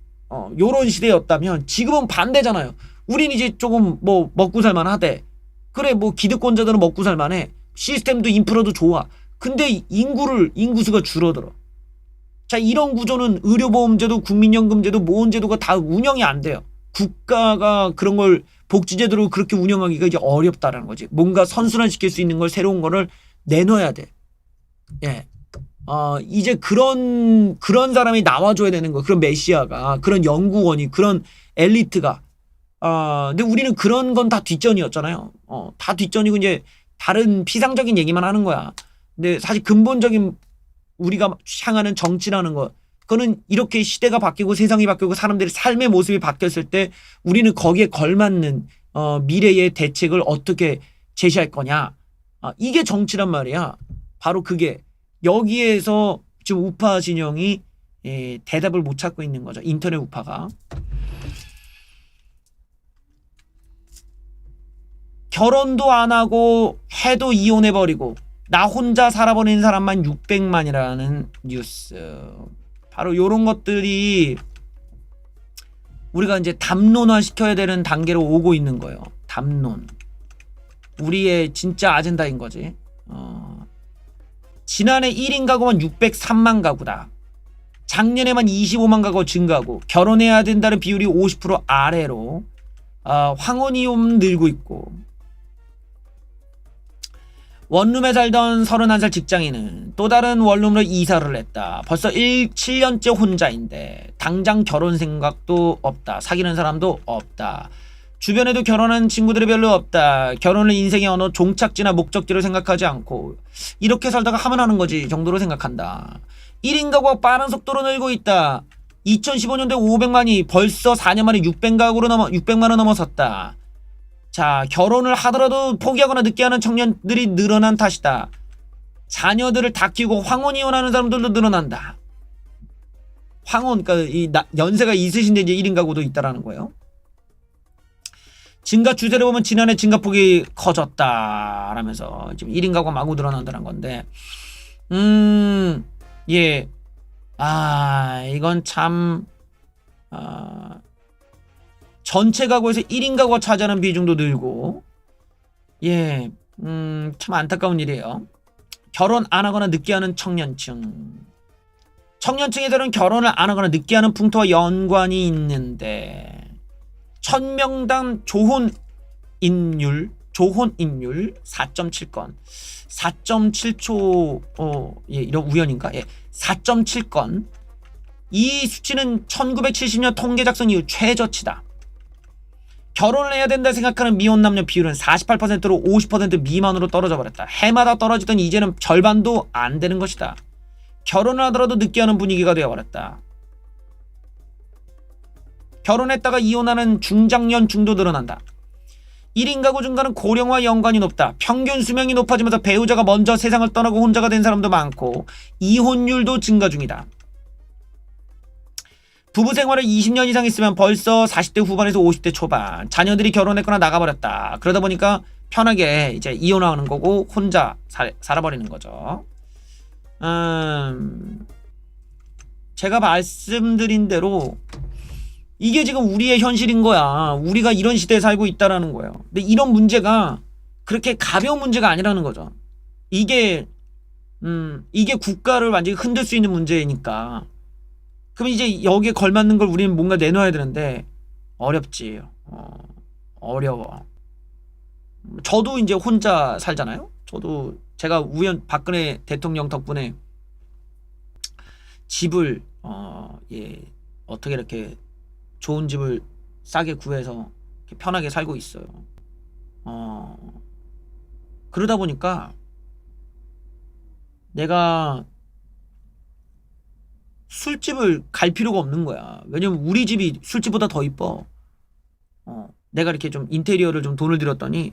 요런 시대였다면 지금은 반대잖아요. 우린 이제 조금 뭐 먹고 살만하대. 그래 뭐 기득권자들은 먹고 살만해. 시스템도 인프라도 좋아. 근데 인구수가 줄어들어. 자 이런 구조는 의료보험제도 국민연금제도 보험제도가 다 운영이 안 돼요. 국가가 그런 걸 복지제도로 그렇게 운영하기가 이제 어렵다라는 거지. 뭔가 선순환시킬 수 있는 걸 새로운 거를 내놔야 돼. 예. 이제 그런 사람이 나와줘야 되는 거. 그런 메시아가 그런 연구원이 그런 엘리트가 근데 우리는 그런 건 다 뒷전이었잖아요. 다 뒷전이고 이제 다른 피상적인 얘기만 하는 거야. 근데 사실 근본적인 우리가 향하는 정치라는 것, 그거는 이렇게 시대가 바뀌고 세상이 바뀌고 사람들의 삶의 모습이 바뀌었을 때 우리는 거기에 걸맞는 미래의 대책을 어떻게 제시할 거냐. 이게 정치란 말이야. 바로 그게 여기에서 지금 우파 진영이 대답을 못 찾고 있는 거죠. 인터넷 우파가. 결혼도 안 하고 해도 이혼해버리고 나 혼자 살아버리는 사람만 600만이라는 뉴스. 바로 요런 것들이 우리가 이제 담론화 시켜야 되는 단계로 오고 있는 거예요. 담론. 우리의 진짜 아젠다인 거지. 지난해 1인 가구만 603만 가구다. 작년에만 25만 가구 증가하고 결혼해야 된다는 비율이 50% 아래로 황혼이혼 늘고 있고 원룸에 살던 31살 직장인은 또 다른 원룸으로 이사를 했다. 벌써 7년째 혼자인데 당장 결혼 생각도 없다. 사귀는 사람도 없다. 주변에도 결혼한 친구들이 별로 없다. 결혼을 인생의 어느 종착지나 목적지로 생각하지 않고 이렇게 살다가 하면 하는 거지 정도로 생각한다. 1인 가구가 빠른 속도로 늘고 있다. 2015년도에 500만이 벌써 4년 만에 600만을 넘어섰다. 자, 결혼을 하더라도 포기하거나 늦게 하는 청년들이 늘어난 탓이다. 자녀들을 다 키우고 황혼이혼하는 사람들도 늘어난다. 그러니까 연세가 있으신데 이제 1인 가구도 있다라는 거예요. 증가 추세를 보면 지난해 증가폭이 커졌다라면서 지금 1인 가구가 마구 늘어난다는 건데, 예, 이건 참 전체 가구에서 1인 가구가 차지하는 비중도 늘고 예, 참 안타까운 일이에요. 결혼 안 하거나 늦게 하는 청년층. 청년층에서는 결혼을 안 하거나 늦게 하는 풍토와 연관이 있는데 1000명당 조혼인율 4.7건 4.7초 이런 우연인가? 4.7건. 이 수치는 1970년 통계 작성 이후 최저치다. 결혼을 해야 된다 생각하는 미혼 남녀 비율은 48%로 50% 미만으로 떨어져 버렸다. 해마다 떨어지던 이제는 절반도 안 되는 것이다. 결혼을 하더라도 늦게 하는 분위기가 되어버렸다. 결혼했다가 이혼하는 중장년층도 늘어난다. 1인 가구 증가는 고령화 연관이 높다. 평균 수명이 높아지면서 배우자가 먼저 세상을 떠나고 혼자가 된 사람도 많고 이혼율도 증가 중이다. 부부 생활을 20년 이상 했으면 벌써 40대 후반에서 50대 초반. 자녀들이 결혼했거나 나가버렸다. 그러다 보니까 편하게 이제 이혼하는 거고 혼자 살아버리는 거죠. 제가 말씀드린 대로 이게 지금 우리의 현실인 거야. 우리가 이런 시대에 살고 있다라는 거예요. 근데 이런 문제가 그렇게 가벼운 문제가 아니라는 거죠. 이게 국가를 완전히 흔들 수 있는 문제니까. 그럼 이제 여기에 걸맞는 걸 우리는 뭔가 내놔야 되는데 어렵지. 어려워. 저도 이제 혼자 살잖아요. 저도 제가 박근혜 대통령 덕분에 집을 어떻게 이렇게 좋은 집을 싸게 구해서 이렇게 편하게 살고 있어요. 그러다 보니까 내가 술집을 갈 필요가 없는 거야. 왜냐면 우리 집이 술집보다 더 이뻐. 내가 이렇게 좀 인테리어를 좀 돈을 들였더니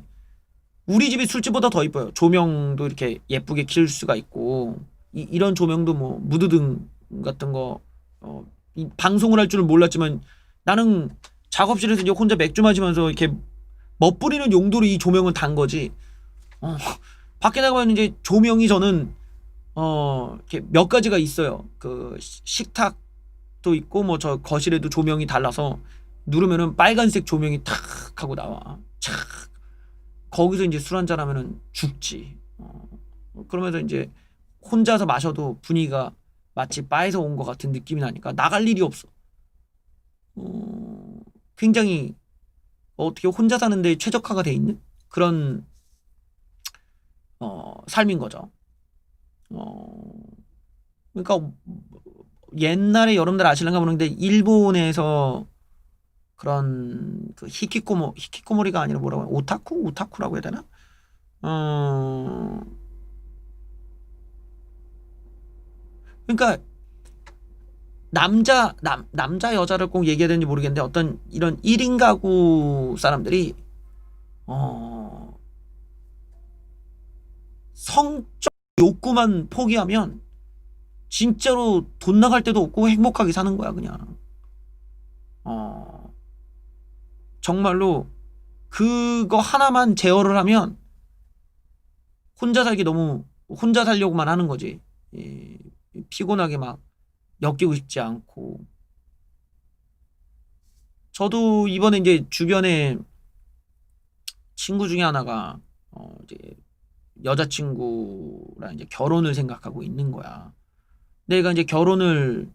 우리 집이 술집보다 더 이뻐요. 조명도 이렇게 예쁘게 킬 수가 있고 이런 조명도 뭐 무드등 같은 거 방송을 할 줄은 몰랐지만 나는 작업실에서 이제 혼자 맥주 마시면서 이렇게 멋부리는 용도로 이 조명을 단 거지. 밖에 나가면 이제 조명이 저는 이렇게 몇 가지가 있어요. 그 식탁도 있고 뭐 저 거실에도 조명이 달라서 누르면은 빨간색 조명이 탁 하고 나와. 착. 거기서 이제 술 한잔 하면은 죽지. 그러면서 이제 혼자서 마셔도 분위기가 마치 바에서 온 것 같은 느낌이 나니까 나갈 일이 없어. 굉장히 어떻게 혼자 사는데 최적화가 돼 있는 그런 삶인 거죠. 그러니까 옛날에 여러분들 아실런가 모르는데 일본에서 그런 그 히키코모리가 아니라 뭐라고 해야 오타쿠라고 해야 되나? 그러니까 남자 여자를 꼭 얘기해야 되는지 모르겠는데 어떤 이런 1인 가구 사람들이 성적 욕구만 포기하면 진짜로 돈 나갈 데도 없고 행복하게 사는 거야 그냥. 정말로 그거 하나만 제어를 하면 혼자 살려고만 하는 거지. 피곤하게 막 엮이고 싶지 않고. 저도 이번에 이제 주변에 친구 중에 하나가 이제 여자친구랑 이제 결혼을 생각하고 있는 거야. 내가 이제 결혼을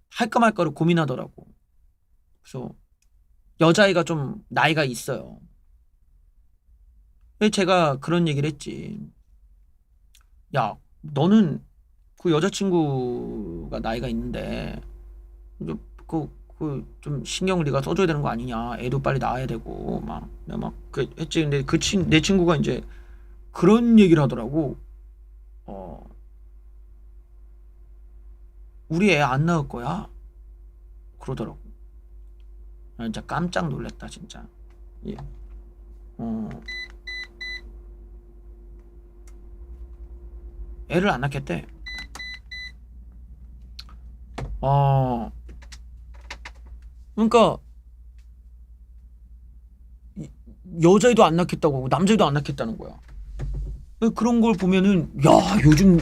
할까 말까를 고민하더라고. 그래서 여자애가 좀 나이가 있어요. 그래서 제가 그런 얘기를 했지. 야, 너는 그 여자친구가 나이가 있는데 좀 신경을 네가 써줘야 되는 거 아니냐. 애도 빨리 낳아야 되고 막 내가 막 했지. 근데 내 친구가 이제 그런 얘기를 하더라고. 우리 애 안 낳을 거야? 그러더라고. 나 진짜 깜짝 놀랐다 진짜. 예. 애를 안 낳겠대. 그러니까 여자애도 안 낳겠다고 하고 남자애도 안 낳겠다는 거야. 그런 걸 보면은 야 요즘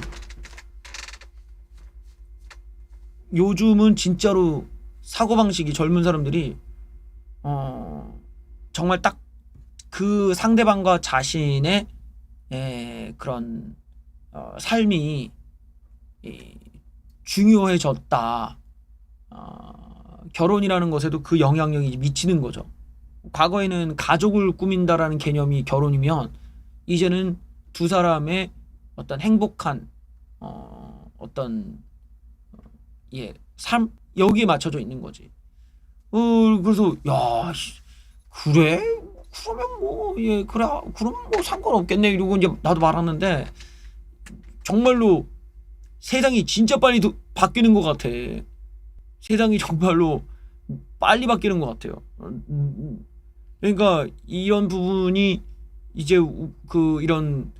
요즘은 진짜로 사고방식이 젊은 사람들이 정말 딱 그 상대방과 자신의 그런 삶이 중요해졌다. 결혼이라는 것에도 그 영향력이 미치는 거죠. 과거에는 가족을 꾸민다라는 개념이 결혼이면 이제는 두 사람의 어떤 행복한 어떤 삶 여기에 맞춰져 있는 거지. 그래서 야 그래? 그러면 뭐 그래 그러면 뭐 상관없겠네 이러고 이제 나도 말하는데 정말로 세상이 진짜 빨리 바뀌는 것 같아. 세상이 정말로 빨리 바뀌는 것 같아요. 그러니까 이런 부분이 이제 이런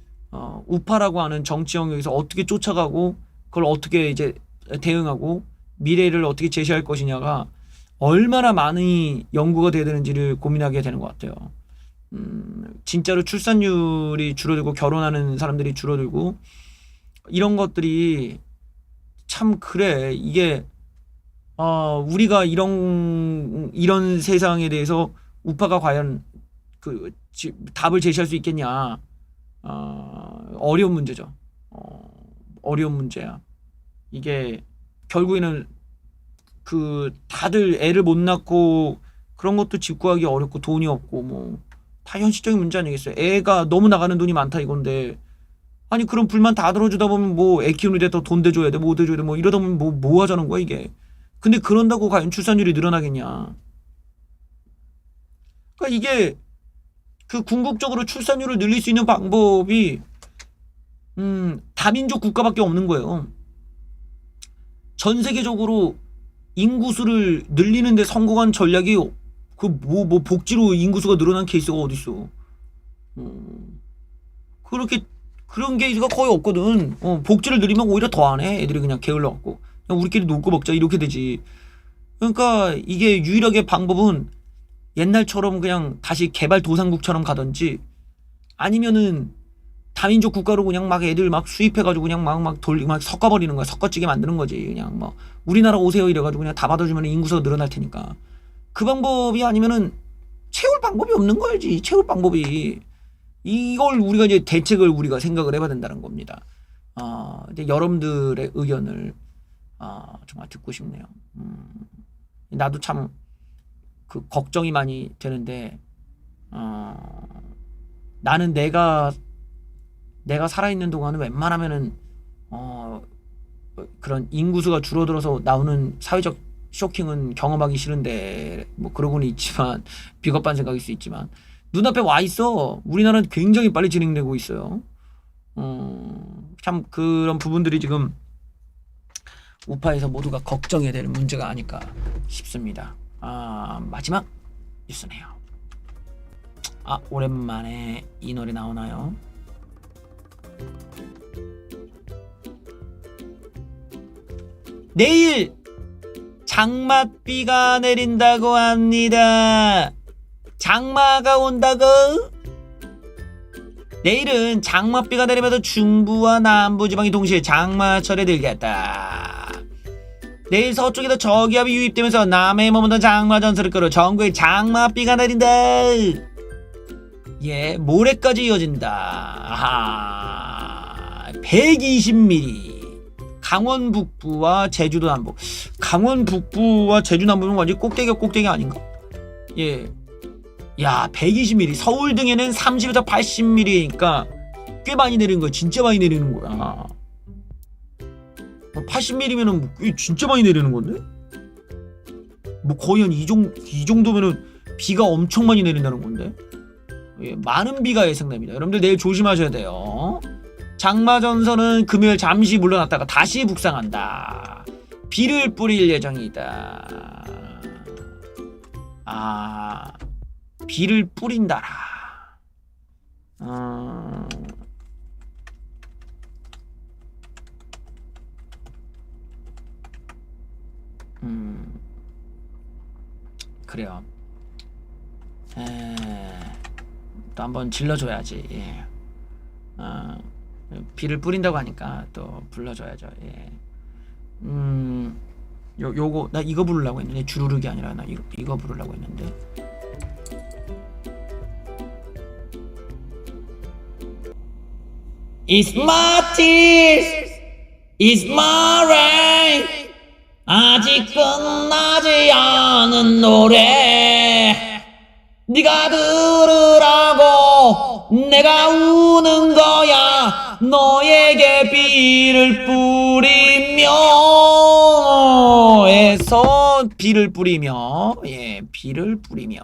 우파라고 하는 정치 영역에서 어떻게 쫓아가고 그걸 어떻게 이제 대응하고 미래를 어떻게 제시할 것이냐가 얼마나 많이 연구가 돼야 되는지를 고민하게 되는 것 같아요. 진짜로 출산율이 줄어들고 결혼하는 사람들이 줄어들고 이런 것들이 참 그래 이게 우리가 이런 세상에 대해서 우파가 과연 답을 제시할 수 있겠냐. 어려운 문제죠. 어려운 문제야. 이게 결국에는 다들 애를 못 낳고 그런 것도 집 구하기 어렵고 돈이 없고 뭐 다 현실적인 문제 아니겠어요. 애가 너무 나가는 돈이 많다 이건데 아니 그럼 불만 다 들어주다 보면 뭐 애 키우는데 더 돈 대줘야 돼 뭐 대줘야 돼 뭐 이러다 보면 뭐 하자는 거야 이게. 근데 그런다고 과연 출산율이 늘어나겠냐. 그러니까 이게 궁극적으로 출산율을 늘릴 수 있는 방법이 다민족 국가밖에 없는 거예요. 전 세계적으로 인구수를 늘리는데 성공한 전략이 복지로 인구수가 늘어난 케이스가 어딨어. 그런 케이스가 거의 없거든. 복지를 늘리면 오히려 더 안 해. 애들이 그냥 게을러갖고 그냥 우리끼리 놀고 먹자 이렇게 되지. 그러니까 이게 유일하게 방법은 옛날처럼 그냥 다시 개발도상국처럼 가든지 아니면은 다민족 국가로 그냥 막 애들 막 수입해가지고 그냥 막 섞어버리는 거야. 섞어찌게 만드는 거지. 그냥 뭐 우리나라 오세요 이래가지고 그냥 다 받아주면 인구수가 늘어날 테니까. 그 방법이 아니면은 채울 방법이 없는 거지. 채울 방법이. 이걸 우리가 이제 대책을 우리가 생각을 해봐야 된다는 겁니다. 이제 여러분들의 의견을 정말 듣고 싶네요. 나도 참 걱정이 많이 되는데 나는 내가 살아있는 동안은 웬만하면은 그런 인구수가 줄어들어서 나오는 사회적 쇼킹은 경험하기 싫은데 뭐 그러고는 있지만 비겁한 생각일 수 있지만 눈앞에 와 있어. 우리나라는 굉장히 빨리 진행되고 있어요. 참 그런 부분들이 지금 우파에서 모두가 걱정해야 될 문제가 아닐까 싶습니다. 마지막 뉴스네요. 오랜만에 이 노래 나오나요? 내일 장맛비가 내린다고 합니다. 장마가 온다고? 내일은 장맛비가 내리면서 중부와 남부 지방이 동시에 장마철에 들겠다. 내일 서쪽에도 저기압이 유입되면서 남해에 머무던 장마 전설을 끌어 전국에 장맛비가 내린다. 모레까지 이어진다. 120mm. 강원 북부와 제주도 남부. 강원 북부와 제주 남부는 완전 꼭대기 아닌가? 120mm. 서울 등에는 30에서 80mm니까 꽤 많이 내리는 거야. 진짜 많이 내리는 거야. 80mm면은 진짜 많이 내리는 건데? 뭐 거의 한 이 정도면은 비가 엄청 많이 내린다는 건데? 많은 비가 예상됩니다. 여러분들 내일 조심하셔야 돼요. 장마전선은 금요일 잠시 물러났다가 다시 북상한다. 비를 뿌릴 예정이다. 비를 뿌린다라. 그래요. 또 한번 질러줘야지. 비를 뿌린다고 하니까 또 불러줘야죠. 요거 나 이거 부르려고 했는데 주르륵이 아니라 나 이거 부르려고 했는데. It's my tears, it's my rain. 아직 끝나지 않은 노래. 네가 들으라고 내가 우는 거야. 너에게 비를 뿌리며 에서 비를 뿌리며 예 비를 뿌리며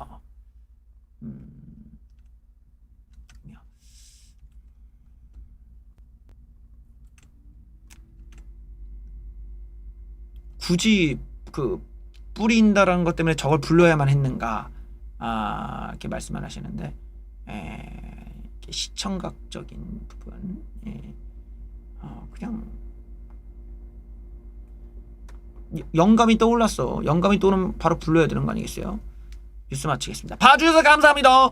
굳이 그 뿌린다라는 것 때문에 저걸 불러야만 했는가 이렇게 말씀을 하시는데 이렇게 시청각적인 부분 그냥 영감이 떠올랐어. 영감이 떠오르면 바로 불러야 되는 거 아니겠어요? 뉴스 마치겠습니다. 봐주셔서 감사합니다.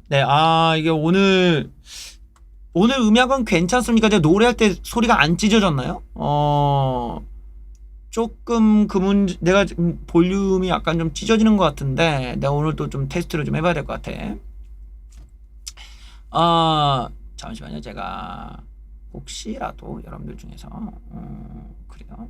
네, 이게 오늘 음향은 괜찮습니까? 제가 노래할 때 소리가 안 찢어졌나요? 조금 그 문제, 내가 지금 볼륨이 약간 좀 찢어지는 것 같은데, 내가 오늘 또 좀 테스트를 좀 해봐야 될 것 같아. 잠시만요. 제가 혹시라도 여러분들 중에서, 그래요.